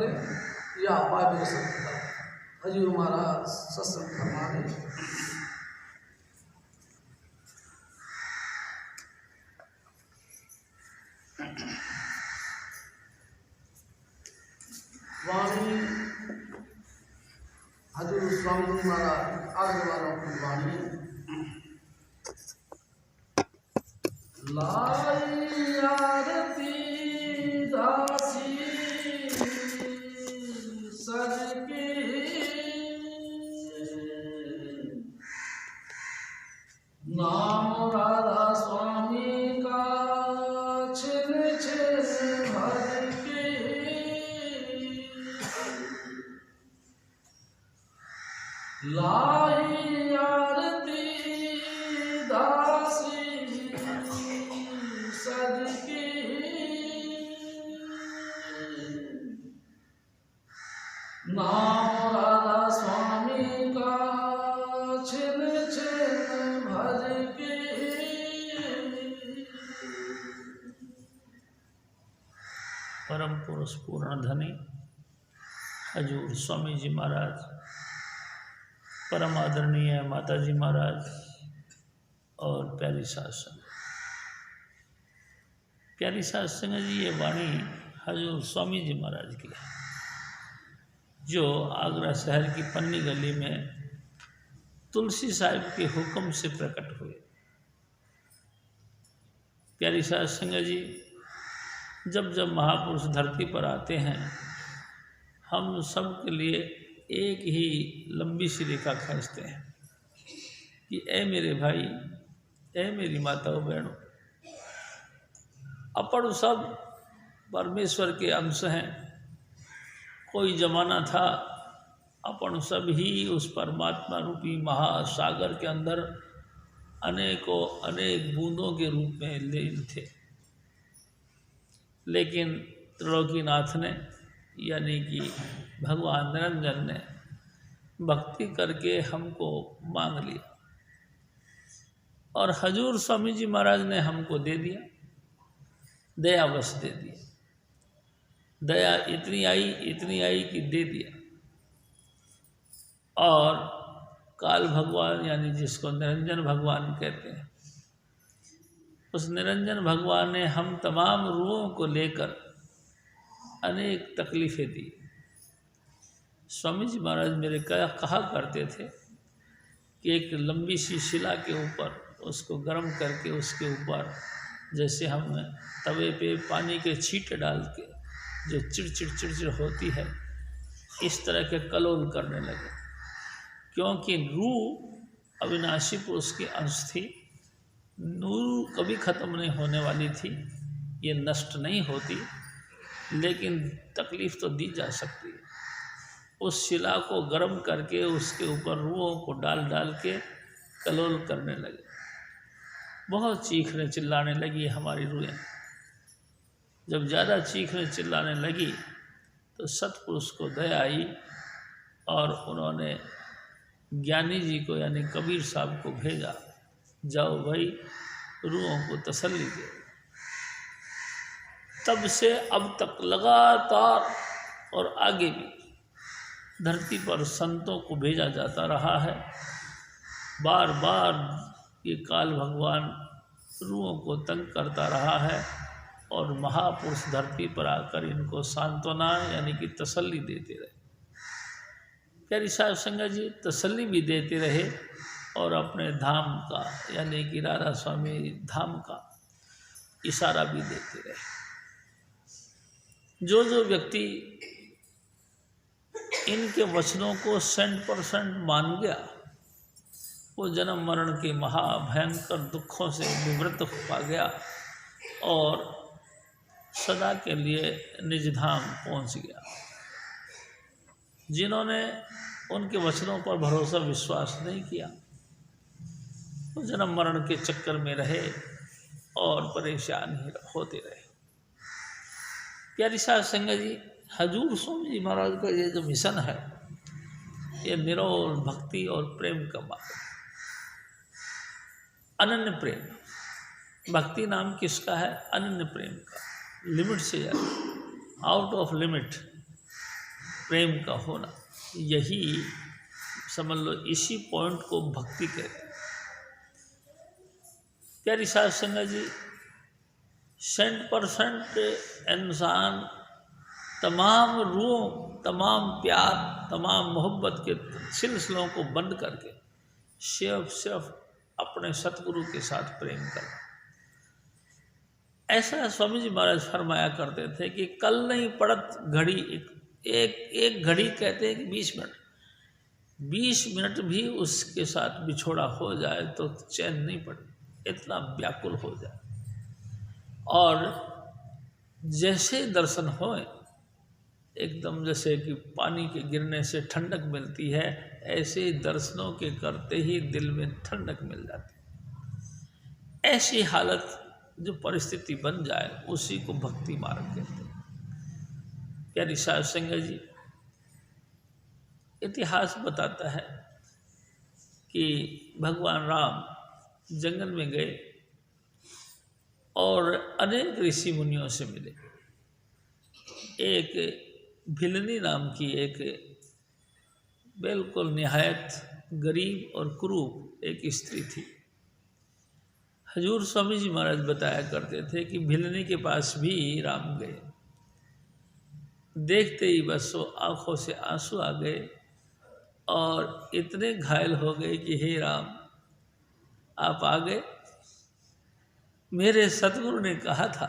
ले या पावे सकता हजूर महाराज सत्संग फरमाने। वाणी हजूर स्वामी जी महाराज आगे वालों की वाणी लाई आरती दासी सज के नाम राधा स्वामी का छिन छिन भर के लाई आरती दासी सज के नाम राधा स्वामी का छिन छिन भज के। परम पुरुष पूर्ण धनी हजूर स्वामी जी महाराज, परम आदरणीय माता जी महाराज और प्यारी साध संगत। प्यारी साध संगत जी, ये वाणी हजूर स्वामी जी महाराज की है, जो आगरा शहर की पन्नी गली में तुलसी साहिब के हुक्म से प्रकट हुए। प्यारी साध संगत जी, जब जब महापुरुष धरती पर आते हैं, हम सब के लिए एक ही लंबी सी रेखा खींचते हैं कि ऐ मेरे भाई, ऐ मेरी माताओं बहनों, अपन सब परमेश्वर के अंश हैं। कोई जमाना था अपन सब ही उस परमात्मा रूपी महासागर के अंदर अनेकों अनेक बूंदों के रूप में लीन थे, लेकिन त्रिलोकीनाथ ने यानी कि भगवान निरंजन ने भक्ति करके हमको मांग लिया और हजूर स्वामी जी महाराज ने हमको दे दिया, दयावश दे दिया। दया इतनी आई कि दे दिया। और काल भगवान यानी जिसको निरंजन भगवान कहते हैं, उस निरंजन भगवान ने हम तमाम रूहों को लेकर अनेक तकलीफ़ें दी। स्वामी जी महाराज मेरे कहा करते थे कि एक लंबी सी शिला के ऊपर उसको गर्म करके उसके ऊपर जैसे हम तवे पे पानी के छींटे डाल के जो चिड़चिड़ होती है, इस तरह के कलोल करने लगे, क्योंकि रूह अविनाशी पुरुष की अंश थी। नूर कभी ख़त्म नहीं होने वाली थी, ये नष्ट नहीं होती, लेकिन तकलीफ़ तो दी जा सकती है। उस शिला को गर्म करके उसके ऊपर रूहों को डाल डाल के कलोल करने लगे। बहुत चीखने चिल्लाने लगी हमारी रूहें। जब ज़्यादा चीखने चिल्लाने लगी तो सतपुरुष को दया आई और उन्होंने ज्ञानी जी को यानी कबीर साहब को भेजा, जाओ भाई रूहों को तसल्ली दे। तब से अब तक लगातार और आगे भी धरती पर संतों को भेजा जाता रहा है। बार बार ये काल भगवान रूहों को तंग करता रहा है और महापुरुष धरती पर आकर इनको सांत्वना यानी कि तसल्ली देते रहे। प्यारी साहब संगत जी तसल्ली भी देते रहे और अपने धाम का यानी कि राधा स्वामी धाम का इशारा भी देते रहे। जो जो व्यक्ति इनके वचनों को 100% मान गया, वो जन्म मरण के महाभयंकर दुखों से निवृत्त हो पा गया और सदा के लिए निज धाम पहुँच गया। जिन्होंने उनके वचनों पर भरोसा विश्वास नहीं किया, वो जन्म मरण के चक्कर में रहे और परेशान ही होते रहे। प्यारी साध संगत जी, हजूर स्वामी जी महाराज का ये जो मिशन है, ये निरोल भक्ति और प्रेम का मार्ग, अनन्य प्रेम। भक्ति नाम किसका है? अनन्य प्रेम का, लिमिट से ज़्यादा, आउट ऑफ लिमिट। प्रेम का होना, यही समझ लो, इसी पॉइंट को भक्ति कहते हैं। प्यारी साध संगत जी, 100% इंसान तमाम रूह, तमाम प्यार, तमाम मोहब्बत के सिलसिलों को बंद करके सिर्फ अपने सतगुरु के साथ प्रेम कर। ऐसा स्वामी जी महाराज फरमाया करते थे कि कल नहीं पड़त घड़ी, एक घड़ी कहते हैं कि 20 मिनट, 20 मिनट भी उसके साथ बिछोड़ा हो जाए तो चैन नहीं पड़े, इतना व्याकुल हो जाए। और जैसे दर्शन होए, एकदम जैसे कि पानी के गिरने से ठंडक मिलती है, ऐसे दर्शनों के करते ही दिल में ठंडक मिल जाती है। ऐसी हालत जो परिस्थिति बन जाए, उसी को भक्ति मार्ग कहते हैं। प्यारी साध संगत जी, इतिहास बताता है कि भगवान राम जंगल में गए और अनेक ऋषि मुनियों से मिले। एक भिलनी नाम की एक बिल्कुल निहायत गरीब और कुरूप एक स्त्री थी। हजूर स्वामी जी महाराज बताया करते थे कि भिलनी के पास भी राम गए। देखते ही बस वो आँखों से आंसू आ गए और इतने घायल हो गए कि हे राम, आप आ गए। मेरे सतगुरु ने कहा था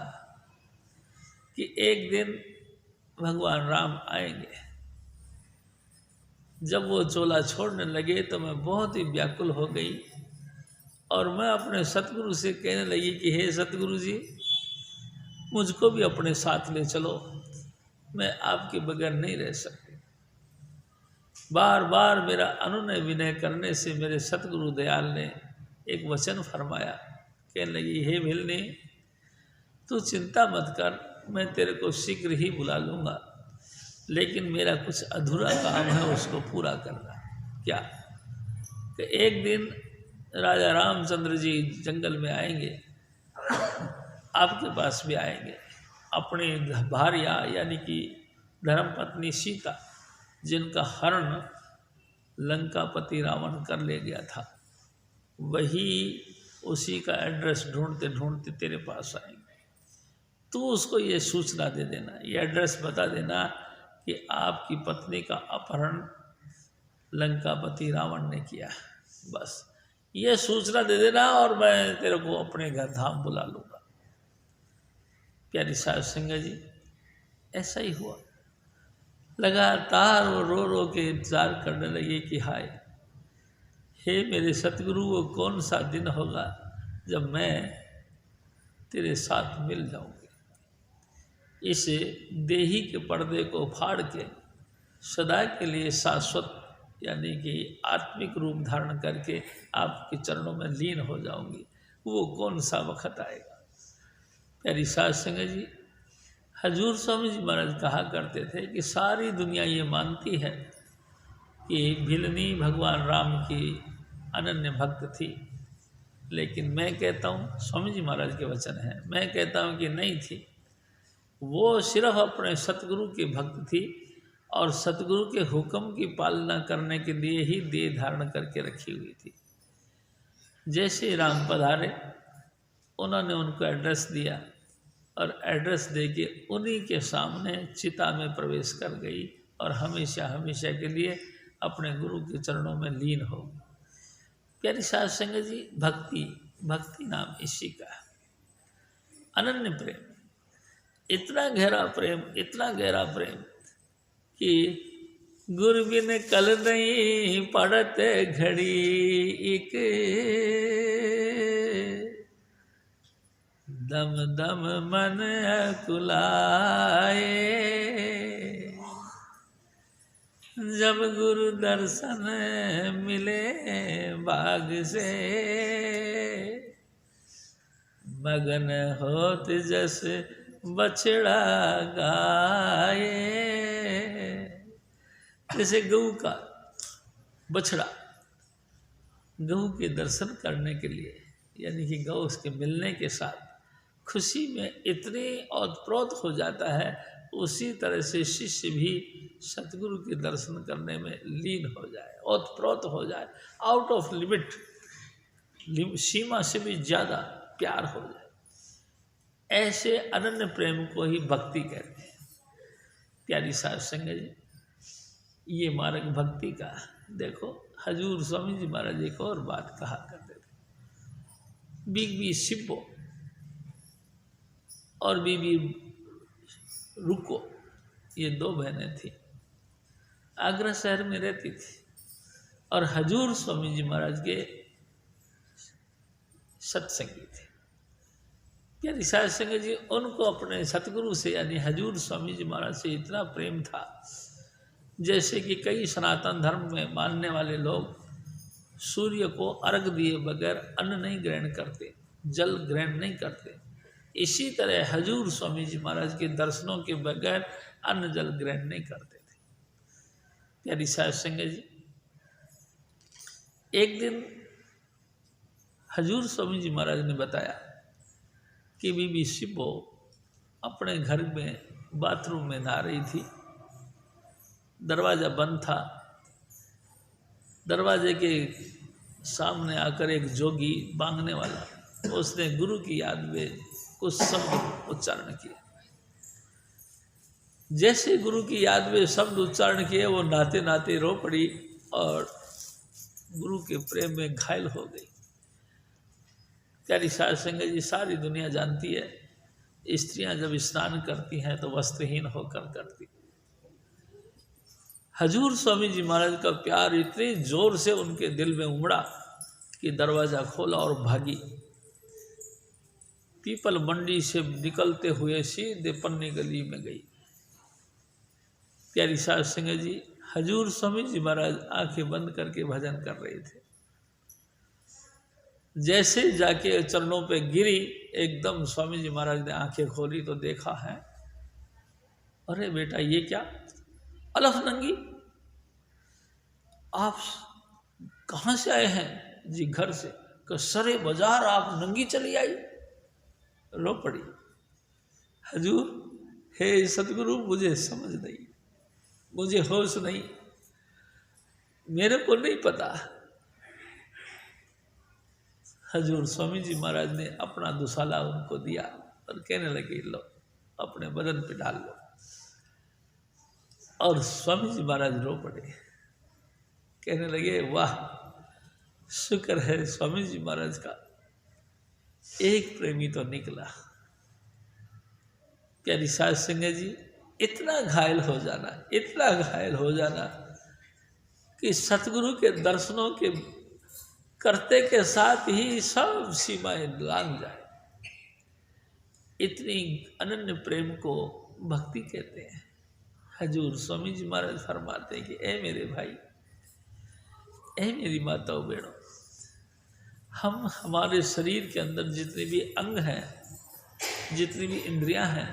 कि एक दिन भगवान राम आएंगे। जब वो चोला छोड़ने लगे तो मैं बहुत ही व्याकुल हो गई और मैं अपने सतगुरु से कहने लगी कि हे सतगुरु जी, मुझको भी अपने साथ ले चलो, मैं आपके बगैर नहीं रह सकती। बार बार मेरा अनुनय विनय करने से मेरे सतगुरु दयाल ने एक वचन फरमाया, कहने लगी हे भिलनी, तू चिंता मत कर, मैं तेरे को शीघ्र ही बुला लूँगा, लेकिन मेरा कुछ अधूरा काम है, उसको पूरा करना। क्या कि एक दिन राजा रामचंद्र जी जंगल में आएंगे, आपके पास भी आएंगे। अपनी भार्या यानी कि धर्मपत्नी सीता, जिनका हरण लंकापति रावण कर ले गया था, वही उसी का एड्रेस ढूंढते ढूंढते तेरे पास आएंगे। तू उसको ये सूचना दे देना, ये एड्रेस बता देना कि आपकी पत्नी का अपहरण लंकापति रावण ने किया। बस ये सूचना दे देना और मैं तेरे को अपने घर धाम बुला लूँगा। प्यारी साध संगत जी, ऐसा ही हुआ। लगातार वो रो रो के इंतज़ार करने लगे कि हाय, हे मेरे सतगुरु, वो कौन सा दिन होगा जब मैं तेरे साथ मिल जाऊंगी। इस देही के पर्दे को फाड़ के सदा के लिए शाश्वत यानी कि आत्मिक रूप धारण करके आपके चरणों में लीन हो जाऊंगी, वो कौन सा वक्त आएगा। प्यारी साध संगत जी, हजूर स्वामी जी महाराज कहा करते थे कि सारी दुनिया ये मानती है कि भिलनी भगवान राम की अनन्य भक्त थी, लेकिन मैं कहता हूँ, स्वामी जी महाराज के वचन हैं, मैं कहता हूँ कि नहीं थी। वो सिर्फ अपने सतगुरु की भक्त थी और सतगुरु के हुक्म की पालना करने के लिए ही देह धारण करके रखी हुई थी। जैसे राम पधारे, उन्होंने उनको एड्रेस दिया और एड्रेस देके उन्हीं के सामने चिता में प्रवेश कर गई और हमेशा हमेशा के लिए अपने गुरु के चरणों में लीन हो। प्यारी साध संगत जी, भक्ति नाम इसी का अनन्य प्रेम, इतना गहरा प्रेम, इतना गहरा प्रेम कि गुरु बिन कल नहीं पड़त घड़ी, एक दम दम मन कुलाए, जब गुरु दर्शन मिले बाग से, मगन होत जस बछड़ा गाए। जैसे गऊ का बछड़ा गऊ के दर्शन करने के लिए यानी कि गौ उसके मिलने के साथ खुशी में इतने ओतप्रोत हो जाता है, उसी तरह से शिष्य भी सतगुरु के दर्शन करने में लीन हो जाए, ओतप्रोत हो जाए, आउट ऑफ लिमिट, सीमा से भी ज़्यादा प्यार हो जाए, ऐसे अनन्य प्रेम को ही भक्ति कहते हैं। प्यारी साध संगत जी, ये मार्ग भक्ति का। देखो हजूर स्वामी जी महाराज एक और बात कहा करते थे, बीबी सिब्बो और बीबी रुको, ये दो बहनें थी, आगरा शहर में रहती थी और हजूर स्वामी जी महाराज के सत्संगी थे। प्यारी साध संगत जी, उनको अपने सतगुरु से यानी हजूर स्वामी जी महाराज से इतना प्रेम था, जैसे कि कई सनातन धर्म में मानने वाले लोग सूर्य को अर्घ दिए बगैर अन्न नहीं ग्रहण करते, जल ग्रहण नहीं करते, इसी तरह हजूर स्वामी जी महाराज के दर्शनों के बगैर अन्न जल ग्रहण नहीं करते थे। प्यारी साध संगत जी, एक दिन हजूर स्वामी जी महाराज ने बताया कि बीबी सिब्बो अपने घर में बाथरूम में नहा रही थी, दरवाज़ा बंद था, दरवाजे के सामने आकर एक जोगी मांगने वाला, उसने गुरु की याद में कुछ शब्द उच्चारण किए। जैसे गुरु की याद में शब्द उच्चारण किए, वो नहाते नहाते रो पड़ी और गुरु के प्रेम में घायल हो गई। प्यारी साध संगत जी, सारी दुनिया जानती है, स्त्रियां जब स्नान करती हैं तो वस्त्रहीन होकर करती। हजूर स्वामी जी महाराज का प्यार इतने जोर से उनके दिल में उमड़ा कि दरवाज़ा खोला और भागी। पीपल मंडी से निकलते हुए सीधे पन्नी गली में गई। प्यारी साध संगत जी, हजूर स्वामी जी महाराज आंखें बंद करके भजन कर रहे थे। जैसे जाके चरणों पे गिरी, एकदम स्वामी जी महाराज ने आंखें खोली तो देखा है, अरे बेटा ये क्या, अलफ नंगी, आप कहाँ से आए हैं? जी घर से। सरे बाजार आप नंगी चली आई? रो पड़ी। हजूर, हे सतगुरु, मुझे समझ नहीं, मुझे होश नहीं, मेरे को नहीं पता। हजूर स्वामी जी महाराज ने अपना दुसाला उनको दिया और कहने लगे, लो अपने बदन पे डाल लो। और स्वामी जी महाराज रो पड़े, कहने लगे, वाह, शुक्र है स्वामी जी महाराज का, एक प्रेमी तो निकला। प्यारी साध संगत जी, इतना घायल हो जाना, इतना घायल हो जाना कि सतगुरु के दर्शनों के करते के साथ ही सब सीमाएं लांघ जाए, इतनी अनन्य प्रेम को भक्ति कहते हैं। हजूर स्वामी जी महाराज फरमाते हैं कि ए मेरे भाई, ए मेरी माताओं बहनों, हम हमारे शरीर के अंदर जितने भी अंग हैं, जितनी भी इंद्रियां हैं,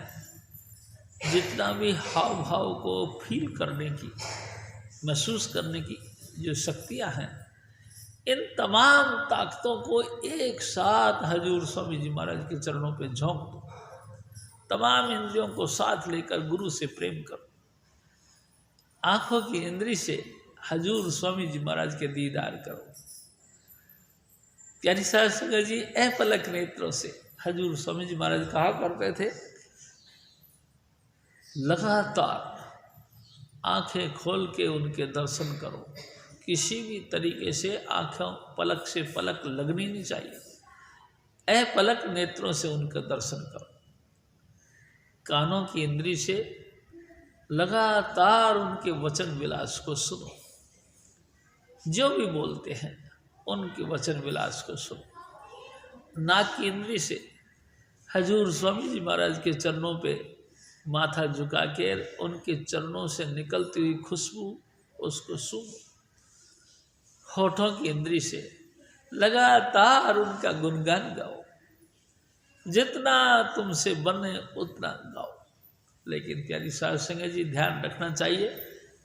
जितना भी हाव भाव को फील करने की, महसूस करने की जो शक्तियां हैं, इन तमाम ताकतों को एक साथ हजूर स्वामी जी महाराज के चरणों पे झोंक दो। तमाम इंद्रियों को साथ लेकर गुरु से प्रेम करो। आंखों की इंद्री से हजूर स्वामी जी महाराज के दीदार करो। प्यारी साध संगत जी, अपलक नेत्रों से हजूर स्वामी जी महाराज कहा करते थे, लगातार आंखें खोल के उनके दर्शन करो। किसी भी तरीके से आंखों पलक से पलक लगनी नहीं चाहिए। अपलक नेत्रों से उनका दर्शन करो। कानों की इंद्री से लगातार उनके वचन विलास को सुनो। जो भी बोलते हैं उनके वचन विलास को सुनो। नाक की इंद्री से हजूर स्वामी जी महाराज के चरणों पे माथा झुका के उनके चरणों से निकलती हुई खुशबू उसको सुनो। होठों की इंद्री से लगातार उनका गुणगान गाओ। जितना तुमसे बने उतना गाओ। लेकिन प्यारी साध संगत जी, ध्यान रखना चाहिए,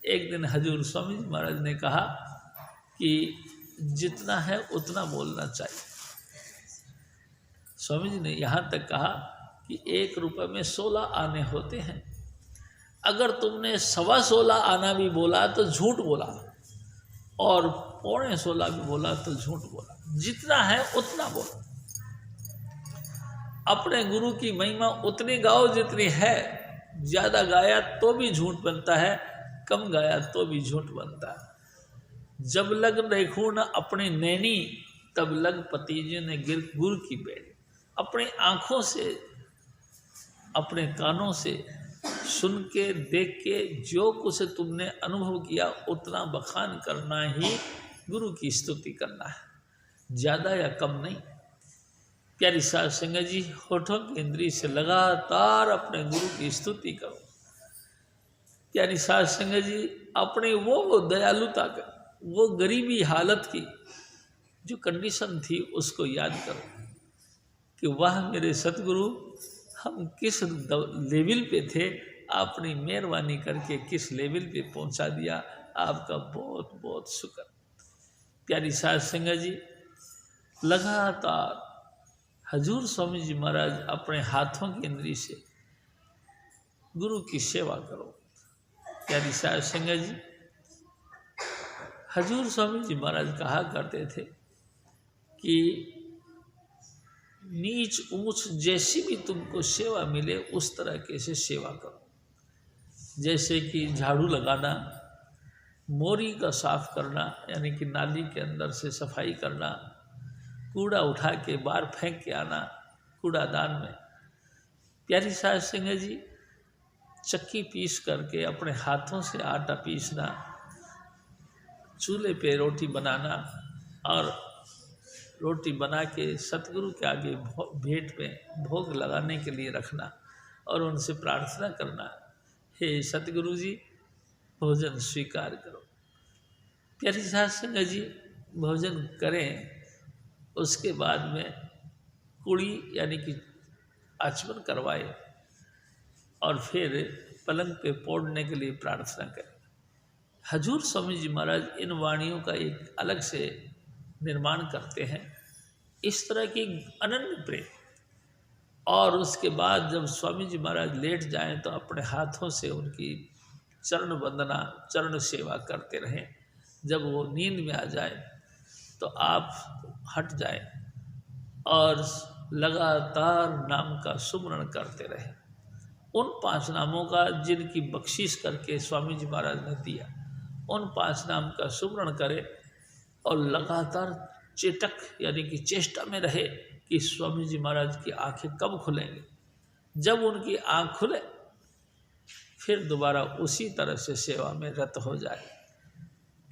एक दिन हजूर स्वामी जी महाराज ने कहा कि जितना है उतना बोलना चाहिए। स्वामी जी ने यहाँ तक कहा कि 1 रुपये में 16 आने होते हैं। अगर तुमने 16.25 आना भी बोला तो झूठ बोला, और 16.25 भी बोला तो झूठ बोला। जितना है उतना बोलो। अपने गुरु की महिमा उतनी गाओ जितनी है। ज़्यादा गाया तो भी झूठ बनता है, कम गाया तो भी झूठ बनता है। जब लग देखूं न अपनी नैनी, तब लग पतीजे ने गिर गुर की बेड़ी। अपनी आँखों से, अपने कानों से सुन के, देख के, जो कुछ तुमने अनुभव किया उतना बखान करना ही गुरु की स्तुति करना है, ज़्यादा या कम नहीं। प्यारी साध संगत जी, होठों की इंद्री से लगातार अपने गुरु की स्तुति करो। प्यारी साध संगत जी, अपने वो दयालुता का, वो गरीबी हालत की जो कंडीशन थी उसको याद करो कि वाह मेरे सतगुरु, हम किस लेवल पे थे, आपने मेहरबानी करके किस लेवल पे पहुंचा दिया। आपका बहुत बहुत शुक्र। प्यारी साध संगत जी, लगातार हजूर स्वामी जी महाराज अपने हाथों की इंद्री से गुरु की सेवा करो। प्यारी साध संगत जी, हजूर स्वामी जी महाराज कहा करते थे कि नीच ऊंच जैसी भी तुमको सेवा मिले उस तरह के से सेवा करो। जैसे कि झाड़ू लगाना, मोरी का साफ करना, यानी कि नाली के अंदर से सफाई करना, कूड़ा उठा के बाहर फेंक के आना कूड़ादान में। प्यारी साध संगत जी, चक्की पीस करके अपने हाथों से आटा पीसना, चूल्हे पे रोटी बनाना और रोटी बना के सतगुरु के आगे भेंट में भोग लगाने के लिए रखना और उनसे प्रार्थना करना, हे सतगुरु जी भोजन स्वीकार करो। प्यारी साध संगत जी, भोजन करें, उसके बाद में कुड़ी यानी कि आचमन करवाए और फिर पलंग पे पौड़ने के लिए प्रार्थना करें। हजूर स्वामी जी महाराज इन वाणियों का एक अलग से निर्माण करते हैं, इस तरह की अनन्य प्रेम। और उसके बाद जब स्वामी जी महाराज लेट जाएं तो अपने हाथों से उनकी चरण वंदना, चरण सेवा करते रहें। जब वो नींद में आ जाए तो आप हट जाएं और लगातार नाम का सुमरण करते रहें। उन 5 नामों का जिनकी बख्शिश करके स्वामी जी महाराज ने दिया, उन 5 नाम का सुमरण करें और लगातार चेतक यानी कि चेष्टा में रहे कि स्वामी जी महाराज की आंखें कब खुलेंगे। जब उनकी आंख खुले फिर दोबारा उसी तरह से सेवा में रत हो जाए।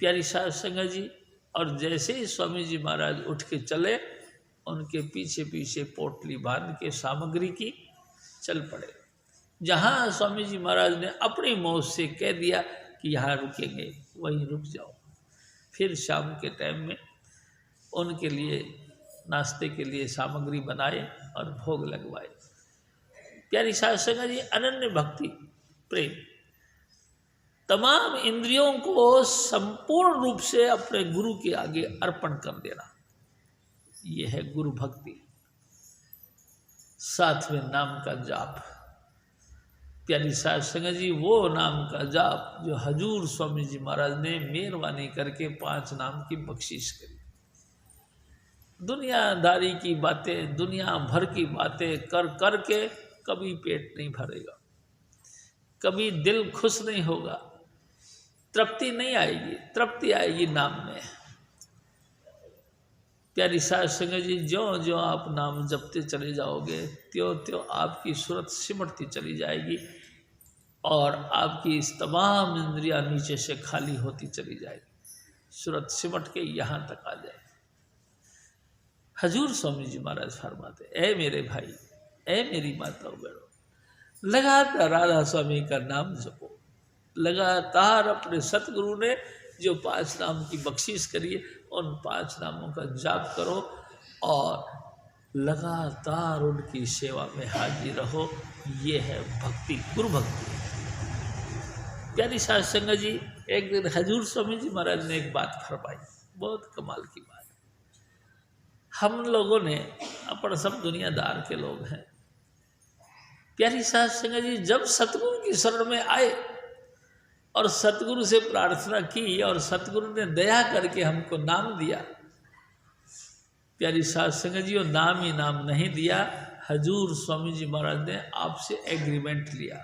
प्यारी साध संगत जी, और जैसे ही स्वामी जी महाराज उठ के चले, उनके पीछे पीछे पोटली बांध के सामग्री की चल पड़े। जहाँ स्वामी जी महाराज ने अपनी मौत से कह दिया कि यहाँ रुकेंगे, वहीं रुक जाओ। फिर शाम के टाइम में उनके लिए नाश्ते के लिए सामग्री बनाए और भोग लगवाए। प्यारी साध संगत जी, अनन्य भक्ति प्रेम, तमाम इंद्रियों को संपूर्ण रूप से अपने गुरु के आगे अर्पण कर देना, यह है गुरु भक्ति। साथ में नाम का जाप। प्यारी साध संगत जी, वो नाम का जाप जो हजूर स्वामी जी महाराज ने मेहरबानी करके 5 नाम की बख्शिश करी। दुनियादारी की बातें, दुनिया भर की बातें कर कर के कभी पेट नहीं भरेगा, कभी दिल खुश नहीं होगा, तृप्ति नहीं आएगी। तृप्ति आएगी नाम में। प्यारी साध संगत जी, ज्यों ज्यों आप नाम जपते चले जाओगे, त्यों त्यों आपकी सूरत सिमटती चली जाएगी और आपकी इस तमाम इंद्रियां नीचे से खाली होती चली जाएगी। सूरत सिमट के यहाँ तक आ जाए। हजूर स्वामी जी महाराज फरमाते, ऐ मेरे भाई, ऐ मेरी माताओं बहनों, लगातार राधा स्वामी का नाम जपो। लगातार अपने सतगुरु ने जो 5 नाम की बख्शिश करी है, उन 5 नामों का जाप करो और लगातार उनकी सेवा में हाजिर रहो। ये है भक्ति, गुरु भक्ति। प्यारी साध संगत जी, एक दिन हजूर स्वामी जी महाराज ने एक बात फरमाई, बहुत कमाल की बात। हम लोगों ने, अपन सब दुनियादार के लोग हैं, प्यारी साध संगत जी, जब सतगुरु की शरण में आए और सतगुरु से प्रार्थना की और सतगुरु ने दया करके हमको नाम दिया, प्यारी साध संगत जी, वो नाम ही नाम नहीं दिया, हजूर स्वामी जी महाराज ने आपसे एग्रीमेंट लिया,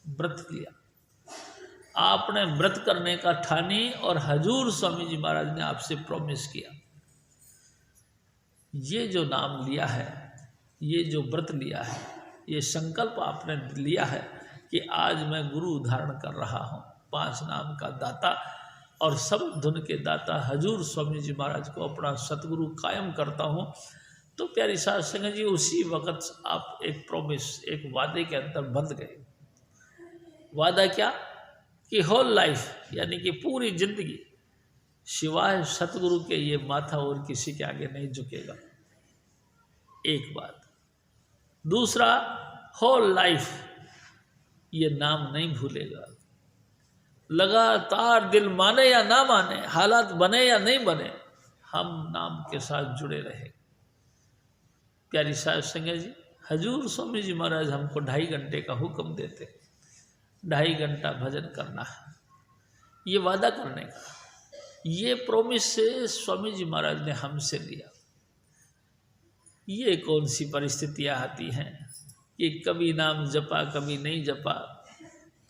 व्रत लिया। आपने व्रत करने का ठानी और हजूर स्वामी जी महाराज ने आपसे प्रॉमिस किया। ये जो नाम लिया है, ये जो व्रत लिया है, ये संकल्प आपने लिया है कि आज मैं गुरु धारण कर रहा हूँ, 5 नाम का दाता और सब धुन के दाता हजूर स्वामी जी महाराज को अपना सतगुरु कायम करता हूँ। तो प्यारी साध संगत जी, उसी वक़्त आप एक प्रॉमिस, एक वादे के अंदर बंध गए। वादा क्या कि होल लाइफ, यानी कि पूरी जिंदगी सिवाय सतगुरु के ये माथा और किसी के आगे नहीं झुकेगा, एक बात। दूसरा, होल लाइफ ये नाम नहीं भूलेगा। लगातार दिल माने या ना माने, हालात बने या नहीं बने, हम नाम के साथ जुड़े रहे। प्यारी साध संगत जी, हजूर स्वामी जी महाराज हमको 2.5 घंटे का हुक्म देते, 2.5 घंटा भजन करना है, ये वादा करने का, ये प्रॉमिस से स्वामी जी महाराज ने हमसे लिया। ये कौन सी परिस्थितियाँ आती हैं कि कभी नाम जपा, कभी नहीं जपा,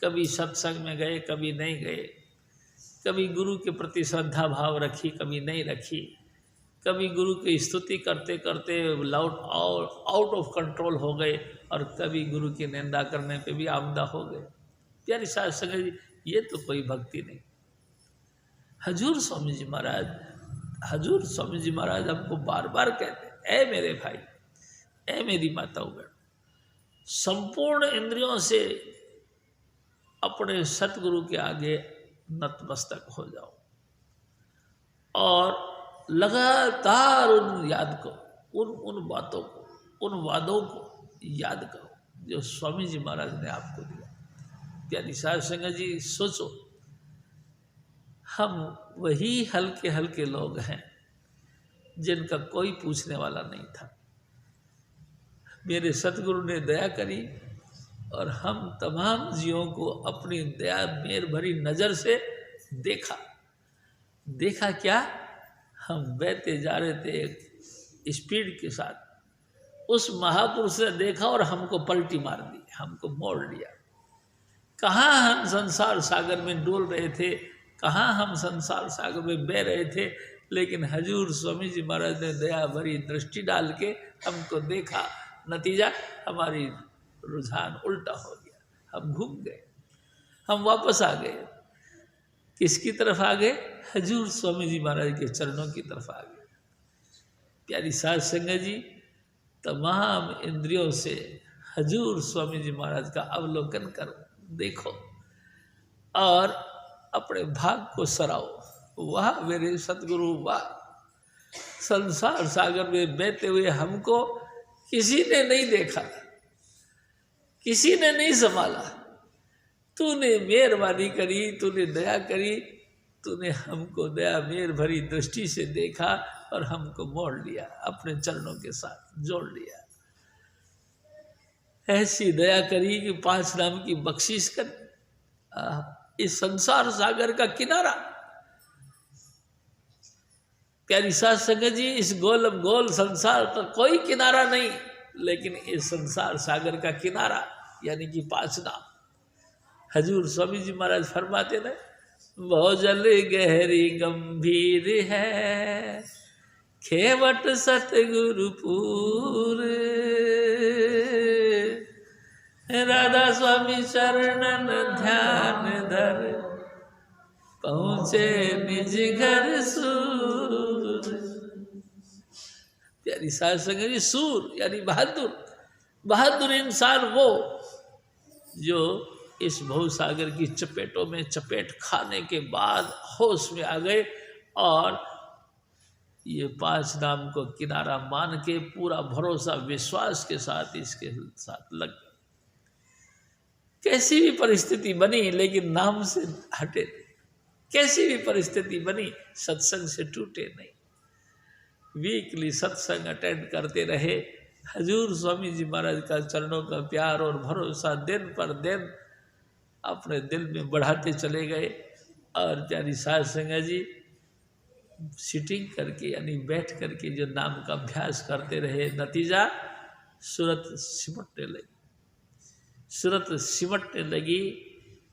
कभी सत्संग में गए, कभी नहीं गए, कभी गुरु के प्रति श्रद्धा भाव रखी, कभी नहीं रखी, कभी गुरु की स्तुति करते करते आउट ऑफ कंट्रोल हो गए और कभी गुरु की निंदा करने पे भी आमदा हो गए। प्यारी साध संगत जी, ये तो कोई भक्ति नहीं। हजूर स्वामी जी महाराज हमको बार बार कहते, ऐ मेरे भाई, ऐ मेरी माताओं बहन, संपूर्ण इंद्रियों से अपने सतगुरु के आगे नतमस्तक हो जाओ और लगातार उन याद को, उन बातों को, उन वादों को याद करो जो स्वामी जी महाराज ने आपको दिया। प्यारी साध संगत जी, सोचो, हम वही हल्के हल्के लोग हैं जिनका कोई पूछने वाला नहीं था। मेरे सतगुरु ने दया करी और हम तमाम जीवों को अपनी दया मेर भरी नज़र से देखा क्या, हम बहते जा रहे थे स्पीड के साथ, उस महापुरुष ने देखा और हमको पलटी मार दी, हमको मोड़ लिया। कहाँ हम संसार सागर में डोल रहे थे, कहाँ हम संसार सागर में बह रहे थे, लेकिन हजूर स्वामी जी महाराज ने दया भरी दृष्टि डाल के हमको देखा। नतीजा, हमारी रुझान उल्टा हो गया, हम घूम गए, हम वापस आ गए। किसकी तरफ आ गए? हजूर स्वामी जी महाराज के चरणों की तरफ आ गए। प्यारी साध संगत जी, तमाम इंद्रियों से हजूर स्वामी जी महाराज का अवलोकन करो, देखो और अपने भाग को सराहो। वाह मेरे सतगुरु, वाह, संसार सागर में बहते हुए हमको किसी ने नहीं देखा, किसी ने नहीं संभाला, तूने मेहरबानी करी, तूने दया करी, तूने हमको दया मेहर भरी दृष्टि से देखा और हमको मोड़ लिया, अपने चरणों के साथ जोड़ लिया। ऐसी दया करी कि 5 नाम की बख्शिश कर इस संसार सागर का किनारा। प्यारी साध संगत जी, इस गोल संसार का कोई किनारा नहीं, लेकिन इस संसार सागर का किनारा यानी कि 5 नाम। हजूर स्वामी जी महाराज फरमाते ना, बहु जल गहरी गंभीर है, खेवट सतगुरुपुर, राधा स्वामी शरणन ध्यान धर, पहुँचे निज घर सूर। प्यारी साध संगत जी, सूर यानी बहादुर इंसान वो जो इस भवसागर की चपेटों में चपेट खाने के बाद होश में आ गए और ये 5 नाम को किनारा मान के पूरा भरोसा विश्वास के साथ इसके साथ लग गए। कैसी भी परिस्थिति बनी लेकिन नाम से हटे नहीं, कैसी भी परिस्थिति बनी सत्संग से टूटे नहीं, वीकली सत्संग अटेंड करते रहे, हजूर स्वामी जी महाराज का चरणों का प्यार और भरोसा दिन पर दिन अपने दिल में बढ़ाते चले गए। और प्यारी साध संगत जी सिटिंग करके यानी बैठ करके जो नाम का अभ्यास करते रहे, नतीजा सूरत सिमटने लगी। सूरत सिमटने लगी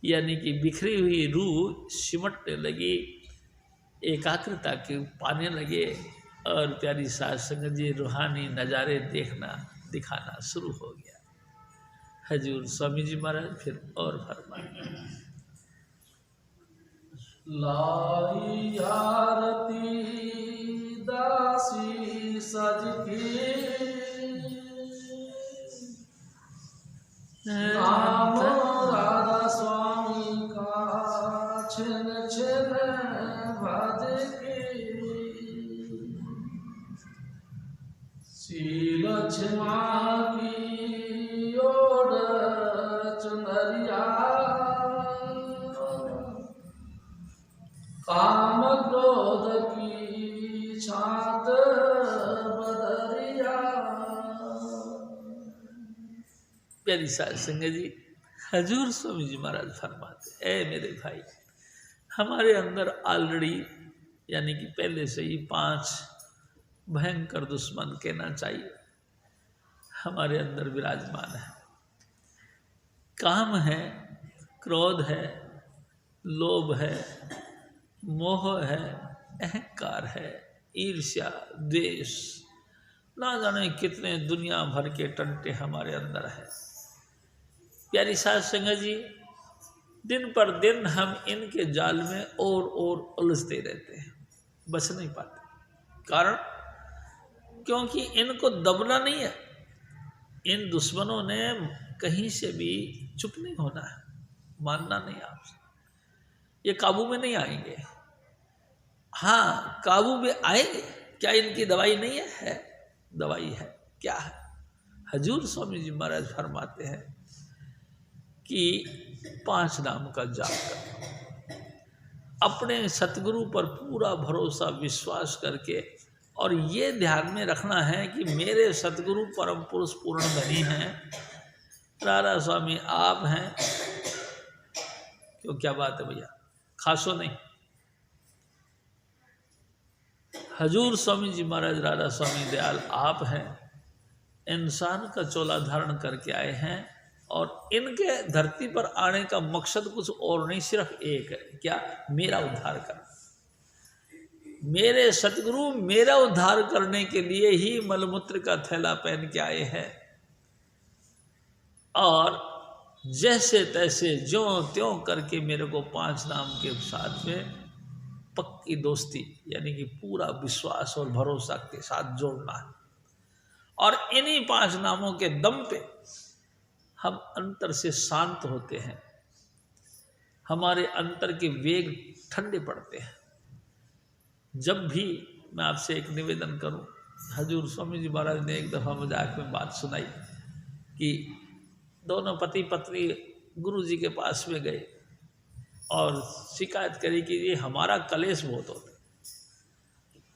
यानी कि बिखरी हुई रूह सिमटने लगी, एकाग्रता के पाने लगे। और प्यारी साध संगत जी रूहानी नज़ारे दिखाना शुरू हो गया। हजूर स्वामी जी महाराज फिर और फरमाए, लाई आरती दासी सज के नाम राधा स्वामी का छिन छिन भज के शील क्षमा की ओर चुनरिया काम क्रोध की छात बदरिया। प्यारी साध संगत जी हजूर स्वामी जी महाराज फरमाते, ऐ मेरे भाई, हमारे अंदर ऑलरेडी यानी कि पहले से ही 5 भयंकर दुश्मन कहना चाहिए हमारे अंदर विराजमान है। काम है, क्रोध है, लोभ है, मोह है, अहंकार है, ईर्ष्या, द्वेष, ना जाने कितने दुनिया भर के टंटे हमारे अंदर है। प्यारी साध संगत जी दिन पर दिन हम इनके जाल में और उलझते रहते हैं, बच नहीं पाते। कारण क्योंकि इनको दबना नहीं है। इन दुश्मनों ने कहीं से भी चुप नहीं होना है, मानना नहीं आपसे। ये काबू में नहीं आएंगे। हाँ, काबू में आएंगे। क्या इनकी दवाई नहीं है? दवाई है। क्या है? हजूर स्वामी जी महाराज फरमाते हैं कि 5 नाम का जाप करना, अपने सतगुरु पर पूरा भरोसा विश्वास करके, और ये ध्यान में रखना है कि मेरे सतगुरु परम पुरुष पूर्ण धनी हैं, राधा स्वामी आप हैं। क्यों, क्या बात है भैया, खासो नहीं। हजूर स्वामी जी महाराज राधा स्वामी दयाल आप हैं, इंसान का चोला धारण करके आए हैं, और इनके धरती पर आने का मकसद कुछ और नहीं, सिर्फ एक है। क्या? मेरा उद्धार करना। मेरे सतगुरु मेरा उद्धार करने के लिए ही मलमूत्र का थैला पहन के आए हैं, और जैसे तैसे ज्यों त्यों करके मेरे को 5 नाम के साथ में पक्की दोस्ती यानी कि पूरा विश्वास और भरोसा के साथ जोड़ना है। और इन्हीं 5 नामों के दम पे हम अंतर से शांत होते हैं, हमारे अंतर के वेग ठंडे पड़ते हैं। जब भी मैं आपसे एक निवेदन करूं, हजूर स्वामी जी महाराज ने एक दफ़ा मजाक में बात सुनाई कि दोनों पति पत्नी गुरु जी के पास में गए और शिकायत करी कि ये हमारा कलेश बहुत होता,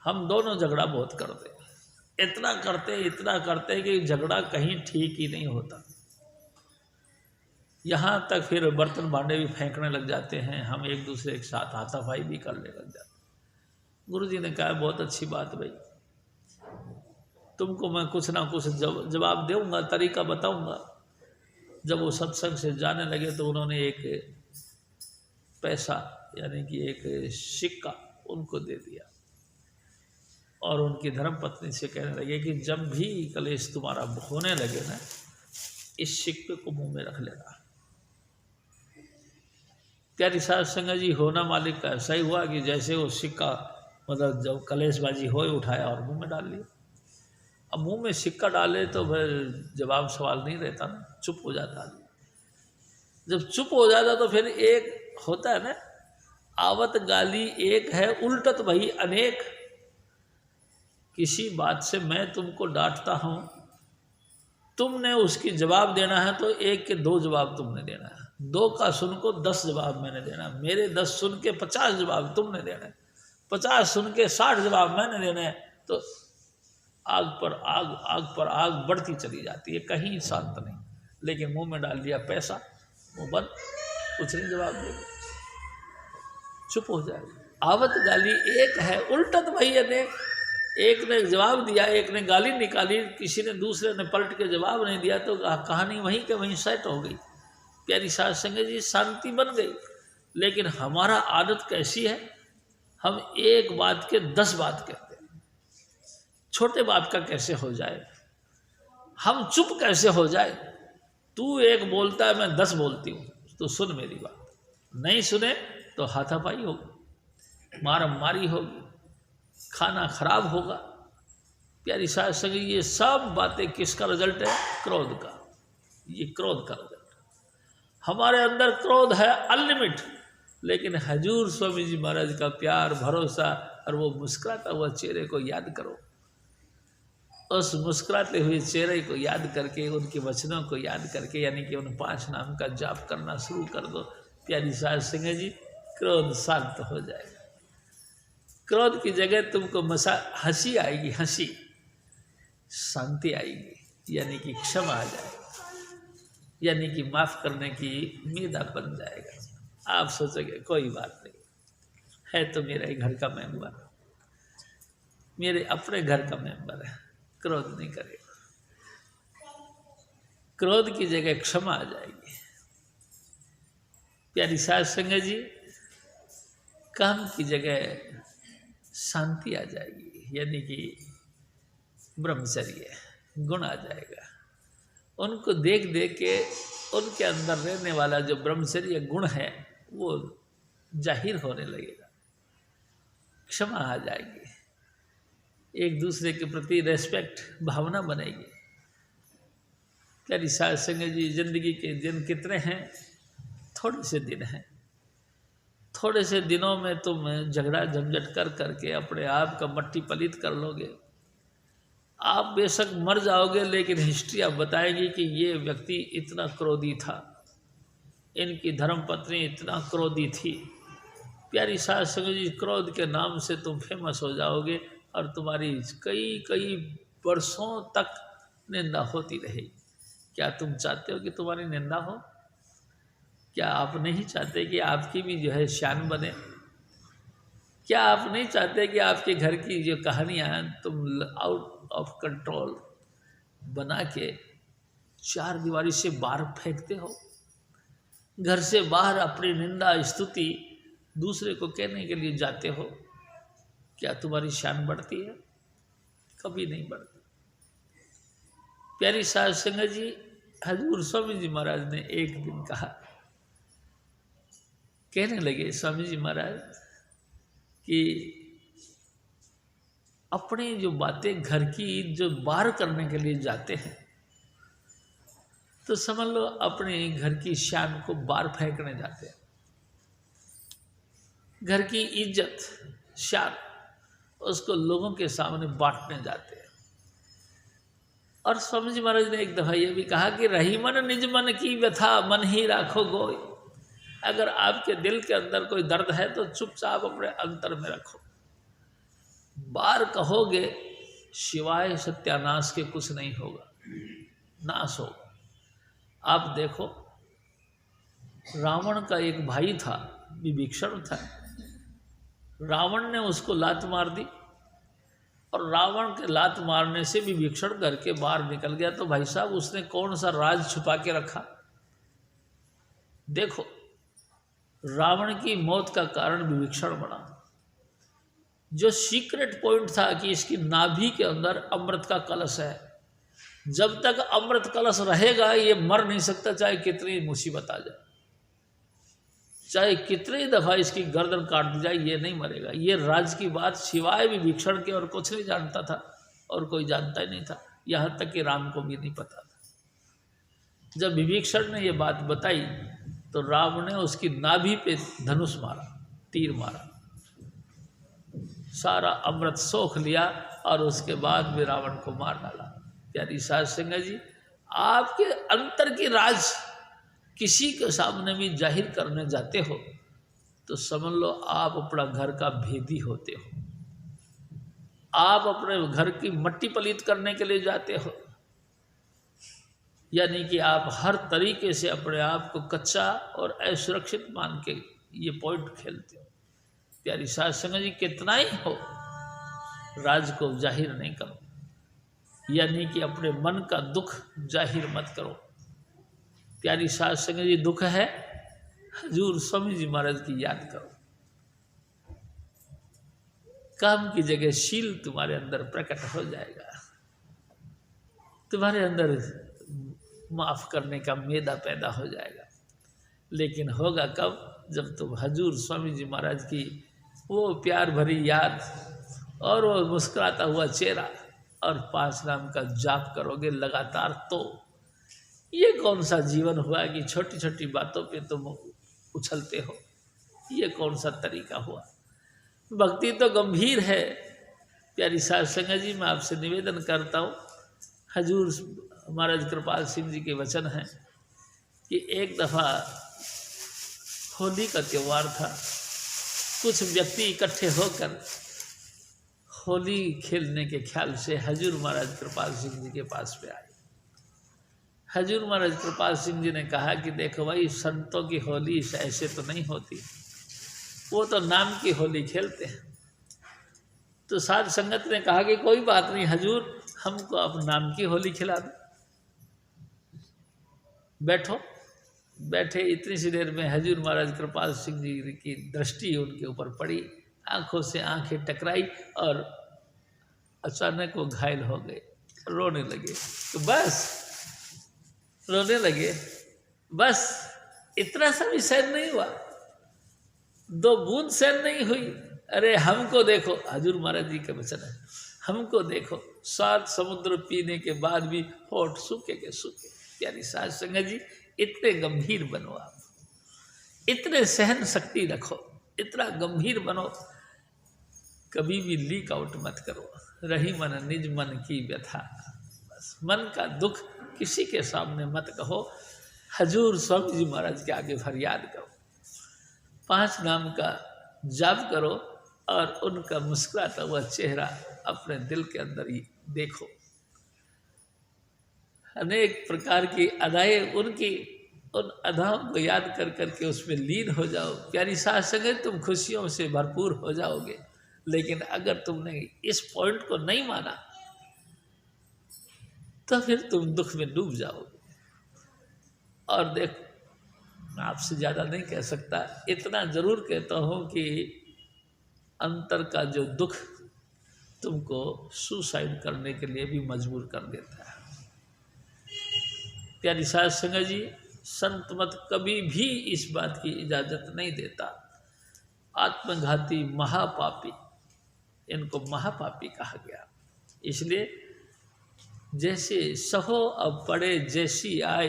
हम दोनों झगड़ा बहुत करते, इतना करते कि झगड़ा कहीं ठीक ही नहीं होता। यहाँ तक फिर बर्तन भांडे भी फेंकने लग जाते हैं, हम एक दूसरे के साथ हाथापाई भी करने लग जाते हैं। गुरु जी ने कहा, बहुत अच्छी बात भाई, तुमको मैं कुछ ना कुछ जवाब दूंगा, तरीका बताऊंगा। जब वो सत्संग से जाने लगे तो उन्होंने एक पैसा यानी कि एक सिक्का उनको दे दिया, और उनकी धर्मपत्नी से कहने लगे कि जब भी कलेश तुम्हारा होने लगे ना, इस सिक्के को मुंह में रख लेना। प्यारी साध संगत जी, होना मालिक का ऐसा ही हुआ कि जैसे वो सिक्का मतलब जब कलेशबाजी हो उठाया और मुंह में डाल लिया। अब मुंह में सिक्का डाले तो फिर जवाब सवाल नहीं रहता ना, चुप हो जाता। जब चुप हो जाता तो फिर एक होता है ना, आवत गाली एक है, उल्टत भई अनेक। किसी बात से मैं तुमको डांटता हूँ, तुमने उसकी जवाब देना है तो 1 के 2 जवाब तुमने देना है, 2 का सुन को 10 जवाब मैंने देना है, मेरे 10 सुन के 50 जवाब तुमने देना है, 50 सुन के 60 जवाब मैंने देना है। तो आग पर आग, आग पर आग बढ़ती चली जाती है, कहीं शांत नहीं। लेकिन मुंह में डाल दिया पैसा, मुंह बंद, कुछ नहीं जवाब देगा, चुप हो जाएगा। आवत गाली एक है, उल्टत भैया ने, एक ने जवाब दिया, एक ने गाली निकाली, किसी ने दूसरे ने पलट के जवाब नहीं दिया, तो कहानी वहीं के वहीं सेट हो गई। प्यारी साध संगत जी, शांति बन गई। लेकिन हमारा आदत कैसी है, हम एक बात के 10 बात कहते हैं। छोटे बात का कैसे हो जाए, हम चुप कैसे हो जाए। तू एक बोलता है, मैं 10 बोलती हूँ, तो सुन मेरी बात। नहीं सुने तो हाथापाई होगी, मारामारी होगी, खाना खराब होगा। प्यारी साध संगत, ये सब बातें किसका रिजल्ट है? क्रोध का। ये क्रोध का रिजल्ट। हमारे अंदर क्रोध है अनलिमिट, लेकिन हजूर स्वामी जी महाराज का प्यार, भरोसा और वो मुस्कुराता हुआ चेहरे को याद करो। उस मुस्कुराते हुए चेहरे को याद करके, उनके वचनों को याद करके, यानी कि उन 5 नाम का जाप करना शुरू कर दो। प्यारी साध संगत जी, क्रोध शांत हो जाएगा। क्रोध की जगह तुमको हंसी आएगी, हंसी, शांति आएगी, यानी कि क्षमा आ जाएगा, यानी कि माफ करने की उम्मीद बन जाएगा। आप सोचोगे कोई बात नहीं, है तो मेरे घर का मेंबर, मेरे अपने घर का मेंबर है, क्रोध नहीं करेगा। क्रोध की जगह क्षमा आ जाएगी। प्यारी साध संगत जी, काम की जगह शांति आ जाएगी, यानी कि ब्रह्मचर्य गुण आ जाएगा। उनको देख देख के उनके अंदर रहने वाला जो ब्रह्मचर्य गुण है वो जाहिर होने लगेगा। क्षमा आ जाएगी, एक दूसरे के प्रति रेस्पेक्ट भावना बनेगी। प्यारी साध संगत जी, जिंदगी के दिन कितने हैं? थोड़े से दिन हैं। थोड़े से दिनों में तुम झगड़ा झंझट कर करके अपने आप का मट्टी पलीत कर लोगे। आप बेशक मर जाओगे, लेकिन हिस्ट्री अब बताएगी कि ये व्यक्ति इतना क्रोधी था, इनकी धर्मपत्नी इतना क्रोधी थी। प्यारी साध संगत जी, क्रोध के नाम से तुम फेमस हो जाओगे और तुम्हारी कई कई वर्षों तक निंदा होती रहेगी। क्या तुम चाहते हो कि तुम्हारी निंदा हो? क्या आप नहीं चाहते कि आपकी भी जो है शान बने? क्या आप नहीं चाहते कि आपके घर की जो कहानियाँ तुम आउट ऑफ कंट्रोल बना के 4 दीवारी से बाहर फेंकते हो? घर से बाहर अपनी निंदा स्तुति दूसरे को कहने के लिए जाते हो? क्या तुम्हारी शान बढ़ती है? कभी नहीं बढ़ती। प्यारी साध संगत जी, हजूर स्वामी जी महाराज ने एक दिन कहा, कहने लगे स्वामी जी महाराज कि अपनी जो बातें घर की जो बाहर करने के लिए जाते हैं, तो समझ लो अपने घर की शान को बाहर फेंकने जाते हैं। घर की इज्जत शान उसको लोगों के सामने बांटने जाते हैं। और स्वामी जी महाराज ने एक दफ़ा ये भी कहा कि रही मन निज मन की व्यथा, मन ही राखो गोय। अगर आपके दिल के अंदर कोई दर्द है तो चुपचाप अपने अंतर में रखो। बाहर कहोगे शिवाय सत्यानाश के कुछ नहीं होगा, नाश होगा। आप देखो, रावण का एक भाई था, विभीषण था। रावण ने उसको लात मार दी और रावण के लात मारने से विभीषण घर के बाहर निकल गया। तो भाई साहब, उसने कौन सा राज छुपा के रखा? देखो, रावण की मौत का कारण विभीषण बना। जो सीक्रेट पॉइंट था कि इसकी नाभि के अंदर अमृत का कलश है, जब तक अमृत कलश रहेगा ये मर नहीं सकता, चाहे कितनी मुसीबत आ जाए, चाहे कितनी दफ़ा इसकी गर्दन काट दी जाए, ये नहीं मरेगा। ये राज की बात सिवाय विभीषण के और कुछ नहीं जानता था, और कोई जानता ही नहीं था, यहाँ तक कि राम को भी नहीं पता था। जब विभीषण ने ये बात बताई तो राम ने उसकी नाभि पे धनुष मारा, तीर मारा, सारा अमृत सोख लिया और उसके बाद भी रावण को मार डाला। प्यारी साध संगत जी, आपके अंतर की राज किसी के सामने भी जाहिर करने जाते हो तो समझ लो आप अपना घर का भेदी होते हो। आप अपने घर की मट्टी पलीत करने के लिए जाते हो, यानी कि आप हर तरीके से अपने आप को कच्चा और असुरक्षित मान के ये पॉइंट खेलते हो। प्यारी साध संगत जी, कितना ही हो राज को जाहिर नहीं करो, यानी कि अपने मन का दुख जाहिर मत करो। प्यारी साध संगत जी, दुख है, हजूर स्वामी जी महाराज की याद करो। काम की जगह शील तुम्हारे अंदर प्रकट हो जाएगा, तुम्हारे अंदर माफ करने का मेदा पैदा हो जाएगा। लेकिन होगा कब? जब तुम हजूर स्वामी जी महाराज की वो प्यार भरी याद और वो मुस्कुराता हुआ चेहरा और 5 नाम का जाप करोगे लगातार। तो ये कौन सा जीवन हुआ कि छोटी छोटी बातों पे तुम उछलते हो? ये कौन सा तरीका हुआ? भक्ति तो गंभीर है। प्यारी साध संगत जी, मैं आपसे निवेदन करता हूँ, हजूर महाराज कृपाल सिंह जी के वचन हैं कि एक दफ़ा होली का त्यौहार था। कुछ व्यक्ति इकट्ठे होकर होली खेलने के ख्याल से हजूर महाराज कृपाल सिंह जी के पास पे आए। हजूर महाराज कृपाल सिंह जी ने कहा कि देखो भाई, संतों की होली ऐसे तो नहीं होती, वो तो नाम की होली खेलते हैं। तो साध संगत ने कहा कि कोई बात नहीं हजूर, हमको आप नाम की होली खिला दो, बैठो। बैठे, इतनी सी देर में हजूर महाराज कृपाल सिंह जी की दृष्टि उनके ऊपर पड़ी, आंखों से आंखें टकराई और अचानक वो घायल हो गए, रोने लगे। तो बस रोने लगे, बस इतना सा भी सहन नहीं हुआ, 2 बूंद सहन नहीं हुई। अरे हमको देखो, हजूर महाराज जी का वचन है, हमको देखो, 7 समुद्र पीने के बाद भी होठ सूखे के सूखे। प्यारी साध संगत जी, इतने गंभीर बनो आप, इतने सहन शक्ति रखो, इतना गंभीर बनो, कभी भी लीक आउट मत करो। रही मन निज मन की व्यथा, बस मन का दुख किसी के सामने मत कहो, हजूर स्वामी जी महाराज के आगे फरियाद करो, 5 नाम का जाप करो और उनका मुस्कुराता हुआ चेहरा अपने दिल के अंदर ही देखो। अनेक प्रकार की अदाएं उनकी, उन अदाओं को याद कर करके उसमें लीन हो जाओ। प्यारी साध संगत, तुम खुशियों से भरपूर हो जाओगे। लेकिन अगर तुमने इस पॉइंट को नहीं माना तो फिर तुम दुख में डूब जाओगे। और देखो, मैं आपसे ज़्यादा नहीं कह सकता, इतना ज़रूर कहता हूँ कि अंतर का जो दुख तुमको सुसाइड करने के लिए भी मजबूर कर देता है। प्यारी साध संगत जी, संत मत कभी भी इस बात की इजाज़त नहीं देता। आत्मघाती महापापी, इनको महापापी कहा गया। इसलिए जैसे सहो अब पड़े जैसी आए,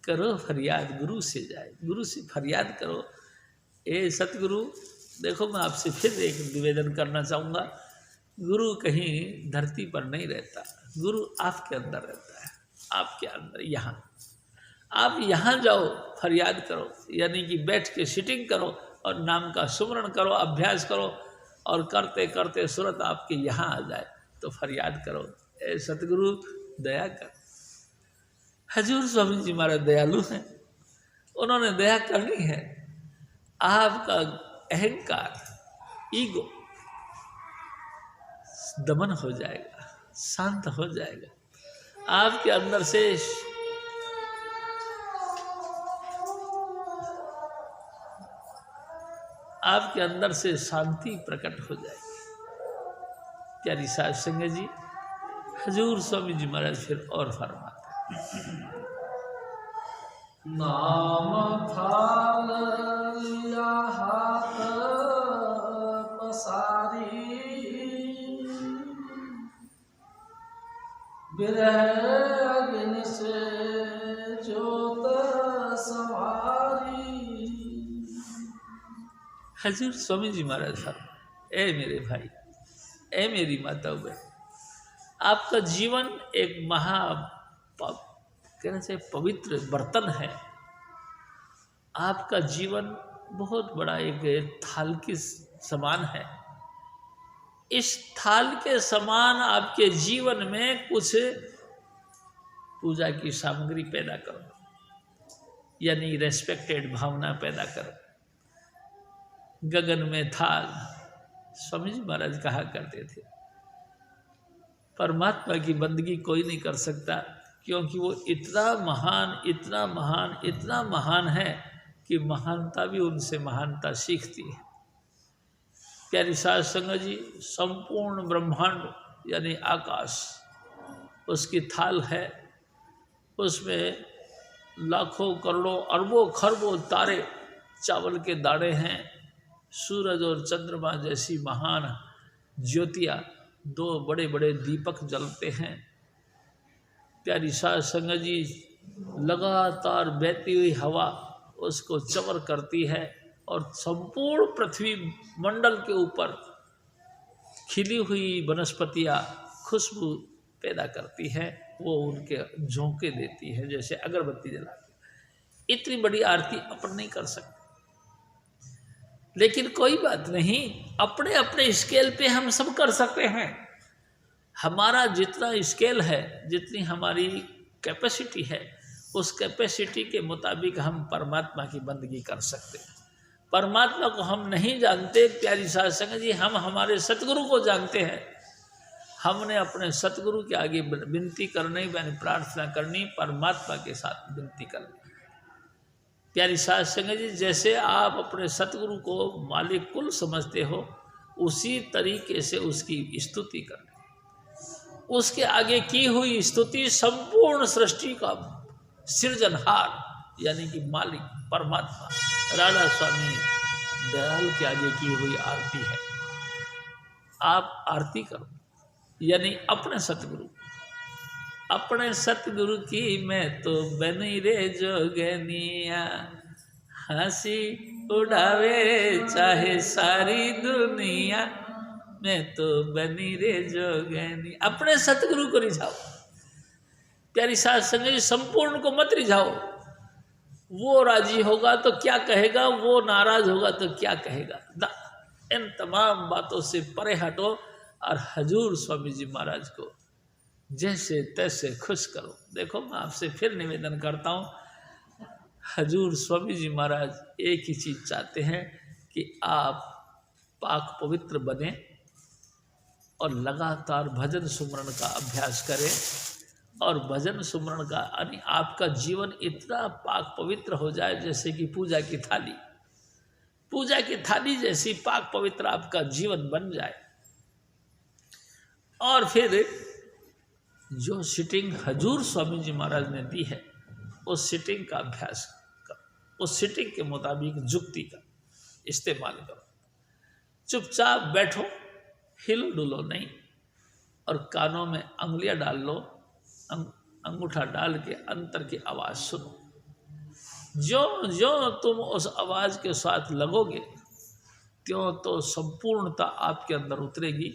करो फरियाद गुरु से जाए। गुरु से फरियाद करो, ए सतगुरु। देखो, मैं आपसे फिर एक निवेदन करना चाहूँगा, गुरु कहीं धरती पर नहीं रहता, गुरु आपके अंदर रहता है, आपके अंदर। यहाँ आप यहाँ जाओ, फरियाद करो, यानी कि बैठ के सिटिंग करो और नाम का सुमरण करो, अभ्यास करो, और करते करते सूरत आपके यहाँ आ जाए तो फरियाद करो, ए सतगुरु दया कर। हजूर स्वामी जी महाराज दयालु हैं, उन्होंने दया करनी है। आपका अहंकार, ईगो दमन हो जाएगा, शांत हो जाएगा। आपके अंदर से शांति प्रकट हो जाएगी। प्यारी साध संगत जी, हजूर स्वामी जी महाराज फिर और फरमाते हैं, नाम थाल लिया हाथ पसारी, बिरह अग्नि से ज्योत संवारी। हजूर स्वामी जी महाराज फरमाते, ए मेरे भाई, ए मेरी माता बहन, आपका जीवन एक कहना चाहिए पवित्र बर्तन है। आपका जीवन बहुत बड़ा एक थाल के समान है। इस थाल के समान आपके जीवन में कुछ पूजा की सामग्री पैदा करो, यानी रेस्पेक्टेड भावना पैदा करो। गगन में थाल, स्वामी जी महाराज कहा करते थे, परमात्मा की बंदगी कोई नहीं कर सकता, क्योंकि वो इतना महान, इतना महान, इतना महान है कि महानता भी उनसे महानता सीखती है। प्यारी साध संगत जी, संपूर्ण ब्रह्मांड यानी आकाश उसकी थाल है, उसमें लाखों करोड़ों अरबों खरबों तारे चावल के दाने हैं, सूरज और चंद्रमा जैसी महान ज्योतियाँ, दो बड़े बड़े दीपक जलते हैं। प्यारी साध संगत जी, लगातार बहती हुई हवा उसको चवर करती है और संपूर्ण पृथ्वी मंडल के ऊपर खिली हुई वनस्पतियाँ खुशबू पैदा करती हैं, वो उनके झोंके देती है जैसे अगरबत्ती जलाती। इतनी बड़ी आरती अपन नहीं कर सकते, लेकिन कोई बात नहीं, अपने अपने स्केल पे हम सब कर सकते हैं। हमारा जितना स्केल है, जितनी हमारी कैपेसिटी है, उस कैपेसिटी के मुताबिक हम परमात्मा की बंदगी कर सकते हैं। परमात्मा को हम नहीं जानते प्यारी साध संगत जी, हम हमारे सतगुरु को जानते हैं। हमने अपने सतगुरु के आगे विनती करनी, यानी प्रार्थना करनी, परमात्मा के साथ विनती करनी। प्यारी साध संगत जी, जैसे आप अपने सतगुरु को मालिक कुल समझते हो, उसी तरीके से उसकी स्तुति करनी। उसके आगे की हुई स्तुति संपूर्ण सृष्टि का सृजनहार यानी कि मालिक परमात्मा राधा स्वामी दयाल के आगे की हुई आरती है। आप आरती करो, यानी अपने सतगुरु की मैं तो बनी रे जोगनिया, हंसी उड़ावे चाहे सारी दुनिया, मैं तो बनी रे जोगनी। अपने सतगुरु को रिझाओ। प्यारी साध संगत जी, संपूर्ण को मत रिझाओ। वो राजी होगा तो क्या कहेगा, वो नाराज होगा तो क्या कहेगा। इन तमाम बातों से परे हटो और हजूर स्वामी जी महाराज को जैसे तैसे खुश करो। देखो, मैं आपसे फिर निवेदन करता हूँ, हजूर स्वामी जी महाराज एक ही चीज़ चाहते हैं कि आप पाक पवित्र बने और लगातार भजन सुमरण का अभ्यास करें। और भजन सुमरण का यानी आपका जीवन इतना पाक पवित्र हो जाए जैसे कि पूजा की थाली जैसी पाक पवित्र आपका जीवन बन जाए। और फिर जो सिटिंग हजूर स्वामी जी महाराज ने दी है, उस सिटिंग का अभ्यास करो, उस सिटिंग के मुताबिक जुक्ति का इस्तेमाल करो। चुपचाप बैठो, हिलो डुलो नहीं, और कानों में अंगुलियां डाल लो, अंगूठा डाल के अंतर की आवाज़ सुनो। जो तुम उस आवाज़ के साथ लगोगे, त्यों तो संपूर्णता आपके अंदर उतरेगी,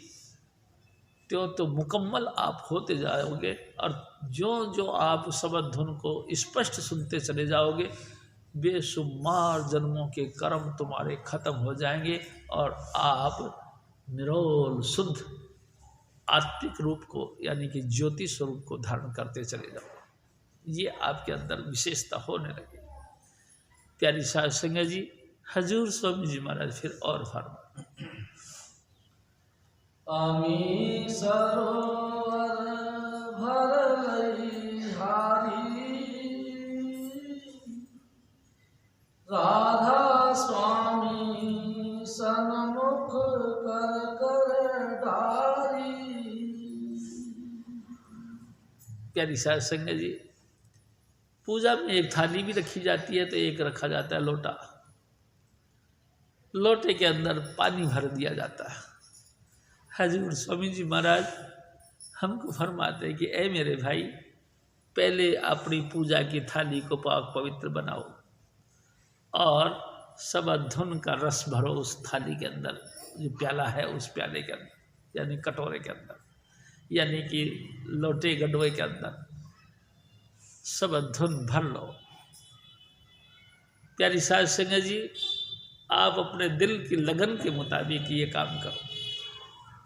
त्यों तो मुकम्मल आप होते जाओगे। और जो आप शब्द धुन को स्पष्ट सुनते चले जाओगे, बेशुमार जन्मों के कर्म तुम्हारे खत्म हो जाएंगे और आप निरोल शुद्ध आत्मिक रूप को यानी कि ज्योति स्वरूप को धारण करते चले जाओ। ये आपके अंदर विशेषता होने लगे। प्यारी साध संगत जी, हजूर स्वामी जी महाराज फिर और फरमा, आमी सरोवर भरलई हारी, राधा स्वामी सन्मुख कर कर ढारी। प्यारी साध संगत जी, पूजा में एक थाली भी रखी जाती है तो एक रखा जाता है लोटा। लोटे के अंदर पानी भर दिया जाता है। हजूर स्वामी जी महाराज हमको फरमाते हैं कि ऐ मेरे भाई, पहले अपनी पूजा की थाली को पाक पवित्र बनाओ और शब्द धुन का रस भरो उस थाली के अंदर, जो प्याला है उस प्याले के अंदर यानी कटोरे के अंदर यानी कि लोटे गडवे के अंदर शब्द धुन भर लो। प्यारी साध संगत जी, आप अपने दिल की लगन के मुताबिक ये काम करो।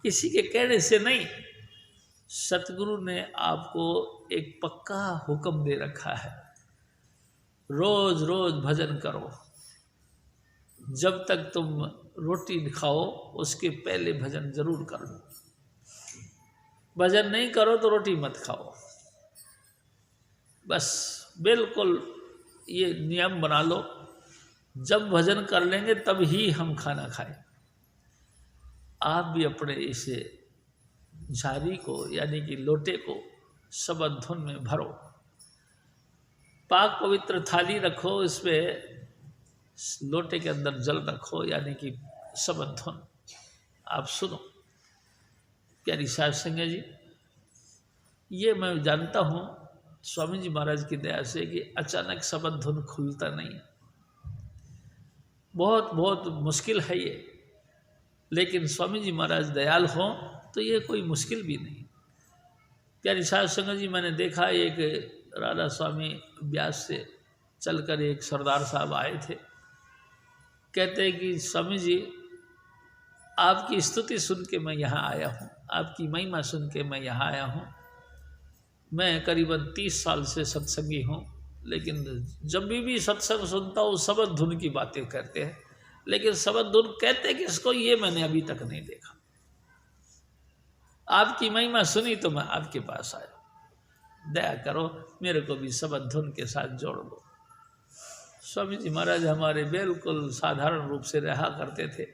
किसी के कहने से नहीं, सतगुरु ने आपको एक पक्का हुक्म दे रखा है, रोज रोज भजन करो। जब तक तुम रोटी खाओ उसके पहले भजन जरूर करो। भजन नहीं करो तो रोटी मत खाओ। बस बिल्कुल ये नियम बना लो, जब भजन कर लेंगे तब ही हम खाना खाएं। आप भी अपने इस झारी को यानी कि लोटे को शबद धुन में भरो। पाक पवित्र थाली रखो, इसमें लोटे के अंदर जल रखो यानी कि शबद धुन आप सुनो। प्यारी साध संगत जी, ये मैं जानता हूँ स्वामी जी महाराज की दया से कि अचानक शबद धुन खुलता नहीं है, बहुत बहुत मुश्किल है ये। लेकिन स्वामी जी महाराज दयाल हों तो ये कोई मुश्किल भी नहीं। प्यारी साध संगत जी, मैंने देखा एक राधा स्वामी ब्यास से चलकर एक सरदार साहब आए थे। कहते हैं कि स्वामी जी आपकी स्तुति सुन के मैं यहाँ आया हूँ, आपकी महिमा सुन के मैं यहाँ आया हूँ। मैं करीबन 30 साल से सत्संगी हूँ, लेकिन जब भी सत्संग सुनता हूँ शबद धुन की बातें करते हैं, लेकिन शबद धुन कहते किसको ये मैंने अभी तक नहीं देखा। आपकी महिमा सुनी तो मैं आपके पास आया, दया करो मेरे को भी शबद धुन के साथ जोड़ दो। स्वामी जी महाराज हमारे बिल्कुल साधारण रूप से रहा करते थे।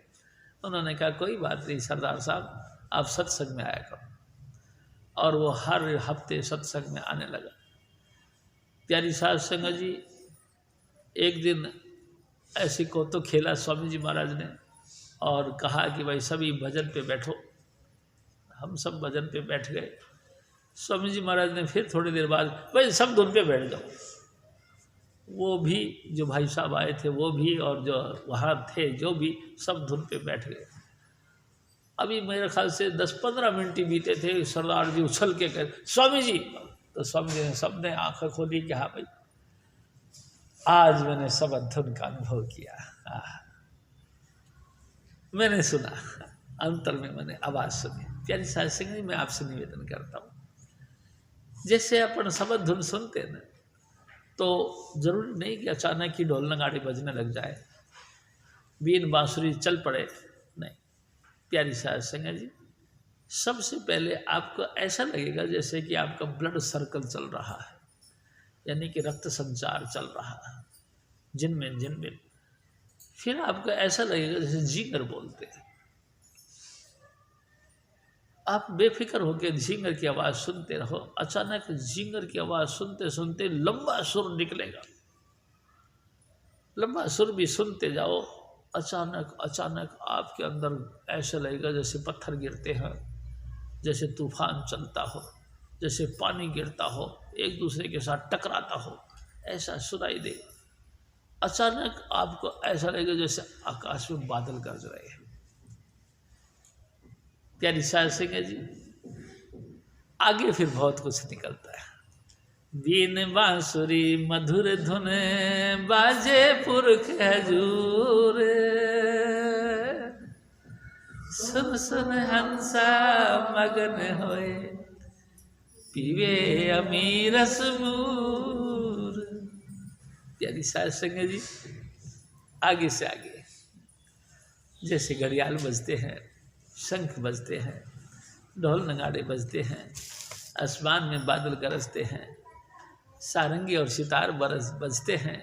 उन्होंने कहा कोई बात नहीं सरदार साहब, आप सत्संग में आया करो। और वो हर हफ्ते सत्संग में आने लगा। प्यारी साध संगत जी, एक दिन ऐसे को तो खेला स्वामी जी महाराज ने और कहा कि भाई सभी भजन पे बैठो। हम सब भजन पे बैठ गए। स्वामी जी महाराज ने फिर थोड़ी देर बाद भाई सब धुन पे बैठ जाओ। वो भी जो भाई साहब आए थे वो भी और जो वहाँ थे जो भी सब धुन पे बैठ गए। अभी मेरे ख्याल से 10-15 मिनट ही बीते थे, सरदार जी उछल के कहे स्वामी जी। तो स्वामी जी ने सबने आंखें खोली कि हाँ भाई आज मैंने शबद धुन का अनुभव किया। मैंने सुना, अंतर में मैंने आवाज़ सुनी। प्यारी साध संगत जी, मैं आपसे निवेदन करता हूँ, जैसे अपन शबद धुन सुनते हैं ना, तो जरूरी नहीं कि अचानक ही ढोल नगाड़े बजने लग जाए, बीन बांसुरी चल पड़े, नहीं। प्यारी साध संगत जी, सबसे पहले आपको ऐसा लगेगा जैसे कि आपका ब्लड सर्कल चल रहा है, यानी कि रक्त संचार चल रहा है जिनमें। फिर आपको ऐसा लगेगा जैसे झींगर बोलते हैं। आप बेफिक्र होकर झींगर की आवाज़ सुनते रहो। अचानक झींगर की आवाज़ सुनते सुनते लंबा सुर निकलेगा। लंबा सुर भी सुनते जाओ। अचानक आपके अंदर ऐसा लगेगा जैसे पत्थर गिरते हैं, जैसे तूफान चलता हो, जैसे पानी गिरता हो, एक दूसरे के साथ टकराता हो, ऐसा सुनाई देगा। अचानक आपको ऐसा लगेगा जैसे आकाश में बादल गरज रहे हैं। प्यारी साध संगत जी, आगे फिर बहुत कुछ निकलता है। बीन बांसुरी मधुर धुन बाजे पुरख हजूर, सुन सुन हंसा मगन होए पीवे अमीर रसमूर। प्यारी साध संगत जी, आगे से आगे जैसे घड़ियाल बजते हैं, शंख बजते हैं, ढोल नगाड़े बजते हैं, आसमान में बादल गरजते हैं, सारंगी और सितार बजते हैं।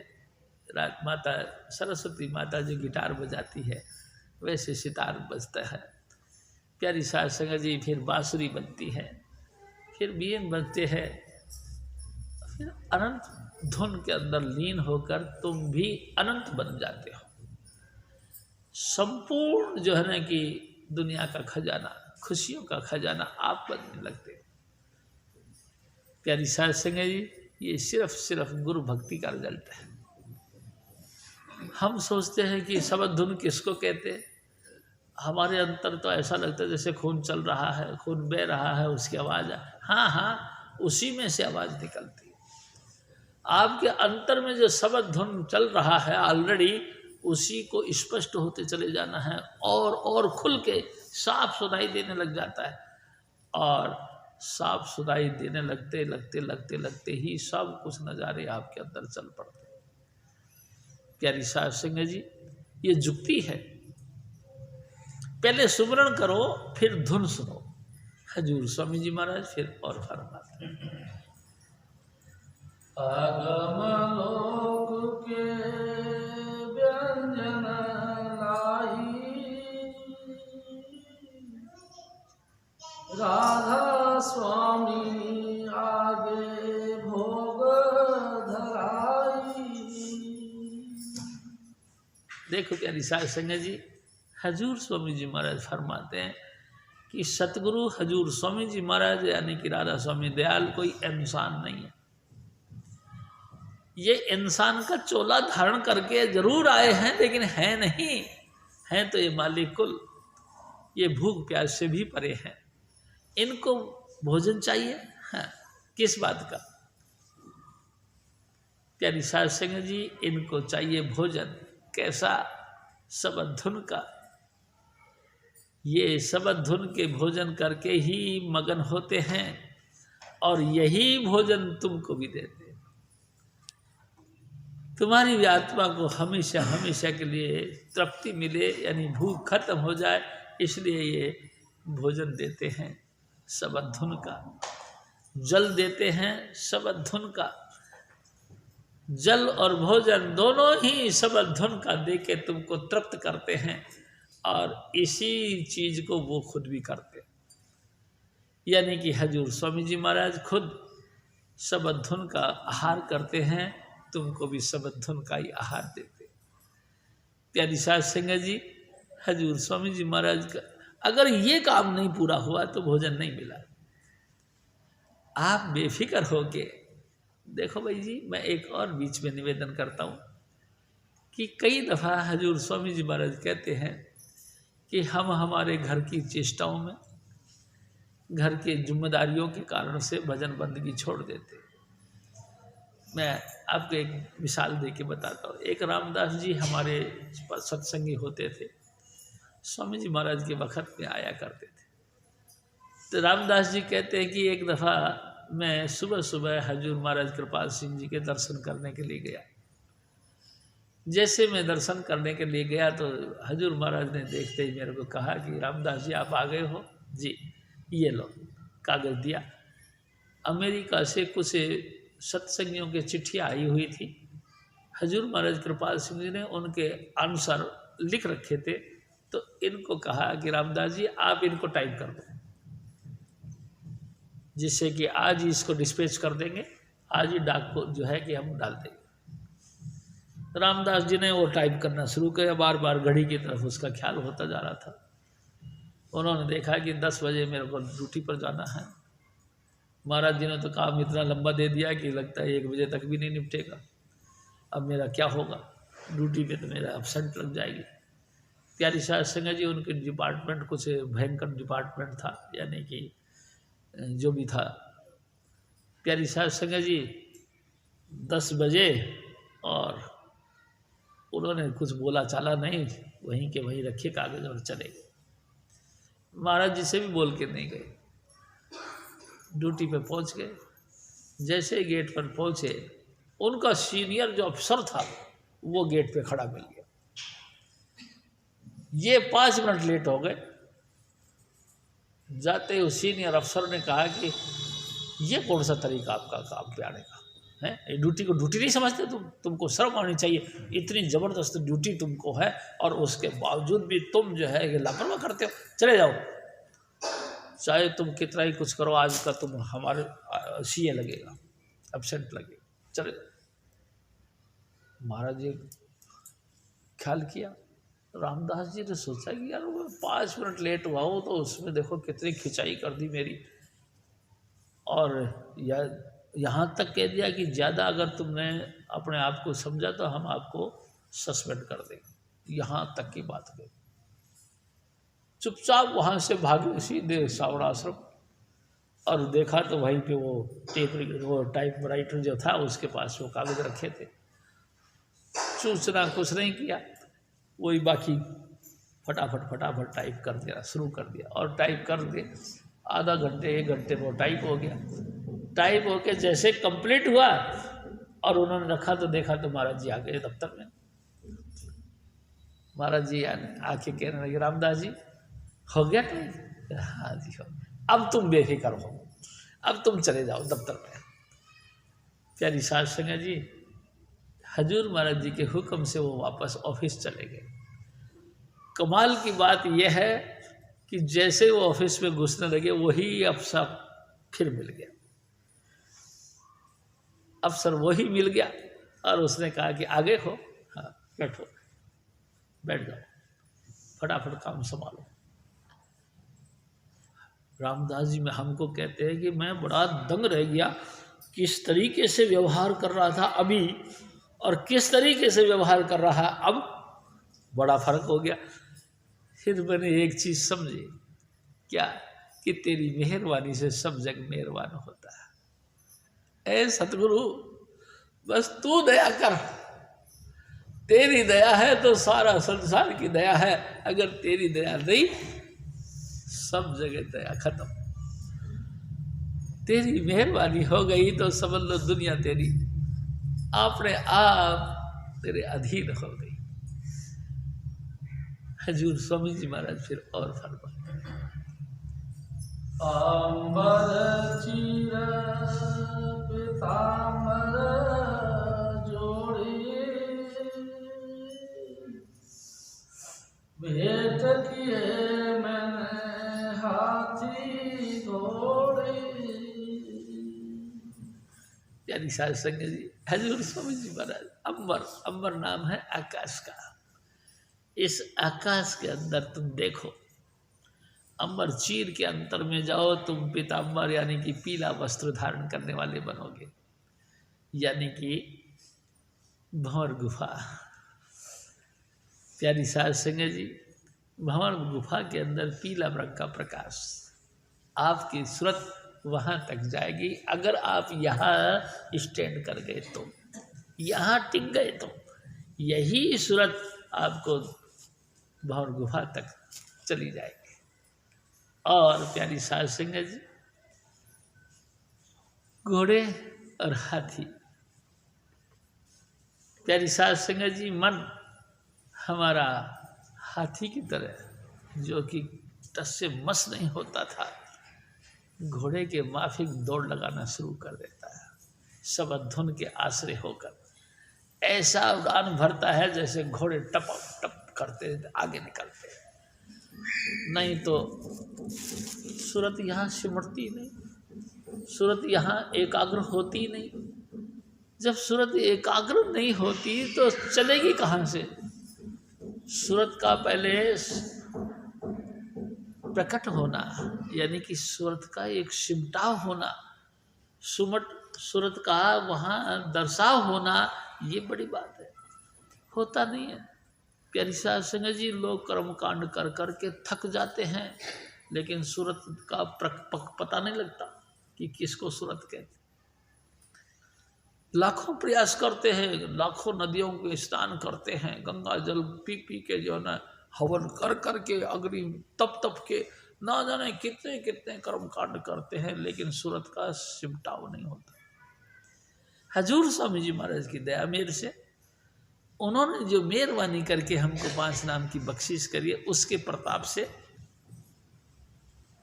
रात माता सरस्वती माता जो गिटार बजाती है वैसे सितार बजता है। प्यारी साध संगत जी, फिर बांसुरी बनती है, फिर बीन बजते हैं, फिर अनंत धुन के अंदर लीन होकर तुम भी अनंत बन जाते हो। संपूर्ण जो है ना कि दुनिया का खजाना, खुशियों का खजाना आप बनने लगते हो। प्यारी साध संगत जी, ये सिर्फ गुरु भक्ति का रिजल्ट है। हम सोचते हैं कि शबद धुन किसको कहते हैं। हमारे अंतर तो ऐसा लगता है जैसे खून चल रहा है, खून बह रहा है, उसकी आवाज़। हाँ, उसी में से आवाज़ निकलती है। आपके अंतर में जो शबद धुन चल रहा है ऑलरेडी, उसी को स्पष्ट होते चले जाना है और खुल के साफ सुनाई देने लग जाता है। और साफ सुनाई देने लगते ही सब कुछ नज़ारे आपके अंदर चल पड़ते हैं। प्यारी साध संगत जी, ये जुक्ति है। पहले सुमरण करो फिर धुन सुनो। हजूर स्वामी जी महाराज फिर और फरमाते हैं, अगमलोक के व्यंजन लाई, राधा स्वामी आगे भोग धराई। देखो प्यारी साध संगत जी, हजूर स्वामी जी महाराज फरमाते हैं कि सतगुरु हजूर स्वामी जी महाराज यानी कि राधा स्वामी दयाल कोई इंसान नहीं है। ये इंसान का चोला धारण करके जरूर आए हैं, लेकिन है नहीं, हैं तो ये मालिक कुल, ये भूख प्यास से भी परे हैं। इनको भोजन चाहिए। हाँ, किस बात का? प्यारी साध संगत जी, इनको चाहिए भोजन। कैसा? सबद धुन का। ये सबद धुन के भोजन करके ही मगन होते हैं और यही भोजन तुमको भी देते हैं। तुम्हारी भी आत्मा को हमेशा हमेशा के लिए तृप्ति मिले, यानी भूख खत्म हो जाए, इसलिए ये भोजन देते हैं सबद धुन का। जल देते हैं सबद धुन का। जल और भोजन दोनों ही सबद धुन का दे के तुमको तृप्त करते हैं, और इसी चीज को वो खुद भी करते हैं। यानी कि हजूर स्वामी जी महाराज खुद सबद धुन का आहार करते हैं, तुमको भी सबद धुन का ही आहार देते। प्यारी साध संगत जी, हजूर स्वामी जी महाराज का अगर ये काम नहीं पूरा हुआ तो भोजन नहीं मिला। आप बेफिक्र होके देखो भाई जी, मैं एक और बीच में निवेदन करता हूँ कि कई दफ़ा हजूर स्वामी जी महाराज कहते हैं कि हम हमारे घर की चेष्टाओं में, घर के जिम्मेदारियों के कारण से भजन बंदगी छोड़ देते। मैं आपको एक मिसाल दे के बताता हूँ। एक रामदास जी हमारे सत्संगी होते थे, स्वामी जी महाराज के वक़्त में आया करते थे। तो रामदास जी कहते हैं कि एक दफ़ा मैं सुबह सुबह हजूर महाराज कृपाल सिंह जी के दर्शन करने के लिए गया। जैसे मैं दर्शन करने के लिए गया तो हजूर महाराज ने देखते ही मेरे को कहा कि रामदास जी आप आ गए हो? जी, ये लो कागज़ दिया। अमेरिका से कुछ सत्संगियों की चिट्ठियाँ आई हुई थी। हजूर महाराज कृपाल सिंह जी ने उनके अनुसार लिख रखे थे, तो इनको कहा कि रामदास जी आप इनको टाइप कर दो, जिससे कि आज ही इसको डिस्पैच कर देंगे, आज ही डाक को जो है कि हम डाल देंगे। रामदास जी ने वो टाइप करना शुरू किया। बार बार घड़ी की तरफ उसका ख्याल होता जा रहा था। उन्होंने देखा कि 10 बजे मेरे को ड्यूटी पर जाना है। महाराज जी ने तो काम इतना लंबा दे दिया कि लगता है 1 बजे तक भी नहीं निपटेगा। अब मेरा क्या होगा? ड्यूटी पे तो मेरा एब्सेंट लग जाएगी। प्यारी साध संगत जी, उनके डिपार्टमेंट कुछ भयंकर डिपार्टमेंट था, यानी कि जो भी था। प्यारी साध संगत जी 10 बजे और उन्होंने कुछ बोला चाला नहीं, वहीं के वहीं रखे कागज़ और चले गए। महाराज जी से भी बोल के नहीं गए, ड्यूटी पे पहुंच गए। जैसे ही गेट पर पहुंचे, उनका सीनियर जो अफसर था वो गेट पे खड़ा मिल गया। ये 5 मिनट लेट हो गए। जाते ही उस सीनियर अफसर ने कहा कि ये कौन सा तरीका आपका काम पे आने का है? ड्यूटी को ड्यूटी नहीं समझते तुमको शर्म आनी चाहिए। इतनी ज़बरदस्त ड्यूटी तुमको है और उसके बावजूद भी तुम जो है ये लापरवाह करते हो। चले जाओ, चाहे तुम कितना ही कुछ करो, आज का तुम हमारे सीए लगेगा, एब्सेंट लगेगा, चले जाओ। महाराज जी ख्याल किया। रामदास जी ने सोचा कि यार 5 मिनट लेट हुआ हो तो उसमें देखो कितनी खिंचाई कर दी मेरी, और यहाँ तक कह दिया कि ज़्यादा अगर तुमने अपने आप को समझा तो हम आपको सस्पेंड कर देंगे। यहाँ तक की बात कही। चुपचाप वहाँ से भागे सीधे सावड़ा आश्रम, और देखा तो वहीं पे वो टाइपराइटर जो था उसके पास वो कागज़ रखे थे। सूचना कुछ नहीं किया। वही बाकी फटाफट टाइप कर दिया, शुरू कर दिया, और टाइप कर दिए आधा घंटे 1 घंटे में वो टाइप हो गया। टाइप होके जैसे कंप्लीट हुआ और उन्होंने रखा तो देखा तो महाराज जी आ गए दफ्तर में। महाराज जी आके कहने लगे, रामदास जी हो गया टाइप? हाँ जी हो गया, अब तुम बेफिक्र हो, अब तुम चले जाओ दफ्तर में। प्यारी साध संगत जी, हजूर महाराज जी के हुक्म से वो वापस ऑफिस चले गए। कमाल की बात यह है कि जैसे वो ऑफिस में घुसने लगे वही अफसर फिर मिल गया, अफसर वही मिल गया और उसने कहा कि आगे हो, हाँ बैठो, बैठ जाओ, फटाफट काम संभालो। रामदास जी में हमको कहते हैं कि मैं बड़ा दंग रह गया, किस तरीके से व्यवहार कर रहा था अभी और किस तरीके से व्यवहार कर रहा है अब, बड़ा फर्क हो गया। फिर मैंने एक चीज़ समझी, क्या कि तेरी मेहरबानी से सब जग मेहरबान होता है। ऐ सतगुरु, बस तू दया कर, तेरी दया है तो सारा संसार की दया है, अगर तेरी दया नहीं सब जगह दया खत्म। तेरी मेहरबानी हो गई तो समझ लो दुनिया तेरी अपने आप तेरे अधीन हो गई। हजूर स्वामी जी महाराज फिर और फरमाते अंबर चीर पीतांबर जोड़ी भेंट किए मैंने हाथी घोड़ी। यानी साध संगत जी, हजूर स्वामी जी महाराज अंबर, अंबर नाम है आकाश का, इस आकाश के अंदर तुम देखो, अंबर चीर के अंतर में जाओ, तुम पीतांबर यानी कि पीला वस्त्र धारण करने वाले बनोगे, यानी कि भंवर गुफा। प्यारी साध संगत जी, भंवर गुफा के अंदर पीला रंग का प्रकाश, आपकी सूरत वहाँ तक जाएगी। अगर आप यहाँ स्टैंड कर गए तो, यहाँ टिक गए तो, यही सूरत आपको भंवर गुफा तक चली जाएगी। और प्यारी साध संगत जी, घोड़े और हाथी, प्यारी साध संगत जी, मन हमारा हाथी की तरह जो कि टस से मस नहीं होता था, घोड़े के माफिक दौड़ लगाना शुरू कर देता है, सब धुन के आश्रय होकर ऐसा उड़ान भरता है जैसे घोड़े टप टप करते आगे निकलते हैं। नहीं तो सूरत यहाँ सिमटती नहीं, सूरत यहाँ एकाग्र होती नहीं। जब सूरत एकाग्र नहीं होती तो चलेगी कहाँ से? सूरत का पहले प्रकट होना, यानी कि सूरत का एक सिमटाव होना, सूरत का वहाँ दर्शाव होना, ये बड़ी बात है, होता नहीं है। प्यारी साध संगत जी, लोग कर्म कांड कर कर के थक जाते हैं, लेकिन सूरत का पता नहीं लगता कि किसको सूरत कहते। लाखों प्रयास करते हैं, लाखों नदियों के स्नान करते हैं, गंगा जल पी पी के जो है ना हवन कर कर के, अग्नि तप के, ना जाने कितने कितने कर्म कांड करते हैं, लेकिन सूरत का सिमटाव नहीं होता। हजूर स्वामी जी महाराज की दया मेर से, उन्होंने जो मेहरबानी करके हमको 5 नाम की बख्शिश करी है, उसके प्रताप से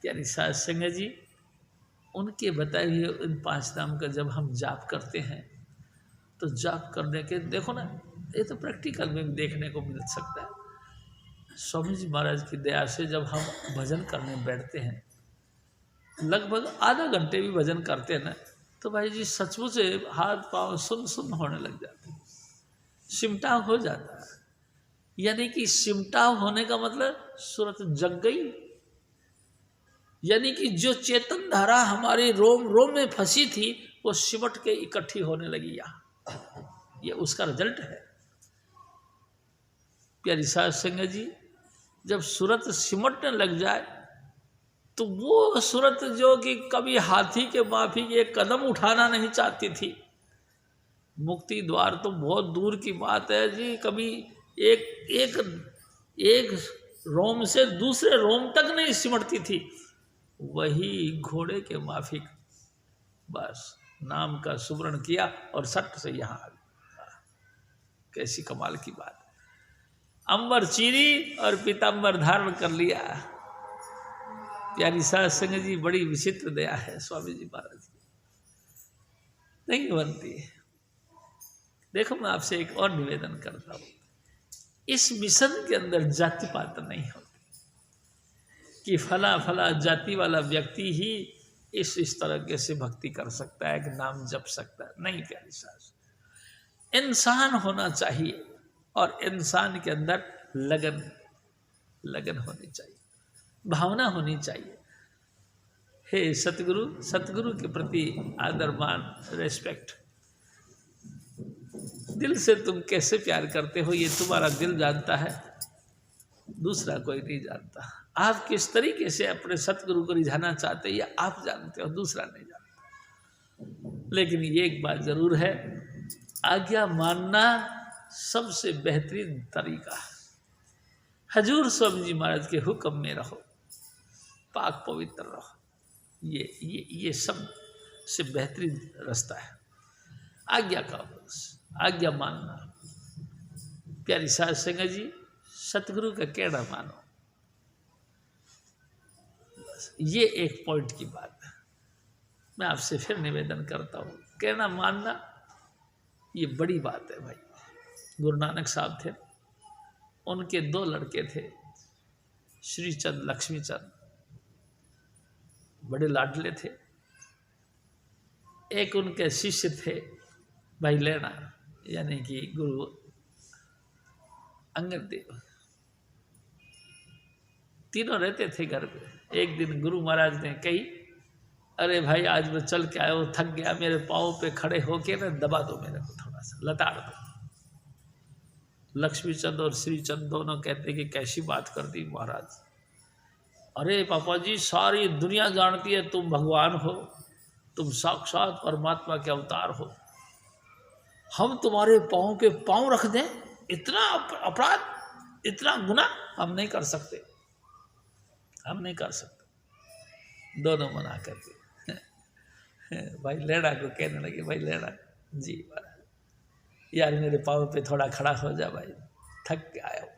प्यारी साध संगत जी, उनके बताए हुए इन 5 नाम का जब हम जाप करते हैं तो जाप करने के देखो ना, ये तो प्रैक्टिकल में देखने को मिल सकता है। स्वामी जी महाराज की दया से जब हम भजन करने बैठते हैं, लगभग आधा घंटे भी भजन करते हैं ना, तो भाई जी सचमुच से हाथ पाँव सुन्न होने लग जाते हैं, सिमटाव हो जाता है। यानी कि सिमटाव होने का मतलब सूरत जग गई, यानी कि जो चेतन धारा हमारे रोम रोम में फंसी थी वो सिमट के इकट्ठी होने लगी। यहाँ ये उसका रिजल्ट है। प्यारी साध संगत जी, जब सूरत सिमटने लग जाए तो वो सूरत जो कि कभी हाथी के माफिक एक कदम उठाना नहीं चाहती थी, मुक्ति द्वार तो बहुत दूर की बात है जी, कभी एक एक रोम से दूसरे रोम तक नहीं सिमटती थी, वही घोड़े के माफिक बस नाम का सुवर्ण किया और सट से यहाँ आ गया। कैसी कमाल की बात। अंबर चीरी और पीताम्बर धारण कर लिया। प्यारी साध संगत जी, बड़ी विचित्र दया है स्वामी जी महाराज की, नहीं बनती है। देखो, मैं आपसे एक और निवेदन करता हूँ, इस मिशन के अंदर जाति पात नहीं होती कि फला फला जाति वाला व्यक्ति ही इस तरह से भक्ति कर सकता है कि नाम जप सकता है, नहीं प्यारी सास। इंसान होना चाहिए और इंसान के अंदर लगन होनी चाहिए, भावना होनी चाहिए। हे सतगुरु, सतगुरु के प्रति आदर मान, रेस्पेक्ट। दिल से तुम कैसे प्यार करते हो ये तुम्हारा दिल जानता है, दूसरा कोई नहीं जानता। आप किस तरीके से अपने सतगुरु को रिझाना चाहते हैं ये आप जानते हो, दूसरा नहीं जानता। लेकिन ये एक बात जरूर है, आज्ञा मानना सबसे बेहतरीन तरीका है। हजूर स्वामी जी महाराज के हुक्म में रहो, पाक पवित्र रहो, ये सब से बेहतरीन रास्ता है आज्ञा का, आज्ञा मानना। प्यारी साध संगत जी, सतगुरु का कहना मानो, बस ये एक पॉइंट की बात है। मैं आपसे फिर निवेदन करता हूँ, कहना मानना ये बड़ी बात है भाई। गुरु नानक साहब थे, उनके 2 लड़के थे, श्रीचंद, लक्ष्मीचंद, बड़े लाडले थे। एक उनके शिष्य थे भाई लेना, यानी कि गुरु अंगद देव। तीनों रहते थे घर पे। एक दिन गुरु महाराज ने कही, अरे भाई आज मैं चल के आया हूँ, थक गया, मेरे पाँव पे खड़े होके ना दबा दो मेरे को, थोड़ा सा लताड़ दो। लक्ष्मीचंद और श्रीचंद दोनों कहते कि कैसी बात कर दी महाराज। अरे पापा जी, सारी दुनिया जानती है तुम भगवान हो, तुम साक्षात परमात्मा के अवतार हो, हम तुम्हारे पाँव पे पाँव रख दें, इतना अपराध, इतना गुनाह हम नहीं कर सकते, हम नहीं कर सकते। दोनों मना करके भाई लेड़ा को कहने लगे, भाई लेड़ा जी महाराज, यार मेरे पाँव पे थोड़ा खड़ा हो जा भाई, थक के आया हूँ।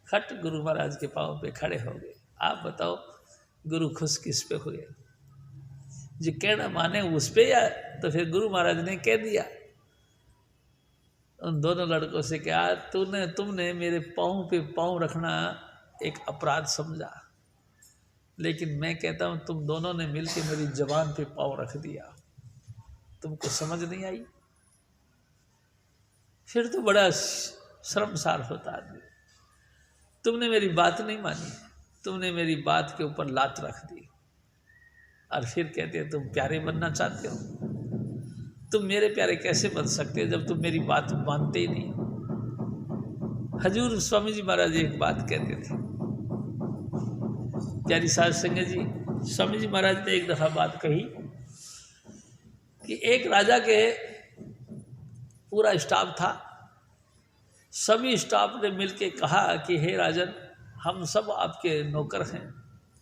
खट गुरु महाराज के पाँव पे खड़े हो गए। आप बताओ गुरु खुश किस पे हुए, जो कहना माने उस पे, या तो फिर गुरु महाराज ने कह दिया उन दोनों लड़कों से, क्या तुमने मेरे पाँव पे पाँव रखना एक अपराध समझा, लेकिन मैं कहता हूँ तुम दोनों ने मिलकर मेरी जबान पे पाँव रख दिया, तुमको समझ नहीं आई, फिर तो बड़ा शर्मसार होता आदमी। तुमने मेरी बात नहीं मानी, तुमने मेरी बात के ऊपर लात रख दी, और फिर कहते हैं तुम प्यारे बनना चाहते हो। तुम मेरे प्यारे कैसे बन सकते हो जब तुम मेरी बात मानते ही नहीं। हजूर स्वामी जी महाराज एक बात कहते थे, प्यारी साध संगत जी, स्वामी जी महाराज ने एक दफ़ा बात कही कि एक राजा के पूरा स्टाफ था, सभी स्टाफ ने मिलके कहा कि हे राजन, हम सब आपके नौकर हैं,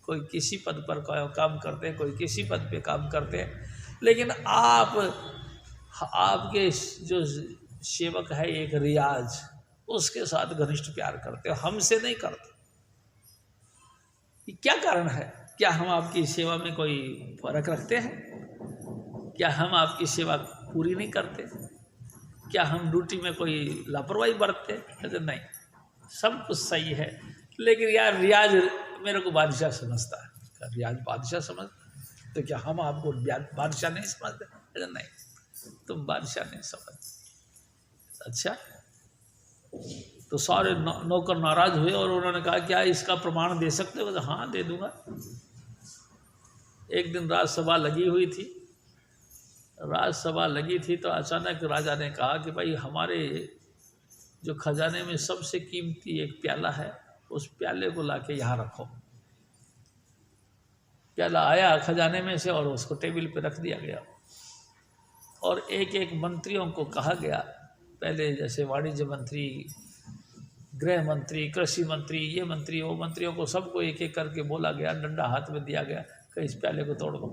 कोई किसी पद पर काम करते हैं, कोई किसी पद पे काम करते हैं, लेकिन आपके जो सेवक है एक रियाज, उसके साथ घनिष्ठ प्यार करते हो, हमसे नहीं करते। क्या कारण है? क्या हम आपकी सेवा में कोई फर्क रखते हैं? क्या हम आपकी सेवा पूरी नहीं करते? क्या हम ड्यूटी में कोई लापरवाही बरतते? कहते नहीं, सब कुछ सही है, लेकिन यार रियाज मेरे को बादशाह समझता है। रियाज बादशाह समझ तो क्या हम आपको बादशाह नहीं समझते? कहते नहीं, तुम बादशाह नहीं समझ। अच्छा, तो सारे नौकर नाराज हुए और उन्होंने कहा क्या इसका प्रमाण दे सकते हो? तो हाँ दे दूंगा। एक दिन राजसभा लगी हुई थी, तो अचानक राजा ने कहा कि भाई हमारे जो खजाने में सबसे कीमती एक प्याला है, उस प्याले को लाके यहाँ रखो। प्याला आया खजाने में से और उसको टेबल पे रख दिया गया, और एक एक मंत्रियों को कहा गया, पहले जैसे वाणिज्य मंत्री, गृह मंत्री, कृषि मंत्री, ये मंत्री, वो मंत्रियों को सबको एक एक करके बोला गया, डंडा हाथ में दिया गया कि इस प्याले को तोड़ दो।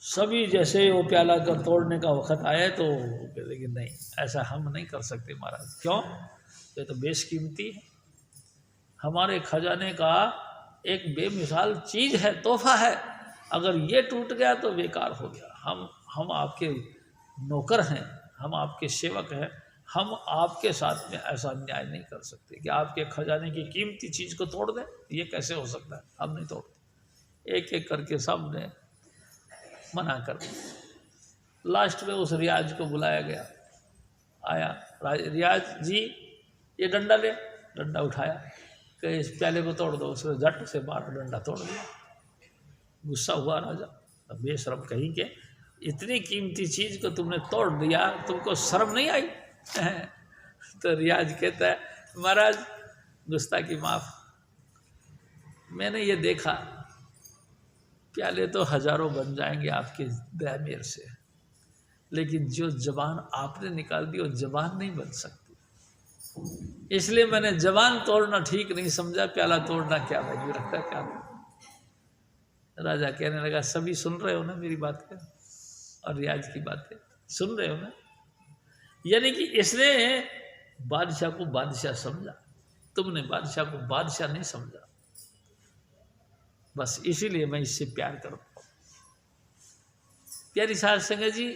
सभी जैसे वो प्याला का तोड़ने का वक्त आया तो कहते कि नहीं, ऐसा हम नहीं कर सकते महाराज। क्यों? ये तो बेशकीमती है, हमारे खजाने का एक बेमिसाल चीज़ है, तोहफा है, अगर ये टूट गया तो बेकार हो गया। हम आपके नौकर हैं, हम आपके सेवक हैं, हम आपके साथ में ऐसा अन्याय नहीं कर सकते कि आपके खजाने की कीमती चीज़ को तोड़ दें। ये कैसे हो सकता है? हम नहीं तोड़ते। एक एक करके सब ने मना कर दिया। लास्ट में उस रियाज को बुलाया गया, आया, रियाज जी ये डंडा ले। डंडा उठाया कि इस प्याले को तोड़ दो। उसने झट से 12 डंडा तोड़ दिया। गुस्सा हुआ राजा, बेशरम कहीं के, इतनी कीमती चीज़ को तुमने तोड़ दिया, तुमको शर्म नहीं आई? तो रियाज कहता है, महाराज गुस्ताखी माफ, मैंने ये देखा प्याले तो हजारों बन जाएंगे आपके दया मेर से, लेकिन जो जबान आपने निकाल दी वो जबान नहीं बन सकती, इसलिए मैंने जबान तोड़ना ठीक नहीं समझा, प्याला तोड़ना क्या वैल्यू रखता, क्या। राजा कहने लगा, सभी सुन रहे हो ना मेरी बात है और रियाज की बातें सुन रहे हो ना? यानी कि इसने बादशाह को बादशाह समझा, तुमने बादशाह को बादशाह नहीं समझा, बस इसीलिए मैं इससे प्यार करता हूँ। प्यारी साध संगत जी,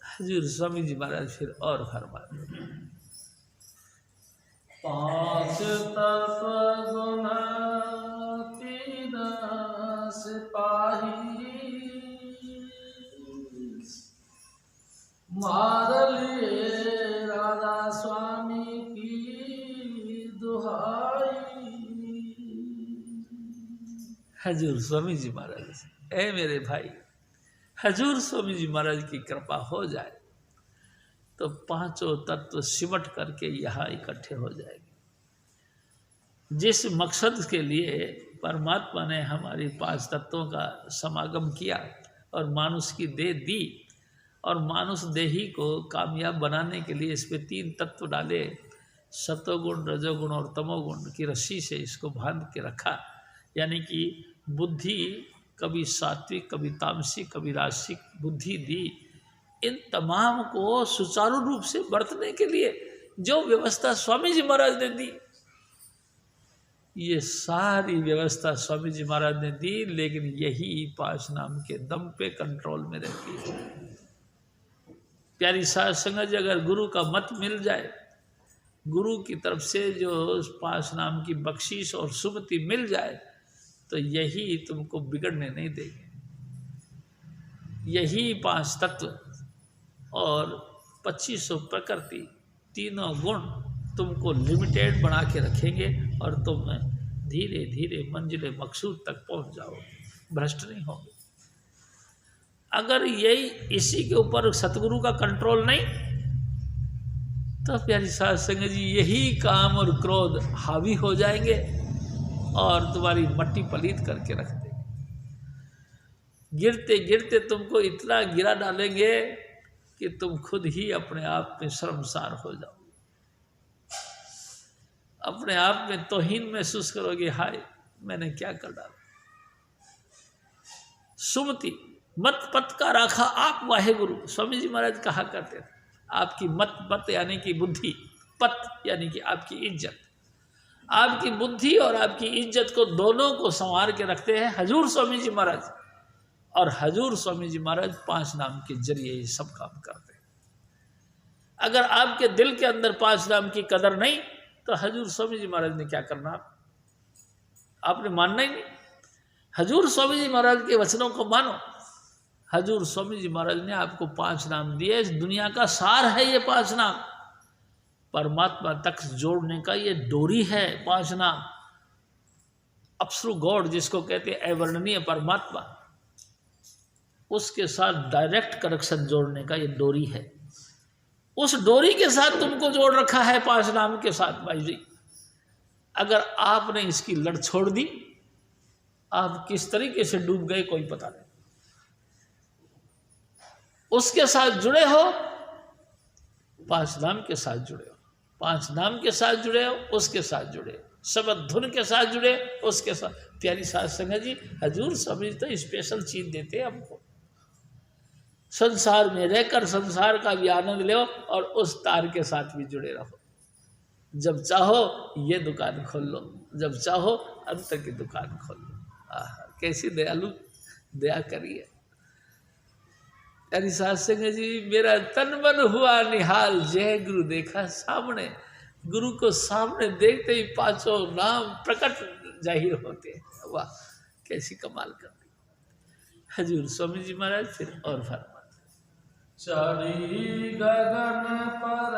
हजूर स्वामी जी महाराज फिर और फरमाते, 5 तत्व गुण 3 सिपाही, मार लिए राजा स्वामी की दुहाई। हजूर स्वामी जी महाराज, ऐ मेरे भाई, हजूर स्वामी जी महाराज की कृपा हो जाए तो 5 तत्व सिमट करके यहाँ इकट्ठे हो जाएंगे। जिस मकसद के लिए परमात्मा ने हमारी 5 तत्वों का समागम किया और मानुष की देह दी, और मानुष देही को कामयाब बनाने के लिए इस पे 3 तत्व डाले, सतोगुण, रजोगुण और तमोगुण की रस्सी से इसको बांध के रखा। यानी कि बुद्धि कभी सात्विक, कभी तामसिक, कभी राजसिक बुद्धि दी। इन तमाम को सुचारू रूप से बरतने के लिए जो व्यवस्था स्वामी जी महाराज ने दी, ये सारी व्यवस्था स्वामी जी महाराज ने दी, लेकिन यही 5 नाम के दम पे कंट्रोल में रहती है। प्यारी साध संगत जी, अगर गुरु का मत मिल जाए, गुरु की तरफ से जो 5 नाम की बख्शीश और सुमति मिल जाए, तो यही तुमको बिगड़ने नहीं देंगे। यही 5 तत्व और 2500 प्रकृति, तीनों गुण तुमको लिमिटेड बना के रखेंगे और तुम धीरे धीरे मंजिल मकसूद तक पहुंच जाओगे, भ्रष्ट नहीं होगे। अगर यही इसी के ऊपर सतगुरु का कंट्रोल नहीं, तो प्यारी साध संगत जी यही काम और क्रोध हावी हो जाएंगे और तुम्हारी मट्टी पलीत करके रख देंगे। गिरते गिरते तुमको इतना गिरा डालेंगे कि तुम खुद ही अपने आप में शर्मसार हो जाओ, अपने आप में तौहीन महसूस करोगे, हाय मैंने क्या कर डाला। सुमति मत पत का राखा आप वाहे गुरु, स्वामी जी महाराज कहा करते थे। आपकी मत यानी कि बुद्धि, पत यानी कि आपकी इज्जत, आपकी बुद्धि और आपकी इज्जत को दोनों को संवार के रखते हैं हजूर स्वामी जी महाराज। और हजूर स्वामी जी महाराज 5 नाम के जरिए ये सब काम करते हैं। अगर आपके दिल के अंदर 5 नाम की कदर नहीं, तो हजूर स्वामी जी महाराज ने क्या करना, आपने मानना ही नहीं। हजूर स्वामी जी महाराज के वचनों को मानो। हजूर स्वामी जी महाराज ने आपको 5 नाम दिए, इस दुनिया का सार है ये 5 नाम, परमात्मा तक जोड़ने का ये डोरी है 5 नाम। अप्सरू गॉड जिसको कहते हैं, अवर्णनीय परमात्मा, उसके साथ डायरेक्ट कनेक्शन जोड़ने का ये डोरी है। उस डोरी के साथ तुमको जोड़ रखा है 5 नाम के साथ भाई जी। अगर आपने इसकी लड़ छोड़ दी, आप किस तरीके से डूब गए कोई पता नहीं। उसके साथ जुड़े हो, 5 नाम के साथ जुड़े हो। 5 नाम के साथ जुड़े उसके साथ जुड़े, शब्द धुन के साथ जुड़े उसके साथ। प्यारी साध संगत जी, हजूर स्वामी तो स्पेशल चीज देते हैं हमको। संसार में रहकर संसार का भी आनंद लो और उस तार के साथ भी जुड़े रहो। जब चाहो ये दुकान खोल लो, जब चाहो अंतर की दुकान खोल लो। कैसी दयालु दया करिए। प्यारी साध संगत जी, मेरा तन मन हुआ निहाल, जय गुरु देखा सामने। गुरु को सामने देखते ही 5 नाम प्रकट जाहिर होते हैं। वाह, कैसी कमाल कर दी हजूर स्वामी जी महाराज। फिर और फरमा, चढ़ी गगन पर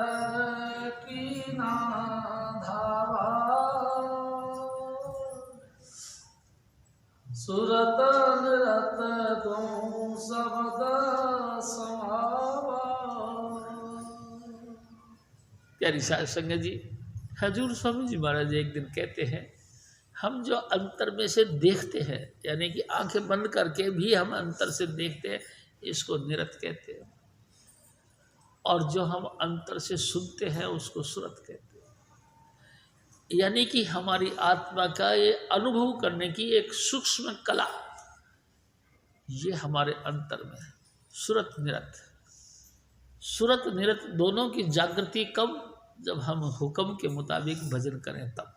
कीना धावा, सुरत निरत दूं शब्द समावा। प्यारी साध संगत जी, हजूर स्वामी जी महाराज एक दिन कहते हैं, हम जो अंतर में से देखते हैं, यानी कि आंखें बंद करके भी हम अंतर से देखते हैं, इसको निरत कहते हैं। और जो हम अंतर से सुनते हैं उसको सुरत कहते हैं। यानी कि हमारी आत्मा का ये अनुभव करने की एक सूक्ष्म कला, ये हमारे अंतर में है। सुरत निरत, सुरत निरत दोनों की जागृति कब? जब हम हुक्म के मुताबिक भजन करें तब।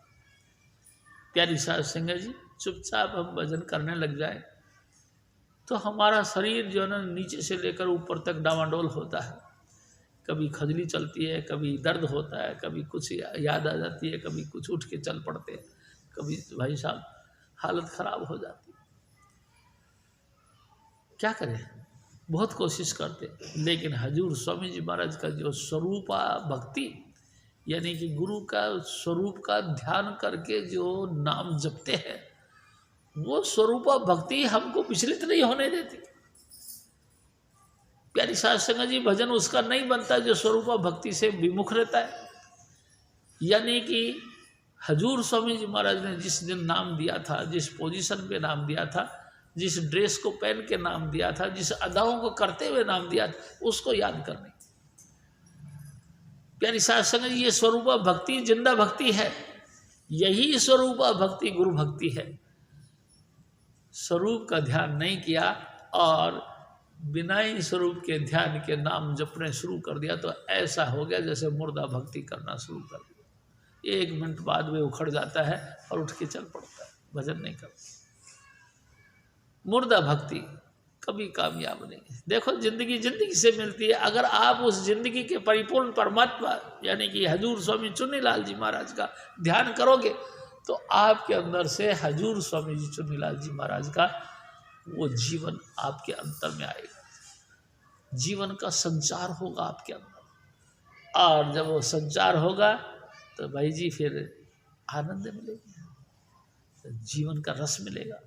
प्यारी साध संगत जी, चुपचाप हम भजन करने लग जाए तो हमारा शरीर जो है ना, नीचे से लेकर ऊपर तक डामाडोल होता है। कभी खजली चलती है, कभी दर्द होता है, कभी कुछ याद आ जाती है, कभी कुछ उठ के चल पड़ते हैं, कभी भाई साहब हालत ख़राब हो जाती है। क्या करें, बहुत कोशिश करते, लेकिन हजूर स्वामी जी महाराज का जो स्वरूपा भक्ति, यानी कि गुरु का स्वरूप का ध्यान करके जो नाम जपते हैं, वो स्वरूपा भक्ति हमको विचलित नहीं होने देती। प्यारी साध संगत जी, भजन उसका नहीं बनता जो स्वरूपा भक्ति से विमुख रहता है। यानी कि हजूर स्वामी जी महाराज ने जिस दिन नाम दिया था, जिस पोजीशन पे नाम दिया था, जिस ड्रेस को पहन के नाम दिया था, जिस अदाओं को करते हुए नाम दिया था, उसको याद करने। प्यारी साध संगत जी, ये स्वरूपा भक्ति जिंदा भक्ति है। यही स्वरूपा भक्ति गुरु भक्ति है। स्वरूप का ध्यान नहीं किया और बिना ही स्वरूप के ध्यान के नाम जपने शुरू कर दिया तो ऐसा हो गया जैसे मुर्दा भक्ति करना शुरू कर दिया। 1 मिनट बाद वे उखड़ जाता है और उठ के चल पड़ता है, भजन नहीं करता। मुर्दा भक्ति कभी कामयाब नहीं। देखो, जिंदगी जिंदगी से मिलती है। अगर आप उस जिंदगी के परिपूर्ण परमात्मा यानी कि हजूर स्वामी चुन्नीलाल जी महाराज का ध्यान करोगे तो आपके अंदर से हजूर स्वामी जी चुन्नीलाल जी महाराज का वो जीवन आपके अंतर में आएगा। जीवन का संचार होगा आपके अंदर, और जब वो संचार होगा तो भाई जी फिर आनंद मिलेगा, जीवन का रस मिलेगा,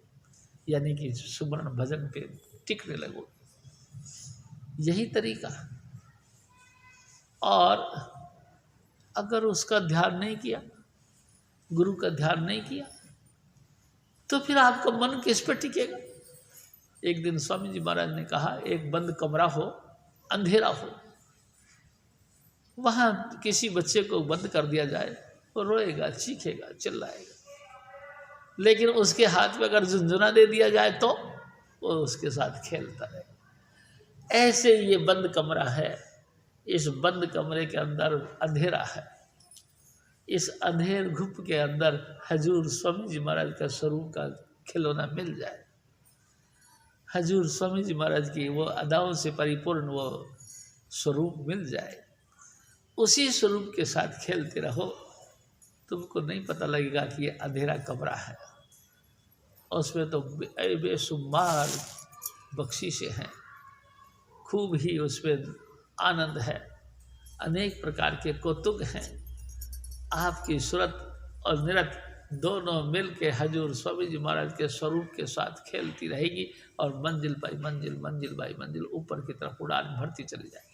यानी कि सुमरण भजन पे टिकने लगो। यही तरीका। और अगर उसका ध्यान नहीं किया, गुरु का ध्यान नहीं किया, तो फिर आपका मन किस पर टिकेगा? एक दिन स्वामी जी महाराज ने कहा, एक बंद कमरा हो, अंधेरा हो, वहाँ किसी बच्चे को बंद कर दिया जाए, वो रोएगा, चीखेगा, चिल्लाएगा, लेकिन उसके हाथ में अगर झुंझुना दे दिया जाए तो वो उसके साथ खेलता रहेगा। ऐसे ये बंद कमरा है। इस बंद कमरे के अंदर अंधेरा है। इस अंधेर घुप के अंदर हजूर स्वामी जी महाराज का स्वरूप का खिलौना मिल जाए, हजूर स्वामी जी महाराज की वो अदाओं से परिपूर्ण वो स्वरूप मिल जाए, उसी स्वरूप के साथ खेलते रहो, तुमको नहीं पता लगेगा कि ये अंधेरा कमरा है। उसमें तो बेशुमार बख्शिशें हैं, खूब ही उसमें आनंद है, अनेक प्रकार के कौतुक हैं। आपकी सूरत और निरत दोनों मिल के हजूर स्वामी जी महाराज के स्वरूप के साथ खेलती रहेगी और मंजिल बाई मंजिल, मंजिल बाई मंजिल ऊपर की तरफ उड़ान भरती चली जाएगी।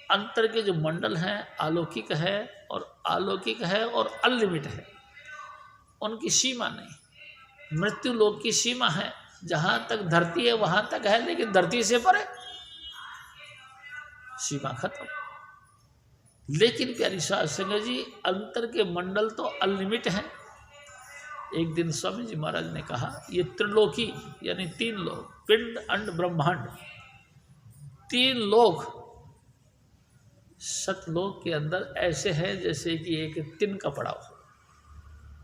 अंतर के जो मंडल हैं अलौकिक है और अनलिमिट है, उनकी सीमा नहीं। मृत्यु लोक की सीमा है, जहाँ तक धरती है वहाँ तक है, लेकिन धरती से परे सीमा खत्म। लेकिन प्यारी साध संगत जी, अंतर के मंडल तो अनलिमिट हैं। एक दिन स्वामी जी महाराज ने कहा, ये त्रिलोकी यानी 3 लोक, पिंड अंड ब्रह्मांड, 3 लोक सतलोक के अंदर ऐसे हैं जैसे कि एक तिन का पड़ाव हो।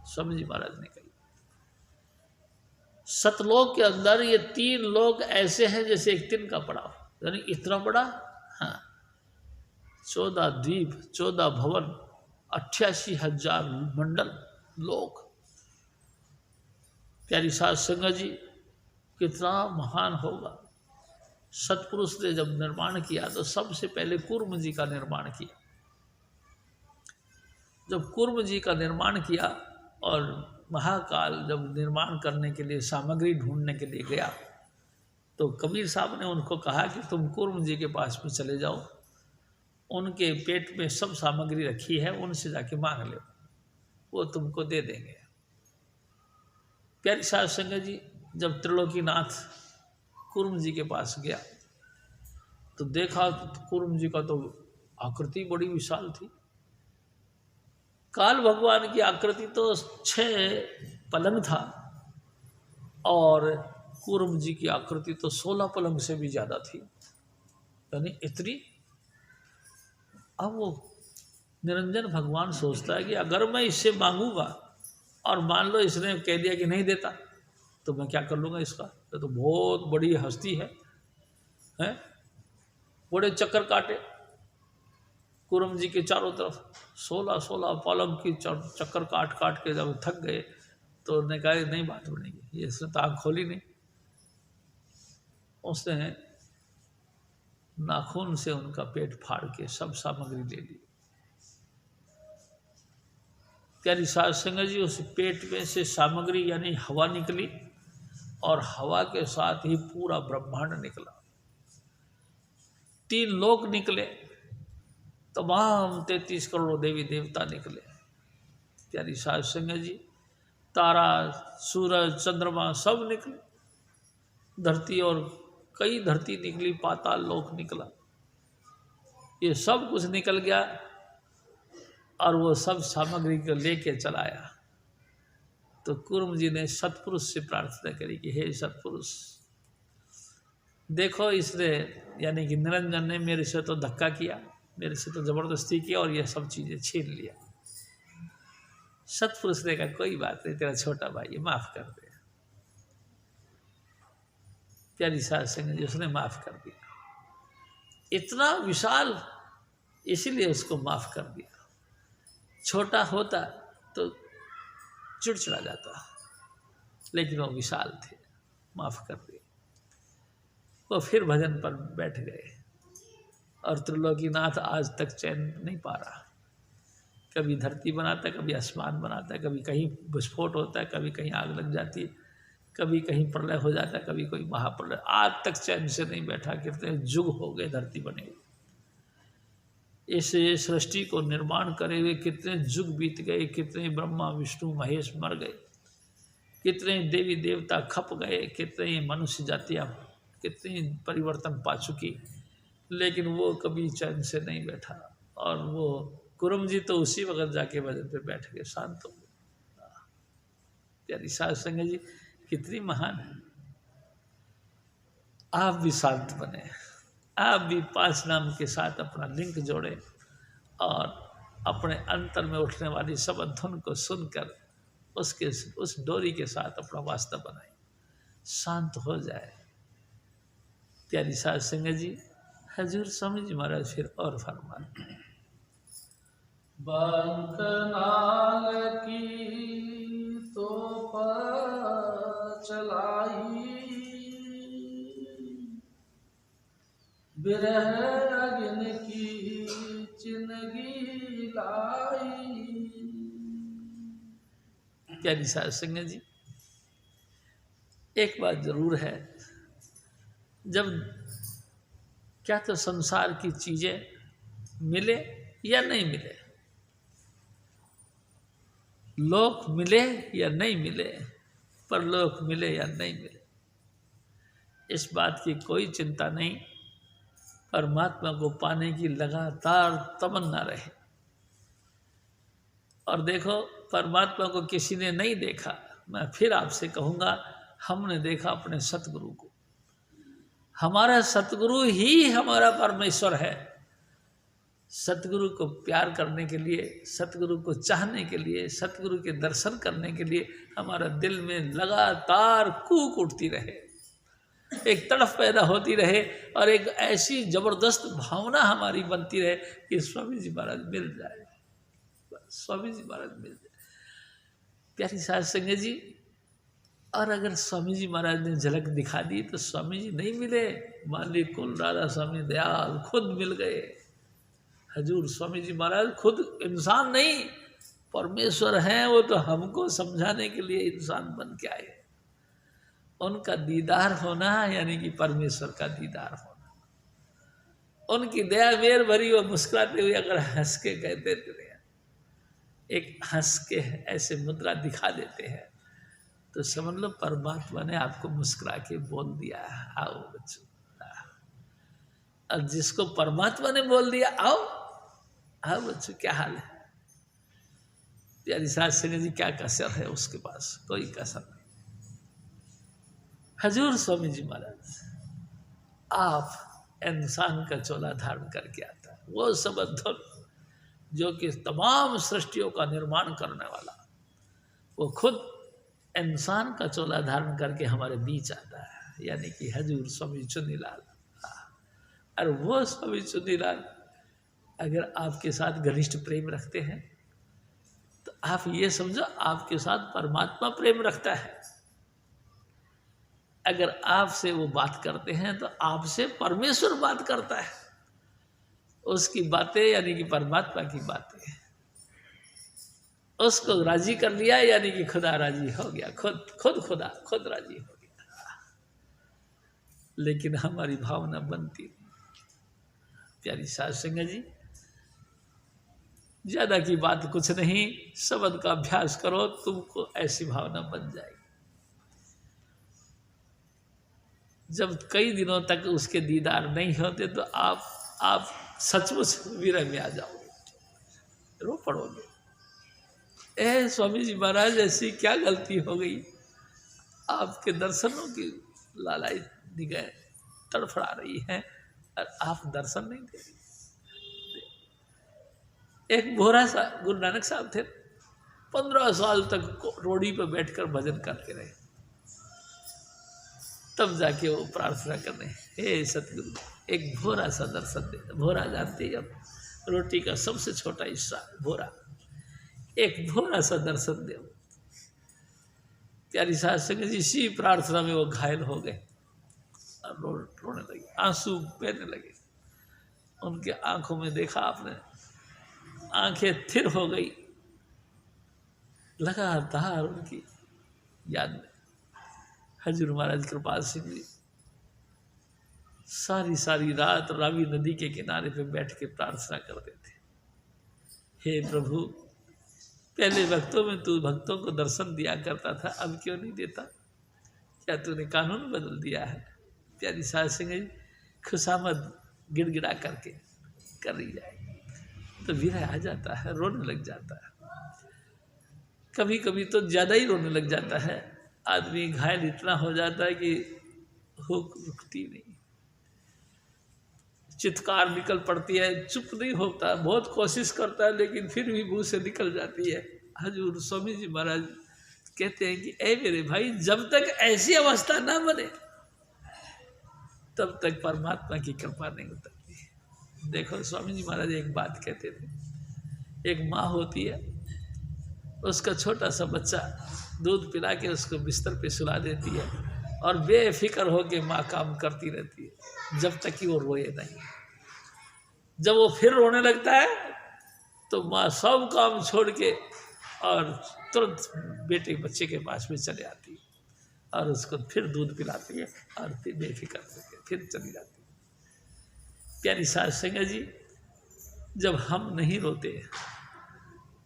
स्वामी जी महाराज ने कही, सतलोक के अंदर ये 3 लोक ऐसे हैं जैसे एक तिन का पड़ाव, यानी इतना बड़ा। हाँ, 14 द्वीप, 14 भवन, 88,000 मंडल लोक। प्यारी साध संगत जी, कितना महान होगा। सतपुरुष ने जब निर्माण किया तो सबसे पहले कूर्म जी का निर्माण किया। जब कूर्म जी का निर्माण किया और महाकाल जब निर्माण करने के लिए सामग्री ढूंढने के लिए गया, तो कबीर साहब ने उनको कहा कि तुम कूर्म जी के पास में चले जाओ, उनके पेट में सब सामग्री रखी है, उनसे जाके मांग लो, वो तुमको दे देंगे। प्यारी साध संगत जी, जब त्रिलोकीनाथ कूर्म जी के पास गया तो देखा तो कूर्म जी का तो आकृति बड़ी विशाल थी। काल भगवान की आकृति तो 6 पलंग था और कूर्म जी की आकृति तो 16 पलंग से भी ज़्यादा थी, यानी इतनी। अब वो निरंजन भगवान सोचता है कि अगर मैं इससे मांगूंगा और मान लो इसने कह दिया कि नहीं देता, तो मैं क्या कर लूँगा इसका। तो बहुत बड़ी हस्ती है, बड़े चक्कर काटे कूर्म जी के चारों तरफ, 16 पलंग की चक्कर काट काट के जब थक गए तो उन्होंने कहा नहीं बात बनेगी, ये इसने तो आँख खोली नहीं। उसने नाखून से उनका पेट फाड़ के सब सामग्री ले ली। प्यारी साध संगत जी, उस पेट में से सामग्री यानी हवा निकली और हवा के साथ ही पूरा ब्रह्मांड निकला, 3 लोक निकले, तमाम 33 करोड़ देवी देवता निकले। प्यारी साध संगत जी, तारा, सूरज, चंद्रमा सब निकले, धरती और कई धरती निकली, पाताल लोक निकला, ये सब कुछ निकल गया और वो सब सामग्री को लेके चलाया। तो कूर्म जी ने सतपुरुष से प्रार्थना करी कि हे सतपुरुष, देखो इसने यानी कि निरंजन ने मेरे से तो धक्का किया, मेरे से तो ज़बरदस्ती किया और ये सब चीज़ें छीन लिया। सतपुरुष ने कहा कोई बात नहीं, तेरा छोटा भाई है, माफ़ कर दे। प्यारी साध संगत जी, उसने माफ़ कर दिया, इतना विशाल, इसीलिए उसको माफ़ कर दिया। छोटा होता तो चिड़चिड़ा जाता, लेकिन वो विशाल थे, माफ़ कर दिया। वो फिर भजन पर बैठ गए और त्रिलोकीनाथ आज तक चैन नहीं पा रहा। कभी धरती बनाता है, कभी आसमान बनाता है, कभी कहीं विस्फोट होता है, कभी कहीं आग लग जाती है, कभी कहीं प्रलय हो जाता है, कभी कोई महाप्रलय, आज तक चैन से नहीं बैठा। कितने युग हो गए धरती बने हुए, इस सृष्टि को निर्माण करे हुए कितने युग बीत गए, कितने ब्रह्मा विष्णु महेश मर गए, कितने देवी देवता खप गए, कितने मनुष्य जातियाँ कितनी परिवर्तन पा चुकी, लेकिन वो कभी चैन से नहीं बैठा। और वो कूर्म जी तो उसी वक्त जाके भजन पे बैठ गए, शांत हो गए। प्यारी साध संगत जी, कितनी महान है। आप भी शांत बने, आप भी 5 नाम के साथ अपना लिंक जोड़े और अपने अंतर में उठने वाली सब धुन को सुनकर उसके उस डोरी के साथ अपना वास्ता बनाए, शांत हो जाए। प्यारी साध संगत जी, हजूर स्वामी जी महाराज फिर और फरमान, बंकनाल की तो चलाई, बिरह अग्नि की चिनगी लाई। प्यारी साध संगत जी, एक बात जरूर है, जब क्या तो संसार की चीज़ें मिले या नहीं मिले, लोक मिले या नहीं मिले, परलोक मिले या नहीं मिले, इस बात की कोई चिंता नहीं। परमात्मा को पाने की लगातार तमन्ना रहे। और देखो, परमात्मा को किसी ने नहीं देखा, मैं फिर आपसे कहूँगा, हमने देखा अपने सतगुरु को। हमारा सतगुरु ही हमारा परमेश्वर है। सतगुरु को प्यार करने के लिए, सतगुरु को चाहने के लिए, सतगुरु के दर्शन करने के लिए हमारा दिल में लगातार कूक उठती रहे, एक तड़फ पैदा होती रहे और एक ऐसी जबरदस्त भावना हमारी बनती रहे कि स्वामी जी महाराज मिल जाए, स्वामी जी महाराज मिल जाए। प्यारी साध संगत जी, और अगर स्वामी जी महाराज ने झलक दिखा दी तो स्वामी जी नहीं मिले, मालिक कुल राधा स्वामी दयाल खुद मिल गए। हजूर स्वामी जी महाराज खुद इंसान नहीं परमेश्वर हैं, वो तो हमको समझाने के लिए इंसान बन के आए। उनका दीदार होना यानी कि परमेश्वर का दीदार होना, उनकी दया मेर भरी, वो मुस्कुराते हुए अगर हंस के कहते थे, एक हंस के ऐसे मुद्रा दिखा देते हैं, तो समझ लो परमात्मा ने आपको मुस्कुरा के बोल दिया, आओ बच्चों। और जिसको परमात्मा ने बोल दिया आओ आओ बच्चों, क्या हाल है? प्यारी साध संगत जी, क्या कसर है उसके पास? कोई कसर नहीं। हजूर स्वामी जी महाराज आप इंसान का चोला धारण करके आता है, वो सब अधुर जो कि तमाम सृष्टियों का निर्माण करने वाला, वो खुद इंसान का चोला धारण करके हमारे बीच आता है, यानी कि हजूर स्वामी चुन्नीलाल। और वो स्वामी चुन्नीलाल अगर आपके साथ घनिष्ठ प्रेम रखते हैं तो आप ये समझो आपके साथ परमात्मा प्रेम रखता है। अगर आपसे वो बात करते हैं तो आपसे परमेश्वर बात करता है। उसकी बातें यानी कि परमात्मा की बातें, उसको राजी कर लिया यानी कि खुदा राजी हो गया, खुदा खुद राजी हो गया। लेकिन हमारी भावना बनती नहीं। प्यारी साध संगत जी, ज्यादा की बात कुछ नहीं, शब्द का अभ्यास करो, तुमको ऐसी भावना बन जाएगी। जब कई दिनों तक उसके दीदार नहीं होते तो आप सचमुच विरह में आ जाओगे, रो पड़ोगे। स्वामी जी महाराज ऐसी क्या गलती हो गई, आपके दर्शनों की लालाई निगाह तड़फड़ा रही है और आप दर्शन नहीं दे रही। एक भोरा सा गुरु नानक साहब थे, 15 साल तक रोड़ी पर बैठकर भजन करते रहे। तब जाके वो प्रार्थना करने, हे सतगुरु एक भोरा सा दर्शन दे। भोरा जानते हैं, अब रोटी का सबसे छोटा हिस्सा भोरा, एक भोरा सा दर्शन दे। प्यारी साध संगत जी, इसी प्रार्थना में वो घायल हो गए और रोने लगे, आंसू बहने लगे। उनके आंखों में देखा आपने, आंखें थिर हो गई। लगातार उनकी याद में हजूर महाराज कृपाल सिंह जी सारी रात रावी नदी के किनारे पे बैठ के प्रार्थना करते थे, हे प्रभु पहले वक्तों में तू भक्तों को दर्शन दिया करता था, अब क्यों नहीं देता? क्या तूने कानून बदल दिया है? प्यारी साध संगत जी, खुशामद गिड़गिड़ा करके कर रही जाए तो विरह आ जाता है, रोने लग जाता है। कभी कभी तो ज़्यादा ही रोने लग जाता है। आदमी घायल इतना हो जाता है कि हुक रुकती नहीं, चित्कार निकल पड़ती है, चुप नहीं होता, बहुत कोशिश करता है लेकिन फिर भी मुंह से निकल जाती है। हजूर स्वामी जी महाराज कहते हैं कि ए मेरे भाई, जब तक ऐसी अवस्था ना बने तब तक परमात्मा की कृपा नहीं उतरती। देखो स्वामी जी महाराज एक बात कहते थे, एक माँ होती है, उसका छोटा सा बच्चा दूध पिला के उसको बिस्तर पे सुला देती है और बेफिक्र होके माँ काम करती रहती है जब तक कि वो रोए नहीं। जब वो फिर रोने लगता है तो माँ सब काम छोड़ के और तुरंत बेटे बच्चे के पास में चले आती है और उसको फिर दूध पिलाती है और फिर बेफिक्र होकर फिर चली जाती है। प्यारी साध संगत जी, जब हम नहीं रोते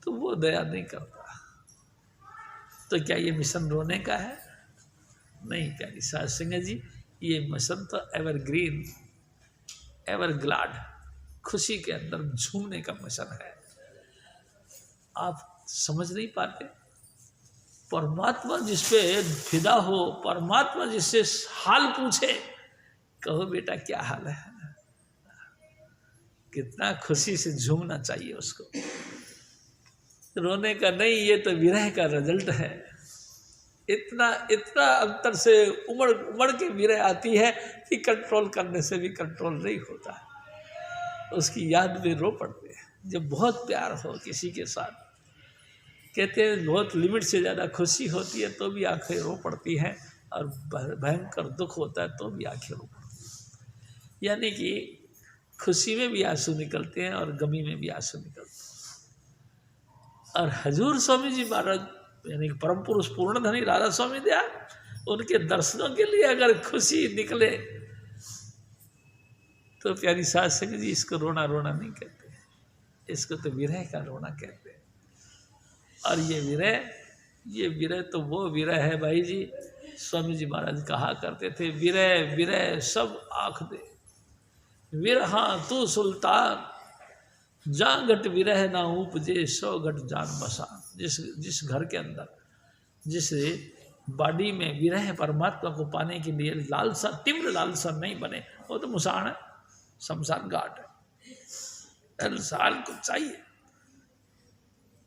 तो वो दया नहीं करता। तो क्या ये मिशन रोने का है? नहीं प्यारी साध संगत जी, ये मिशन तो एवरग्रीन एवर ग्लाड, खुशी के अंदर झूमने का मिशन है। आप समझ नहीं पाते, परमात्मा जिस पे फिदा हो, परमात्मा जिससे हाल पूछे, कहो बेटा क्या हाल है, कितना खुशी से झूमना चाहिए उसको। रोने का नहीं, ये तो विरह का रिजल्ट है। इतना इतना अंतर से उमड़ उमड़ के विरह आती है कि कंट्रोल करने से भी कंट्रोल नहीं होता। उसकी याद में रो पड़ते हैं। जब बहुत प्यार हो किसी के साथ, कहते हैं बहुत लिमिट से ज़्यादा खुशी होती है तो भी आंखें रो पड़ती हैं, और भयंकर दुख होता है तो भी आंखें रो पड़ती हैं। यानी कि खुशी में भी आंसू निकलते हैं और गमी में भी आंसू निकलते हैं। और हजूर स्वामी जी महाराज, यानी कि परम पुरुष पूर्ण धनी राधा स्वामी दयाल, उनके दर्शनों के लिए अगर खुशी निकले तो प्यारी साध संगत जी, इसको रोना रोना नहीं कहते, इसको तो विरह का रोना कहते हैं। और ये विरह तो वो विरह है भाई जी, स्वामी जी महाराज कहा करते थे, विरह विरह सब आँख दे, विरहा तू सुल्तान, जहाँ घट विरह ना उपजे, सौ घट जान बसा। जिस घर के अंदर, जिस बॉडी में विरह परमात्मा को पाने के लिए लालसा, तीव्र लालसा नहीं बने, वो तो मुसाण है, शमशान घाट है। इंसान को चाहिए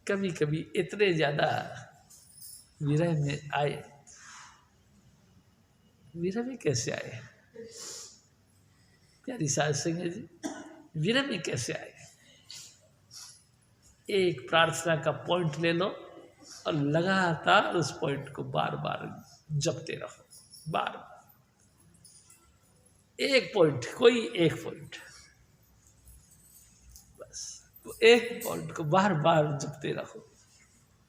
कभी कभी इतने ज़्यादा विरह में आए, विरह में कैसे आए प्यारी साध संगत जी, विरह में कैसे आए? एक प्रार्थना का पॉइंट ले लो और लगातार उस पॉइंट को बार बार जपते रहो, बार बार एक पॉइंट, कोई एक पॉइंट, बस तो एक पॉइंट को बार बार जपते रहो।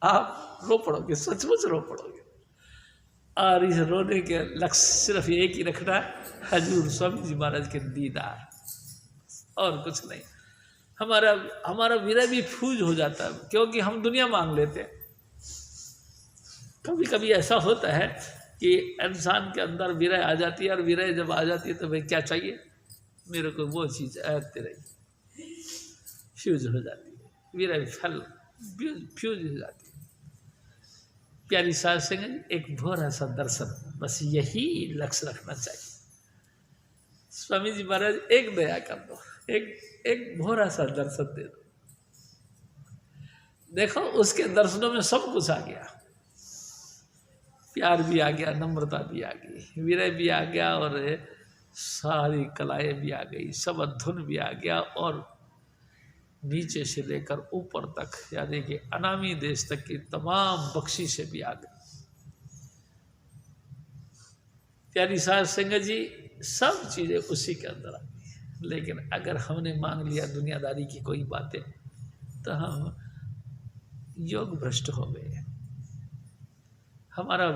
आप रो पड़ोगे, सचमुच रो पड़ोगे। और इस रोने के लक्ष्य सिर्फ एक ही रखना, हजूर स्वामी जी महाराज के दीदार, और कुछ नहीं। हमारा विरह भी फ्यूज हो जाता है, क्योंकि हम दुनिया मांग लेते हैं। कभी कभी ऐसा होता है कि इंसान के अंदर विरह आ जाती है, और विरह जब आ जाती है तो भाई क्या चाहिए, मेरे को वो चीज़ आती रही, फ्यूज हो जाती है, विरह फ्यूज हो जाती है। प्यारी साध संगत, एक भोरा सा दर्शन, बस यही लक्ष्य रखना चाहिए। स्वामी जी महाराज एक दया कर दो, एक भोरा सा दर्शन दे दो, देखो उसके दर्शनों में सब कुछ आ गया, प्यार भी आ गया, नम्रता भी आ गई, विरह भी आ गया, और सारी कलाएं भी आ गई, सब अधुन भी आ गया, और नीचे से लेकर ऊपर तक, यानी कि अनामी देश तक की तमाम बख्शिशें भी आ गई। प्यारी साध संगत जी, सब चीज़ें उसी के अंदर आ गई। लेकिन अगर हमने मांग लिया दुनियादारी की कोई बातें, तो हम योग भ्रष्ट हो गए, हमारा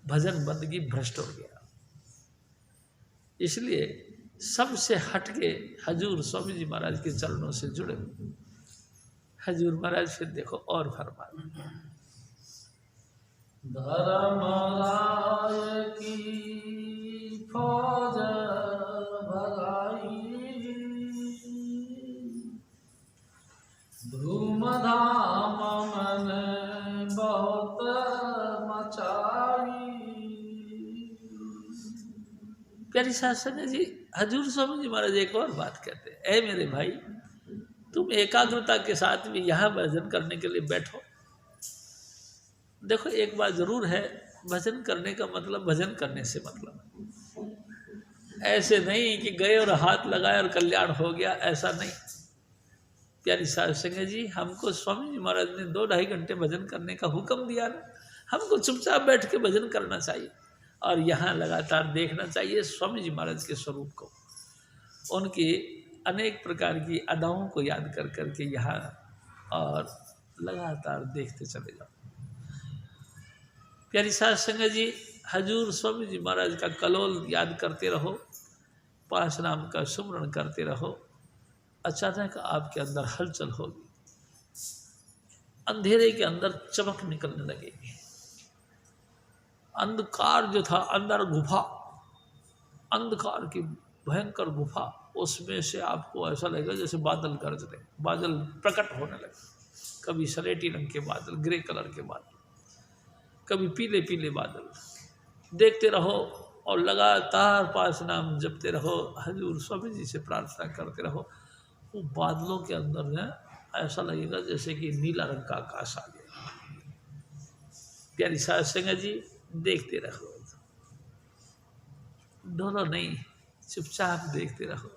भजन बंदगी भ्रष्ट हो गया। इसलिए सबसे हटके हजूर स्वामी जी महाराज के चरणों से जुड़े। हजूर महाराज फिर देखो और फरमा, धर्मराय की फौज भगाई, धूमधाम मन बहुत मचाई। प्यारी साध संगत जी, हजूर स्वामी जी महाराज एक और बात कहते हैं, ऐ मेरे भाई, तुम एकाग्रता के साथ भी यहाँ भजन करने के लिए बैठो। देखो एक बात जरूर है, भजन करने का मतलब भजन करने से मतलब, ऐसे नहीं कि गए और हाथ लगाए और कल्याण हो गया, ऐसा नहीं। प्यारी साध संगत जी, हमको स्वामी जी महाराज ने 2-2.5 घंटे भजन करने का हुक्म दिया ना, हमको चुपचाप बैठ के भजन करना चाहिए, और यहाँ लगातार देखना चाहिए स्वामी जी महाराज के स्वरूप को, उनकी अनेक प्रकार की अदाओं को याद कर करके यहाँ, और लगातार देखते चले जाओ। प्यारी साध संगत जी, हजूर स्वामी जी महाराज का कलोल याद करते रहो, 5 नाम का सुमरण करते रहो, अचानक आपके अंदर हलचल होगी, अंधेरे के अंदर चमक निकलने लगेगी। अंधकार जो था, अंदर गुफा, अंधकार की भयंकर गुफा, उसमें से आपको ऐसा लगेगा जैसे बादल गरज रहे, बादल प्रकट होने लगे। कभी सलेटी रंग के बादल, ग्रे कलर के बादल, कभी पीले पीले बादल। देखते रहो और लगातार पांच नाम जपते रहो, हजूर स्वामी जी से प्रार्थना करते रहो। वो बादलों के अंदर ना ऐसा लगेगा जैसे कि नीला रंग का आकाश आ गया। प्यारी साध संगत जी, देखते रहो, डरो नहीं, चुपचाप देखते रहो।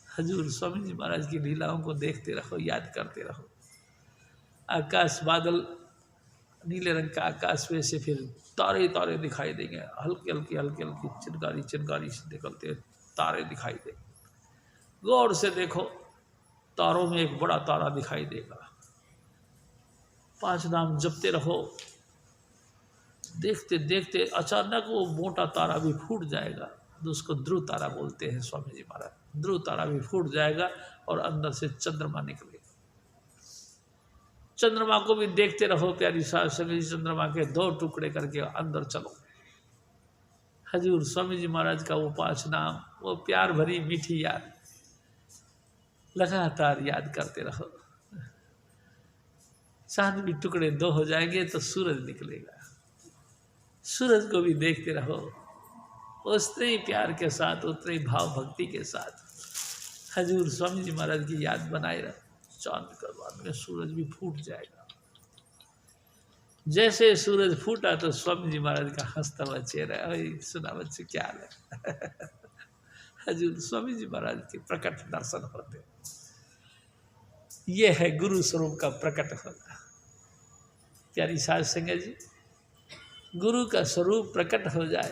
हजूर स्वामी जी महाराज की लीलाओं को देखते रहो, याद करते रहो। आकाश बादल नीले रंग का आकाश में से फिर तारे तारे दिखाई देंगे, हल्की हल्की हल्की हल्की चिनगारी चिनगारी से निकलते तारे दिखाई देंगे। गौर से देखो, तारों में एक बड़ा तारा दिखाई देगा। पांच नाम जपते रहो। देखते देखते अचानक वो मोटा तारा भी फूट जाएगा, तो उसको ध्रुव तारा बोलते हैं स्वामी जी महाराज। ध्रुव तारा भी फूट जाएगा और अंदर से चंद्रमा निकलेगा। चंद्रमा को भी देखते रहो प्यारी साध संगत जी। चंद्रमा के दो टुकड़े करके अंदर चलो। हजूर स्वामी जी महाराज का वो पांच नाम, वो प्यार भरी मीठी याद लगातार याद करते रहो। चांद भी टुकड़े दो हो जाएंगे तो सूरज निकलेगा। सूरज को भी देखते रहो, उतने ही प्यार के साथ, उतने ही भाव भक्ति के साथ हजूर स्वामी जी महाराज की याद बनाए रहो। चांद का बाद में सूरज भी फूट जाएगा। जैसे सूरज फूटा तो स्वामी जी महाराज का हंसता हुआ चेहरा, सुना बच्चे क्या हाल है। हजूर स्वामी जी महाराज के प्रकट दर्शन होते। ये है गुरु स्वरूप का प्रकट होना। प्यारी साध संगत जी, गुरु का स्वरूप प्रकट हो जाए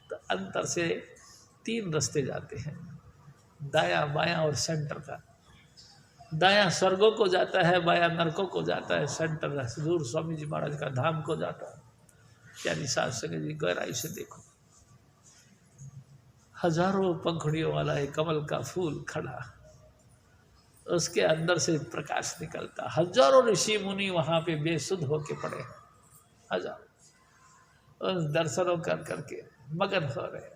तो अंतर से तीन रास्ते जाते हैं, दाया बायां और सेंटर का। दायां स्वर्गों को जाता है, बायां नरकों को जाता है, सेंटर हजूर स्वामी जी महाराज का धाम को जाता है। प्यारी साध संगत जी, गहराई से देखो, हजारों पंखुड़ियों वाला एक कमल का फूल खड़ा, उसके अंदर से प्रकाश निकलता। हजारों ऋषि मुनि वहां पे बेसुध होके पड़े हैं, हजारों, उस दर्शनों कर करके मगन हो रहे हैं।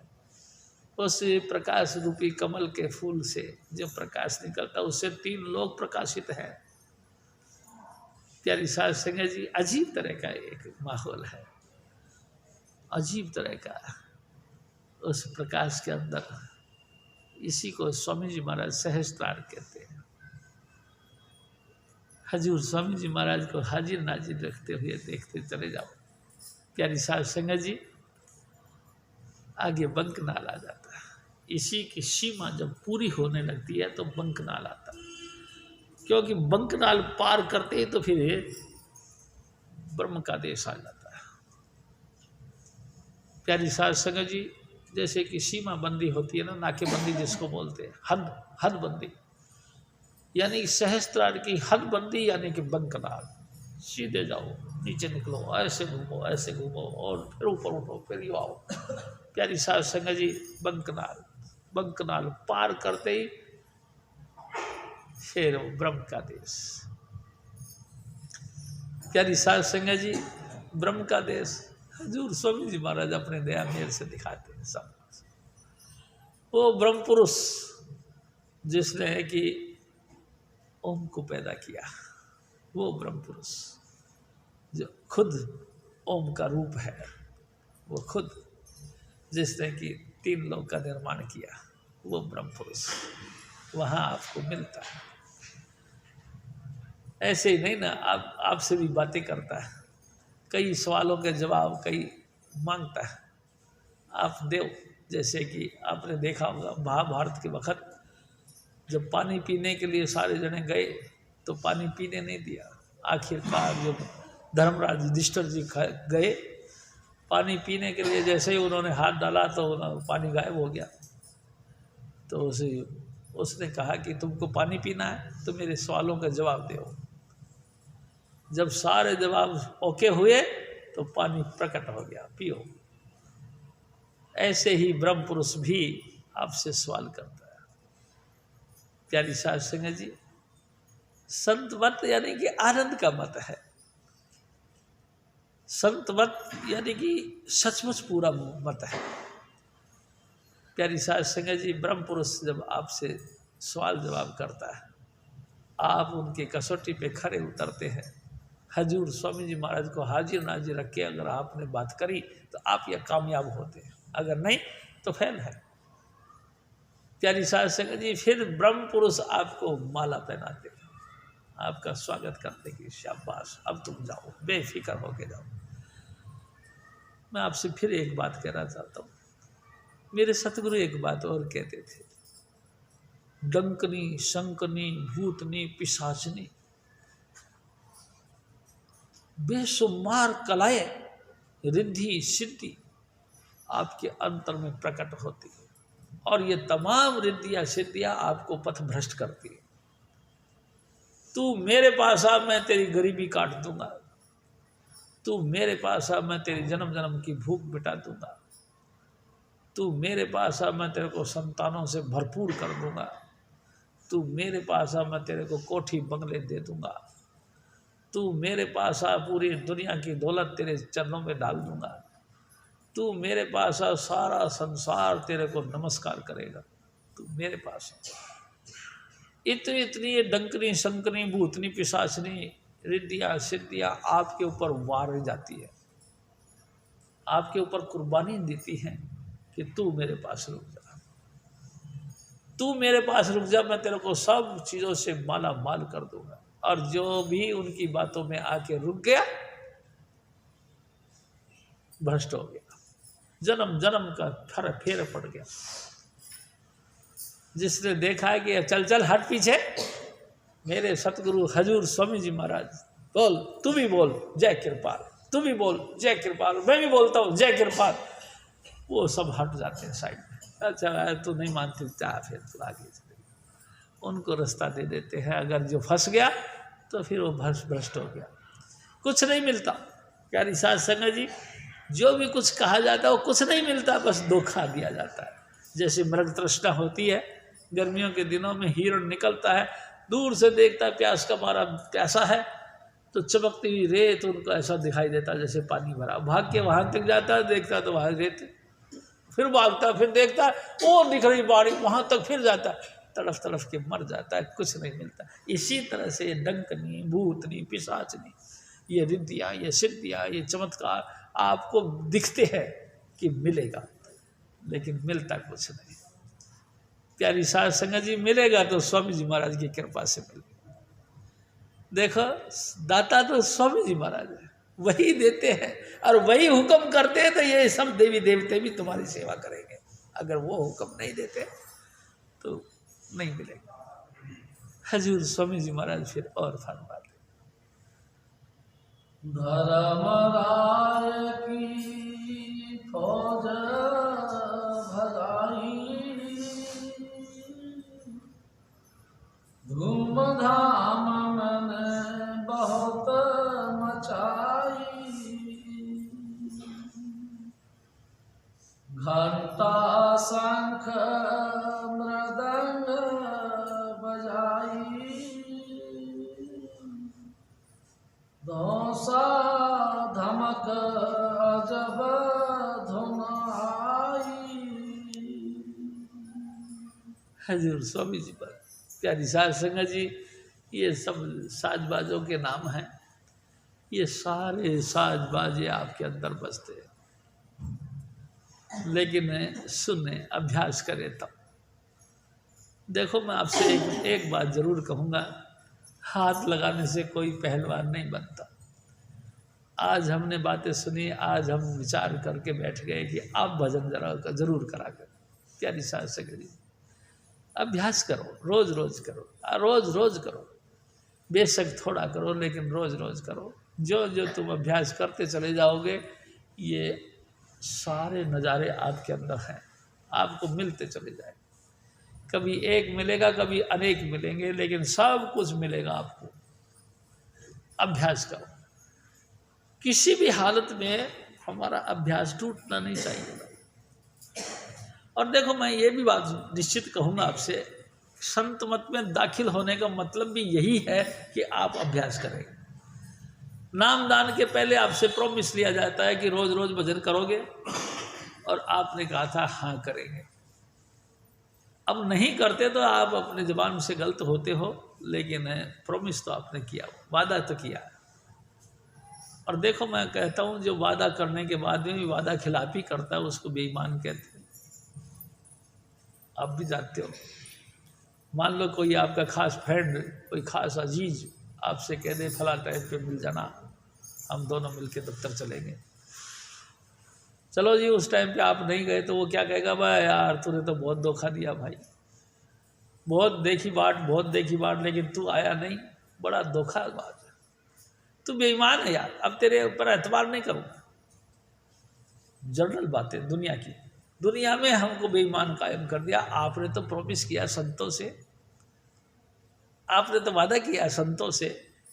उस प्रकाश रूपी कमल के फूल से जो प्रकाश निकलता, उससे तीन लोग प्रकाशित हैं। प्यारी साध संगत जी, अजीब तरह का एक माहौल है, अजीब तरह का। उस प्रकाश के अंदर, इसी को स्वामी जी महाराज सहस्त्रार कहते हैं। हजूर स्वामी जी महाराज को हाजिर नाजिर रखते हुए देखते चले जाओ। प्यारी साध संगत जी, आगे बंकनाल आ जाता है। इसी की सीमा जब पूरी होने लगती है तो बंकनाल आता है, क्योंकि बंकनाल पार करते ही तो फिर ब्रह्म का देश आ जाता है। प्यारी साध संगत जी, जैसे कि सीमा बंदी होती है ना, नाकेबंदी जिसको बोलते हैं, हद बंदी, यानी सहस्त्रार की हद बंदी, यानी कि बंकनाल। सीधे जाओ, नीचे निकलो, ऐसे घूमो और फिर ऊपर उठो, फिर यू आओ। प्यारी साध संगत जी, बंकनाल पार करते ही फिर ब्रह्म का देश। प्यारी साध संगत जी, ब्रह्म का देश हजूर स्वामी जी महाराज अपने दया मेल से दिखाते हैं सब। वो ब्रह्म पुरुष जिसने है कि ओम को पैदा किया, वो ब्रह्म पुरुष जो खुद ओम का रूप है, वो खुद जिसने कि तीन लोक का निर्माण किया, वो ब्रह्म पुरुष वहाँ आपको मिलता है। ऐसे ही नहीं ना, आपसे भी बातें करता है, कई सवालों के जवाब कई मांगता है, आप दो। जैसे कि आपने देखा होगा महाभारत के वक्त जब पानी पीने के लिए सारे जने गए तो पानी पीने नहीं दिया। आखिरकार जब धर्मराज युधिष्ठिर जी गए पानी पीने के लिए, जैसे ही उन्होंने हाथ डाला तो पानी गायब हो गया। तो उसने कहा कि तुमको पानी पीना है तो मेरे सवालों का जवाब दो। जब सारे जवाब ओके हुए तो पानी प्रकट हो गया, पियो। ऐसे ही ब्रह्म पुरुष भी आपसे सवाल करता है। प्यारी साध संगत जी, संत मत यानी कि आनंद का मत है। संत मत यानी कि सचमुच पूरा मत है। प्यारी साध संगत जी, ब्रह्म पुरुष जब आपसे सवाल जवाब करता है। आप उनकी कसौटी पे खरे उतरते हैं। हजूर स्वामी जी महाराज को हाजिर नाजिर रख के अगर आपने बात करी तो आप यह कामयाब होते हैं, अगर नहीं तो फेल है। प्यारी साध संगत जी, फिर ब्रह्म पुरुष आपको माला पहनाते हैं, आपका स्वागत करते कि शाबाश, अब तुम जाओ, बेफिक्र होके जाओ। मैं आपसे फिर एक बात कहना चाहता हूँ। मेरे सतगुरु एक बात और कहते थे, डंकनी शंकनी भूतनी पिशाचनी बेशुमार कलाएं रिद्धि सिद्धि आपके अंतर में प्रकट होती है, और ये तमाम रिद्धियाँ सिद्धियाँ आपको पथ भ्रष्ट करती है। तू मेरे पास आ, मैं तेरी गरीबी काट दूंगा। तू मेरे पास आ, मैं तेरी जन्म जन्म की भूख मिटा दूंगा। तू मेरे पास आ, मैं तेरे को संतानों से भरपूर कर दूंगा। तू मेरे पास आ, मैं तेरे को कोठी बंगले दे दूंगा। तू मेरे पास आ, पूरी दुनिया की दौलत तेरे चरणों में डाल दूंगा। तू मेरे पास आ, सारा संसार तेरे को नमस्कार करेगा। तू मेरे पास आ। इतनी इतनी ये डंकनी शंकनी भूतनी पिशाचनी रिद्धियाँ सिद्धियाँ आपके ऊपर वार जाती है, आपके ऊपर कुर्बानी देती हैं कि तू मेरे पास रुक जा, तू मेरे पास रुक जा, मैं तेरे को सब चीज़ों से माला माल कर दूंगा। और जो भी उनकी बातों में आके रुक गया भ्रष्ट हो गया, जन्म जन्म का फेर पड़ गया। जिसने देखा है कि चल चल हट पीछे, मेरे सतगुरु हजूर स्वामी जी महाराज बोल, तू भी बोल जय कृपाल, तू भी बोल जय कृपाल, मैं भी बोलता हूँ जय कृपाल, वो सब हट जाते हैं साइड में। अच्छा तू नहीं मानती, जा फिर तू आगे चले, उनको रास्ता दे देते हैं। अगर जो फंस गया तो फिर वो भ्रष्ट हो गया, कुछ नहीं मिलता। प्यारी साध संगत जी, जो भी कुछ कहा जाता है वो कुछ नहीं मिलता, बस धोखा दिया जाता है। जैसे मृग तृष्णा होती है, गर्मियों के दिनों में हिरण निकलता है, दूर से देखता है प्यास का मारा प्यासा है, तो चमकती हुई रेत उनको ऐसा दिखाई देता है जैसे पानी भरा। भाग के वहाँ तक जाता है, देखता है तो वहाँ रेत, फिर भागता, फिर देखता है और दिख रही बाड़ी, वहाँ तक फिर जाता है, तड़फ तड़फ के मर जाता है, कुछ नहीं मिलता। इसी तरह से ये डंकनी भूतनी पिशाचनी ये रिद्धियाँ ये सिद्धियाँ ये चमत्कार आपको दिखते हैं कि मिलेगा, लेकिन मिलता कुछ नहीं। प्यारी साध संगत जी, मिलेगा तो स्वामी जी महाराज की कृपा से मिलेगा। देखो दाता तो स्वामी जी महाराज है, वही देते हैं और वही हुक्म करते हैं, तो ये सब देवी देवते भी तुम्हारी सेवा करेंगे। अगर वो हुक्म नहीं देते तो नहीं मिलेगा। हजूर स्वामी जी महाराज फिर और फरमाते, धर्मराय की फौज भगाई, धूमधाम मैंने बहुत मचाई, घंटा शंख मृदंग बजाई, धौसा धमक अजब धुन आई। हजूर स्वामी जी पर प्यारी साध संगत जी, ये सब साजबाजों के नाम हैं। ये सारे साजबाजे आपके अंदर बजते हैं, लेकिन सुने अभ्यास करें तब। देखो मैं आपसे एक बात जरूर कहूँगा, हाथ लगाने से कोई पहलवान नहीं बनता। आज हमने बातें सुनी, आज हम विचार करके बैठ गए कि आप भजन जरूर करा कर। प्यारी साध संगत जी, अभ्यास करो, रोज रोज करो, रोज रोज करो, बेशक थोड़ा करो लेकिन रोज रोज करो। जो जो तुम अभ्यास करते चले जाओगे, ये सारे नज़ारे आपके अंदर हैं, आपको मिलते चले जाए। कभी एक मिलेगा, कभी अनेक मिलेंगे, लेकिन सब कुछ मिलेगा आपको। अभ्यास करो, किसी भी हालत में हमारा अभ्यास टूटना नहीं चाहिए। और देखो मैं ये भी बात निश्चित कहूँगा आपसे, संत मत में दाखिल होने का मतलब भी यही है कि आप अभ्यास करेंगे। नामदान के पहले आपसे प्रॉमिस लिया जाता है कि रोज रोज भजन करोगे, और आपने कहा था हाँ करेंगे। अब नहीं करते तो आप अपने ज़बान से गलत होते हो, लेकिन प्रॉमिस तो आपने किया, वादा तो किया। और देखो मैं कहता हूँ जो वादा करने के बाद में भी वादा खिलाफी करता है उसको बेईमान कहते हैं। आप भी जानते हो, मान लो कोई आपका खास फ्रेंड, कोई खास अजीज आपसे कह दे फला टाइम पे मिल जाना, हम दोनों मिलके दफ्तर चलेंगे। चलो जी, उस टाइम पे आप नहीं गए तो वो क्या कहेगा, भाई यार तूने तो बहुत धोखा दिया भाई, बहुत देखी बाट, लेकिन तू आया नहीं, बड़ा धोखा बात है, तू बेईमान है यार, अब तेरे ऊपर एतबार नहीं करूँगा। जनरल बातें दुनिया की, दुनिया में हमको बेईमान कायम कर दिया। आपने तो प्रॉमिस किया संतों से, आपने तो वादा किया संतों से,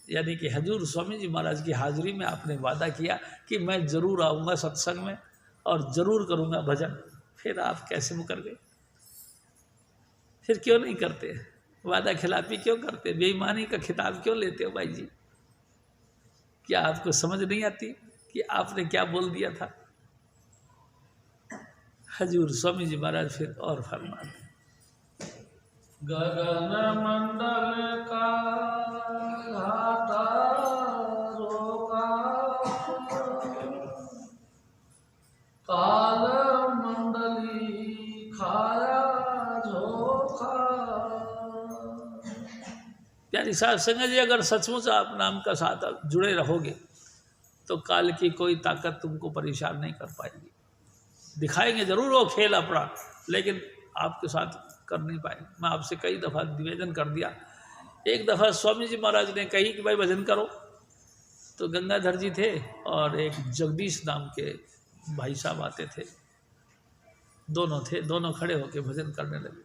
यानी कि हजूर स्वामी जी महाराज की हाजिरी में आपने वादा किया कि मैं ज़रूर आऊँगा सत्संग में और ज़रूर करूँगा भजन। फिर आप कैसे मुकर गए? फिर क्यों नहीं करते? वादा खिलाफी क्यों करते? बेईमानी का खिताब क्यों लेते हो भाई जी? क्या आपको समझ नहीं आती कि आपने क्या बोल दिया था? हजूर स्वामी जी महाराज फिर और फरमाते, गगन मंडल का घाटा रोका, काल मंडली खाया झोंका। प्यारी साहब संगत जी, अगर सचमुच आप नाम का साथ जुड़े रहोगे तो काल की कोई ताकत तुमको परेशान नहीं कर पाएगी। दिखाएंगे जरूर वो खेल अपना, लेकिन आपके साथ कर नहीं पाएंगे। मैं आपसे कई दफ़ा निवेदन कर दिया। एक दफ़ा स्वामी जी महाराज ने कही कि भाई भजन करो, तो गंगाधर जी थे और एक जगदीश नाम के भाई साहब आते थे, दोनों खड़े होकर भजन करने लगे।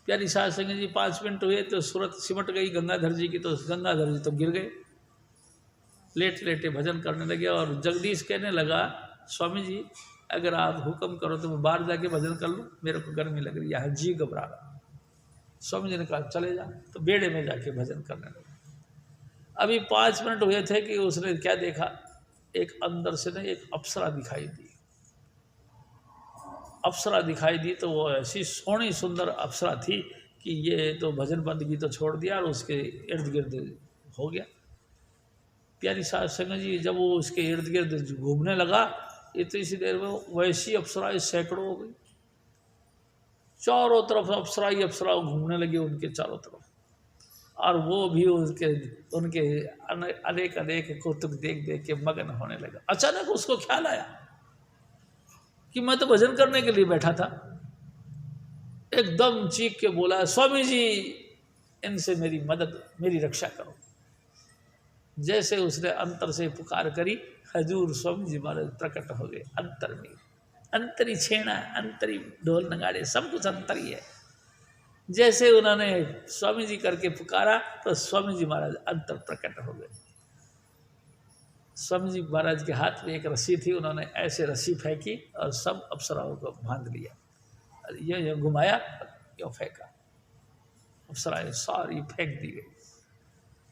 प्यारी साध संगत जी 5 मिनट हुए तो सूरत सिमट गई गंगाधर जी की, तो गंगाधर जी तो गिर गए, लेट लेटे भजन करने लगे। और जगदीश कहने लगा, स्वामी जी अगर आप हुक्म करो तो मैं बाहर जाके भजन कर लूँ, मेरे को गर्मी लग रही है, जी घबरा रहा। स्वामी जी ने कहा चले जा, तो बेड़े में जाके भजन करने लगे। अभी 5 मिनट हुए थे कि उसने क्या देखा, एक अंदर से ना एक अप्सरा दिखाई दी। अप्सरा दिखाई दी तो वो ऐसी सोहनी सुंदर अप्सरा थी कि ये तो भजन बंदगी तो छोड़ दिया और उसके इर्द गिर्द हो गया। प्यारी साध संगत जी, जब वो उसके इर्द गिर्द घूमने लगा, इतनी सी देर में वैसी अप्सराएं सैकड़ों हो गई, चारों तरफ अप्सरा ही अप्सरा घूमने लगी उनके चारों तरफ, और वो भी उनके अनेक अनेक कौतुक देख देख के मगन होने लगा। अचानक उसको ख्याल आया कि मैं तो भजन करने के लिए बैठा था। एकदम चीख के बोला, स्वामी जी इनसे मेरी मदद, मेरी रक्षा करो। जैसे उसने अंतर से पुकार करी, हजूर स्वामी जी महाराज प्रकट हो गए अंतर में। अंतरी छेना, अंतरी ढोल नगाड़े, सब कुछ अंतरी है। जैसे उन्होंने स्वामी जी करके पुकारा तो स्वामी जी महाराज अंतर प्रकट हो गए। स्वामी जी महाराज के हाथ में एक रस्सी थी, उन्होंने ऐसे रस्सी फेंकी और सब अप्सराओं को बांध लिया, ये घुमाया, क्यों फेंका, अप्सराएं सारी फेंक दी गई,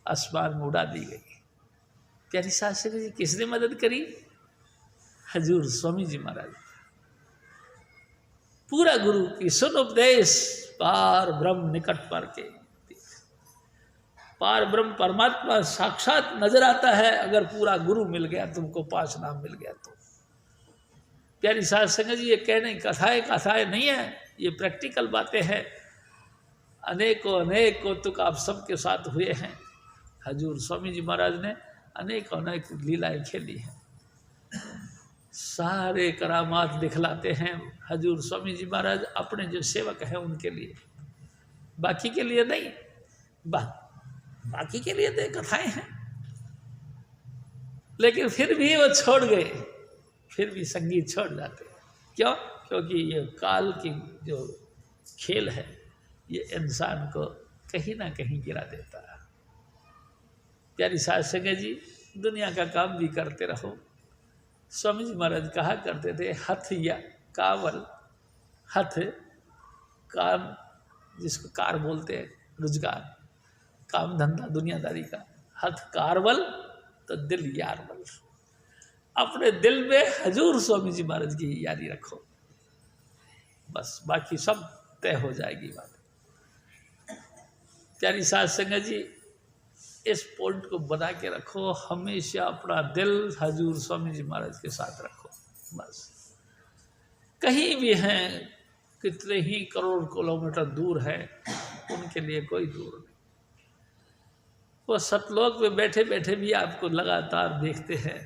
आसमान में उड़ा दी गई। प्यारी साध संगत जी, किसने मदद करी? हजूर स्वामी जी महाराज। पूरा गुरु की सुन उपदेश, पार ब्रह्म निकट पर के। पार ब्रह्म परमात्मा साक्षात नजर आता है अगर पूरा गुरु मिल गया, तुमको 5 नाम मिल गया तो। प्यारी साध संगत जी, ये कहने कथाएं नहीं है, ये प्रैक्टिकल बातें हैं। अनेकों अनेक कौतुक आप सबके साथ हुए हैं। हजूर स्वामी जी महाराज ने अनेक अनेक लीलाएं खेली हैं, सारे करामात दिखलाते हैं हजूर स्वामी जी महाराज अपने जो सेवक हैं उनके लिए, बाकी के लिए नहीं। बाकी के लिए तो कथाएं हैं, लेकिन फिर भी वो छोड़ गए, फिर भी संगीत छोड़ जाते हैं। क्यों? क्योंकि ये काल की जो खेल है ये इंसान को कहीं ना कहीं गिरा देता है। प्यारी साध संगत जी, दुनिया का काम भी करते रहो। स्वामी जी महाराज कहा करते थे, हथ या कावल, हथ काम जिसको कार बोलते हैं, रोजगार, काम धंधा दुनियादारी का, हथ कारवल तो दिल यारवल। अपने दिल में हजूर स्वामी जी महाराज की यारी रखो, बस बाकी सब तय हो जाएगी बात। प्यारी साध संगत जी, इस पॉइंट को बना के रखो, हमेशा अपना दिल हजूर स्वामी जी महाराज के साथ रखो। बस कहीं भी हैं, कितने ही करोड़ किलोमीटर दूर है, उनके लिए कोई दूर नहीं। वो सतलोक में बैठे बैठे भी आपको लगातार देखते हैं।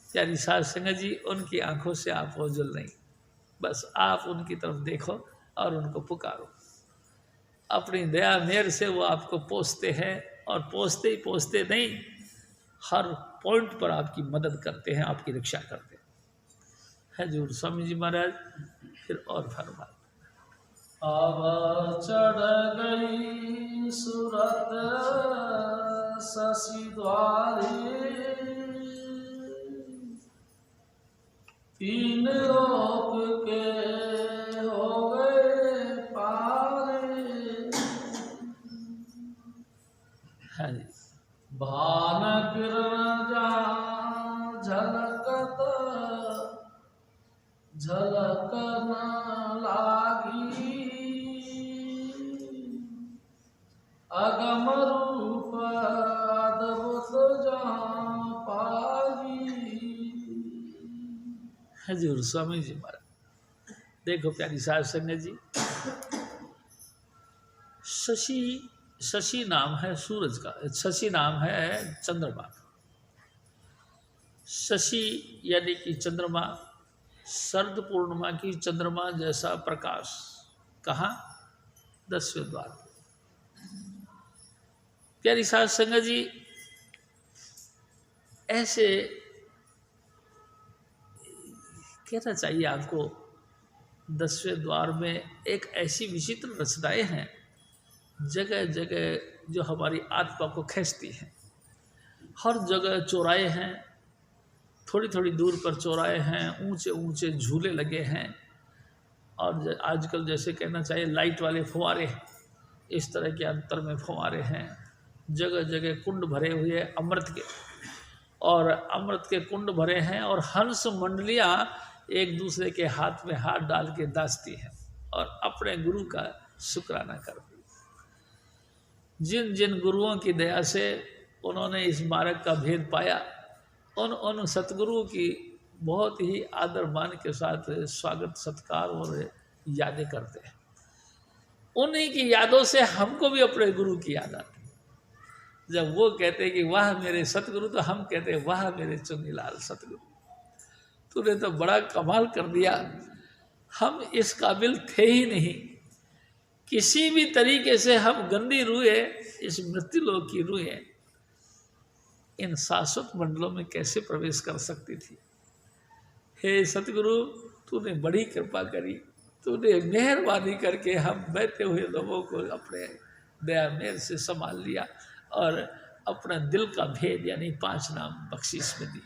प्यारी साध संगत जी, उनकी आंखों से आप ओझल नहीं, बस आप उनकी तरफ देखो और उनको पुकारो। अपनी दया मेहर से वो आपको पोसते हैं, और पोसते ही पोसते नहीं, हर पॉइंट पर आपकी मदद करते हैं, आपकी रक्षा करते हैं। हजूर स्वामी जी महाराज फिर और फरमा, अब चढ़ गई सूरत शशि द्वारी, तीन लोक के हो गए पारे। हाँ जी, भान किरण जहाँ झलकत झलकन लागी, अगम रूप अद्भुत जहाँ पागी। हजूर स्वामी जी महाराज देखो प्यारी साध संगत जी, शशि नाम है सूरज का, शशि नाम है चंद्रमा का। शशि यानी कि चंद्रमा, शरद पूर्णिमा की चंद्रमा जैसा प्रकाश। कहाँ? 10वें द्वार पर। प्यारी साध संगत जी, ऐसे कहना चाहिए आपको, 10वें द्वार में एक ऐसी विचित्र रचनाएं हैं, जगह जगह जो हमारी आत्मा को खींचती हैं। हर जगह चौराहे हैं, थोड़ी थोड़ी दूर पर चौराहे हैं, ऊंचे ऊंचे झूले लगे हैं, और आजकल जैसे कहना चाहिए लाइट वाले फुवारे, इस तरह के अंतर में फुवारे हैं। जगह जगह कुंड भरे हुए अमृत के, और अमृत के कुंड भरे हैं, और हंस मंडलियाँ एक दूसरे के हाथ में हाथ डाल के नाचती हैं और अपने गुरु का शुक्राना करती हैं। जिन जिन गुरुओं की दया से उन्होंने इस मार्ग का भेद पाया, उन सतगुरुओं की बहुत ही आदर मान के साथ स्वागत सत्कार और यादें करते हैं। उन्हीं की यादों से हमको भी अपने गुरु की याद आती है। जब वो कहते हैं कि वाह मेरे सतगुरु, तो हम कहते हैं वाह मेरे चुन्नीलाल सतगुरु, तूने तो बड़ा कमाल कर दिया। हम इस काबिल थे ही नहीं, किसी भी तरीके से हम गंदी रूहें, इस मृत्युलोक की रूहें इन शाश्वत मंडलों में कैसे प्रवेश कर सकती थी। हे सतगुरु, तूने बड़ी कृपा करी, तूने मेहरबानी करके हम बैठे हुए लोगों को अपने दया मेहर से संभाल लिया, और अपना दिल का भेद यानी 5 नाम बख्शीश में दी,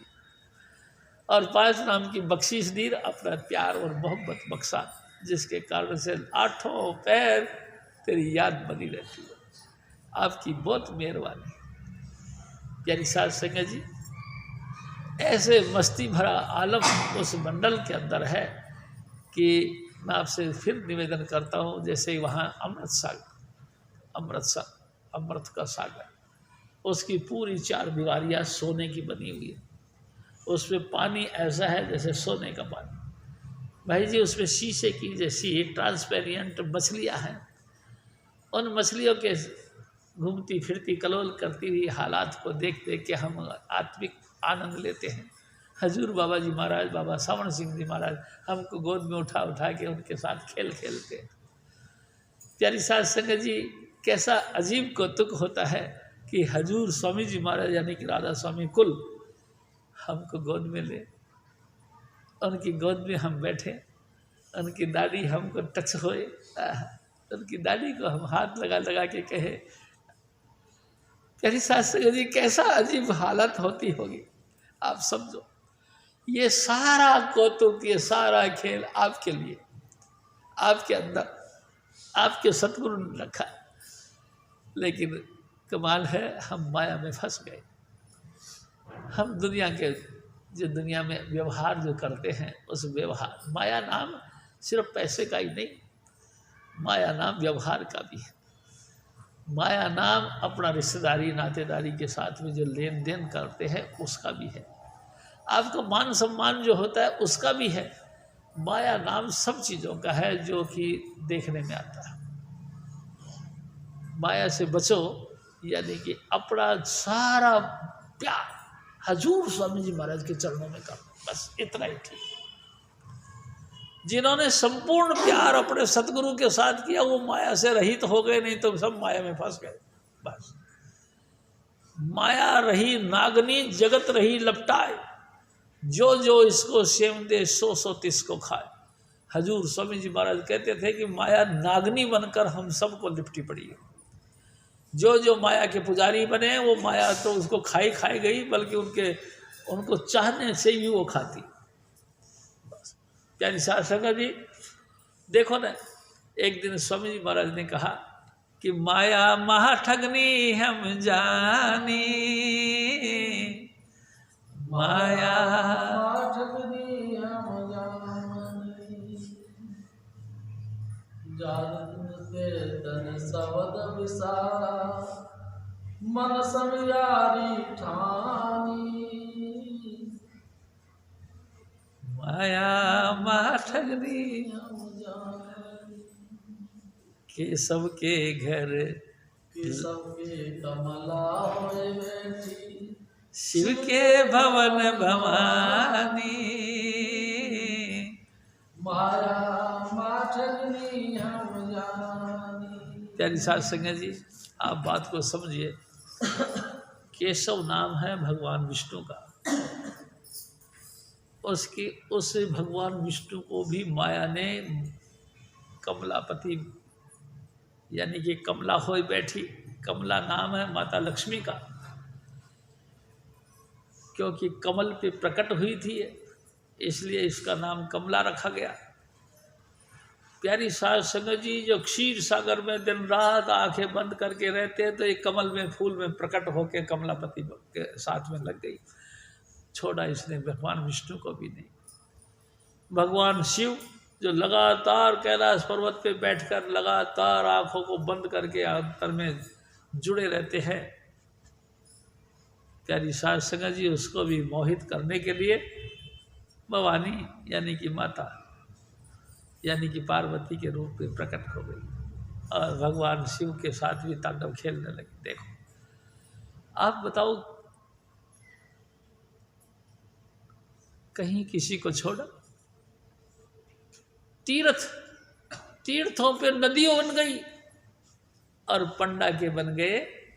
और 5 नाम की बख्शीश दी, अपना प्यार और मोहब्बत बख्शा, जिसके कारण से 8 पैर तेरी याद बनी रहती है। आपकी बहुत मेहरबानी। प्यारी साध संगत जी, ऐसे मस्ती भरा आलम उस मंडल के अंदर है कि मैं आपसे फिर निवेदन करता हूँ, जैसे वहाँ अमृत का सागर, उसकी पूरी 4 दीवारियाँ सोने की बनी हुई है। उसमें पानी ऐसा है जैसे सोने का पानी। भाई जी, उसमें शीशे की जैसी ट्रांसपेरेंट मछलियाँ हैं। उन मछलियों के घूमती फिरती कलोल करती हुई हालात को देख देख के हम आत्मिक आनंद लेते हैं। हजूर बाबा जी महाराज, बाबा सावण सिंह जी महाराज हमको गोद में उठा उठा के उनके साथ खेल खेलते हैं। प्यारी साध संगत जी, कैसा अजीब कौतुक होता है कि हजूर स्वामी जी महाराज यानी कि राधा स्वामी कुल हमको गोद में ले, उनकी गोद में हम बैठे, उनकी दाढ़ी हमको टच होए, उनकी दाढ़ी को हम हाथ लगा लगा के कहे। प्यारी साध संगत जी, कैसा अजीब हालत होती होगी, आप समझो। ये सारा कौतुक, ये सारा खेल आपके लिए, आपके अंदर आपके सतगुरु ने रखा है। लेकिन कमाल है, हम माया में फंस गए। हम दुनिया के जो दुनिया में व्यवहार जो करते हैं, उस व्यवहार, माया नाम सिर्फ पैसे का ही नहीं, माया नाम व्यवहार का भी है। माया नाम अपना रिश्तेदारी नातेदारी के साथ में जो लेन देन करते हैं उसका भी है। आपका मान सम्मान जो होता है उसका भी है। माया नाम सब चीज़ों का है जो कि देखने में आता है। माया से बचो, यानी कि अपना सारा प्यार हजूर स्वामी जी महाराज के चरणों में करो, बस इतना ही ठीक। जिन्होंने संपूर्ण प्यार अपने सतगुरु के साथ किया वो माया से रहित हो गए, नहीं तो सब माया में फंस गए। बस माया रही नागनी जगत रही लपटाए, जो जो इसको सेम दे सो सो तिसको खाए। हजूर स्वामी जी महाराज कहते थे कि माया नागनी बनकर हम सबको लिपटी पड़ी है। जो जो माया के पुजारी बने वो माया तो उसको खाई गई, बल्कि उनको चाहने से ही वो खाती। बस प्यारी साध संगत जी देखो ना, एक दिन स्वामी जी महाराज ने कहा कि माया महाठगनी हम जानी, माया ठगनी हम जानी, जानते तन सबद विसारा, मन समियारी ठानी। माया महाठगनी केशव के घर, केशव के कमला होए बैठी, शिव के भवन भवानी। माया माठगनी हम जानी। प्यारी साध संगत जी आप बात को समझिए। केशव नाम है भगवान विष्णु का। उस भगवान विष्णु को भी माया ने कमलापति यानी कि कमला होई बैठी। कमला नाम है माता लक्ष्मी का, क्योंकि कमल पे प्रकट हुई थी इसलिए इसका नाम कमला रखा गया। प्यारी साध संगत जी जो क्षीर सागर में दिन रात आंखें बंद करके रहते हैं, तो एक कमल में फूल में प्रकट होकर कमलापति के साथ में लग गई। छोड़ा इसने भगवान विष्णु को भी नहीं। भगवान शिव जो लगातार कैलाश पर्वत पे बैठकर लगातार आंखों को बंद करके अंतर में जुड़े रहते हैं। प्यारी साध संगत जी उसको भी मोहित करने के लिए भवानी यानी कि माता यानी कि पार्वती के रूप में प्रकट हो गई और भगवान शिव के साथ भी तांडव खेलने लगी। देखो आप बताओ, कहीं किसी को छोड़ा? तीर्थों पे नदियों बन गई और पंडा के बन गए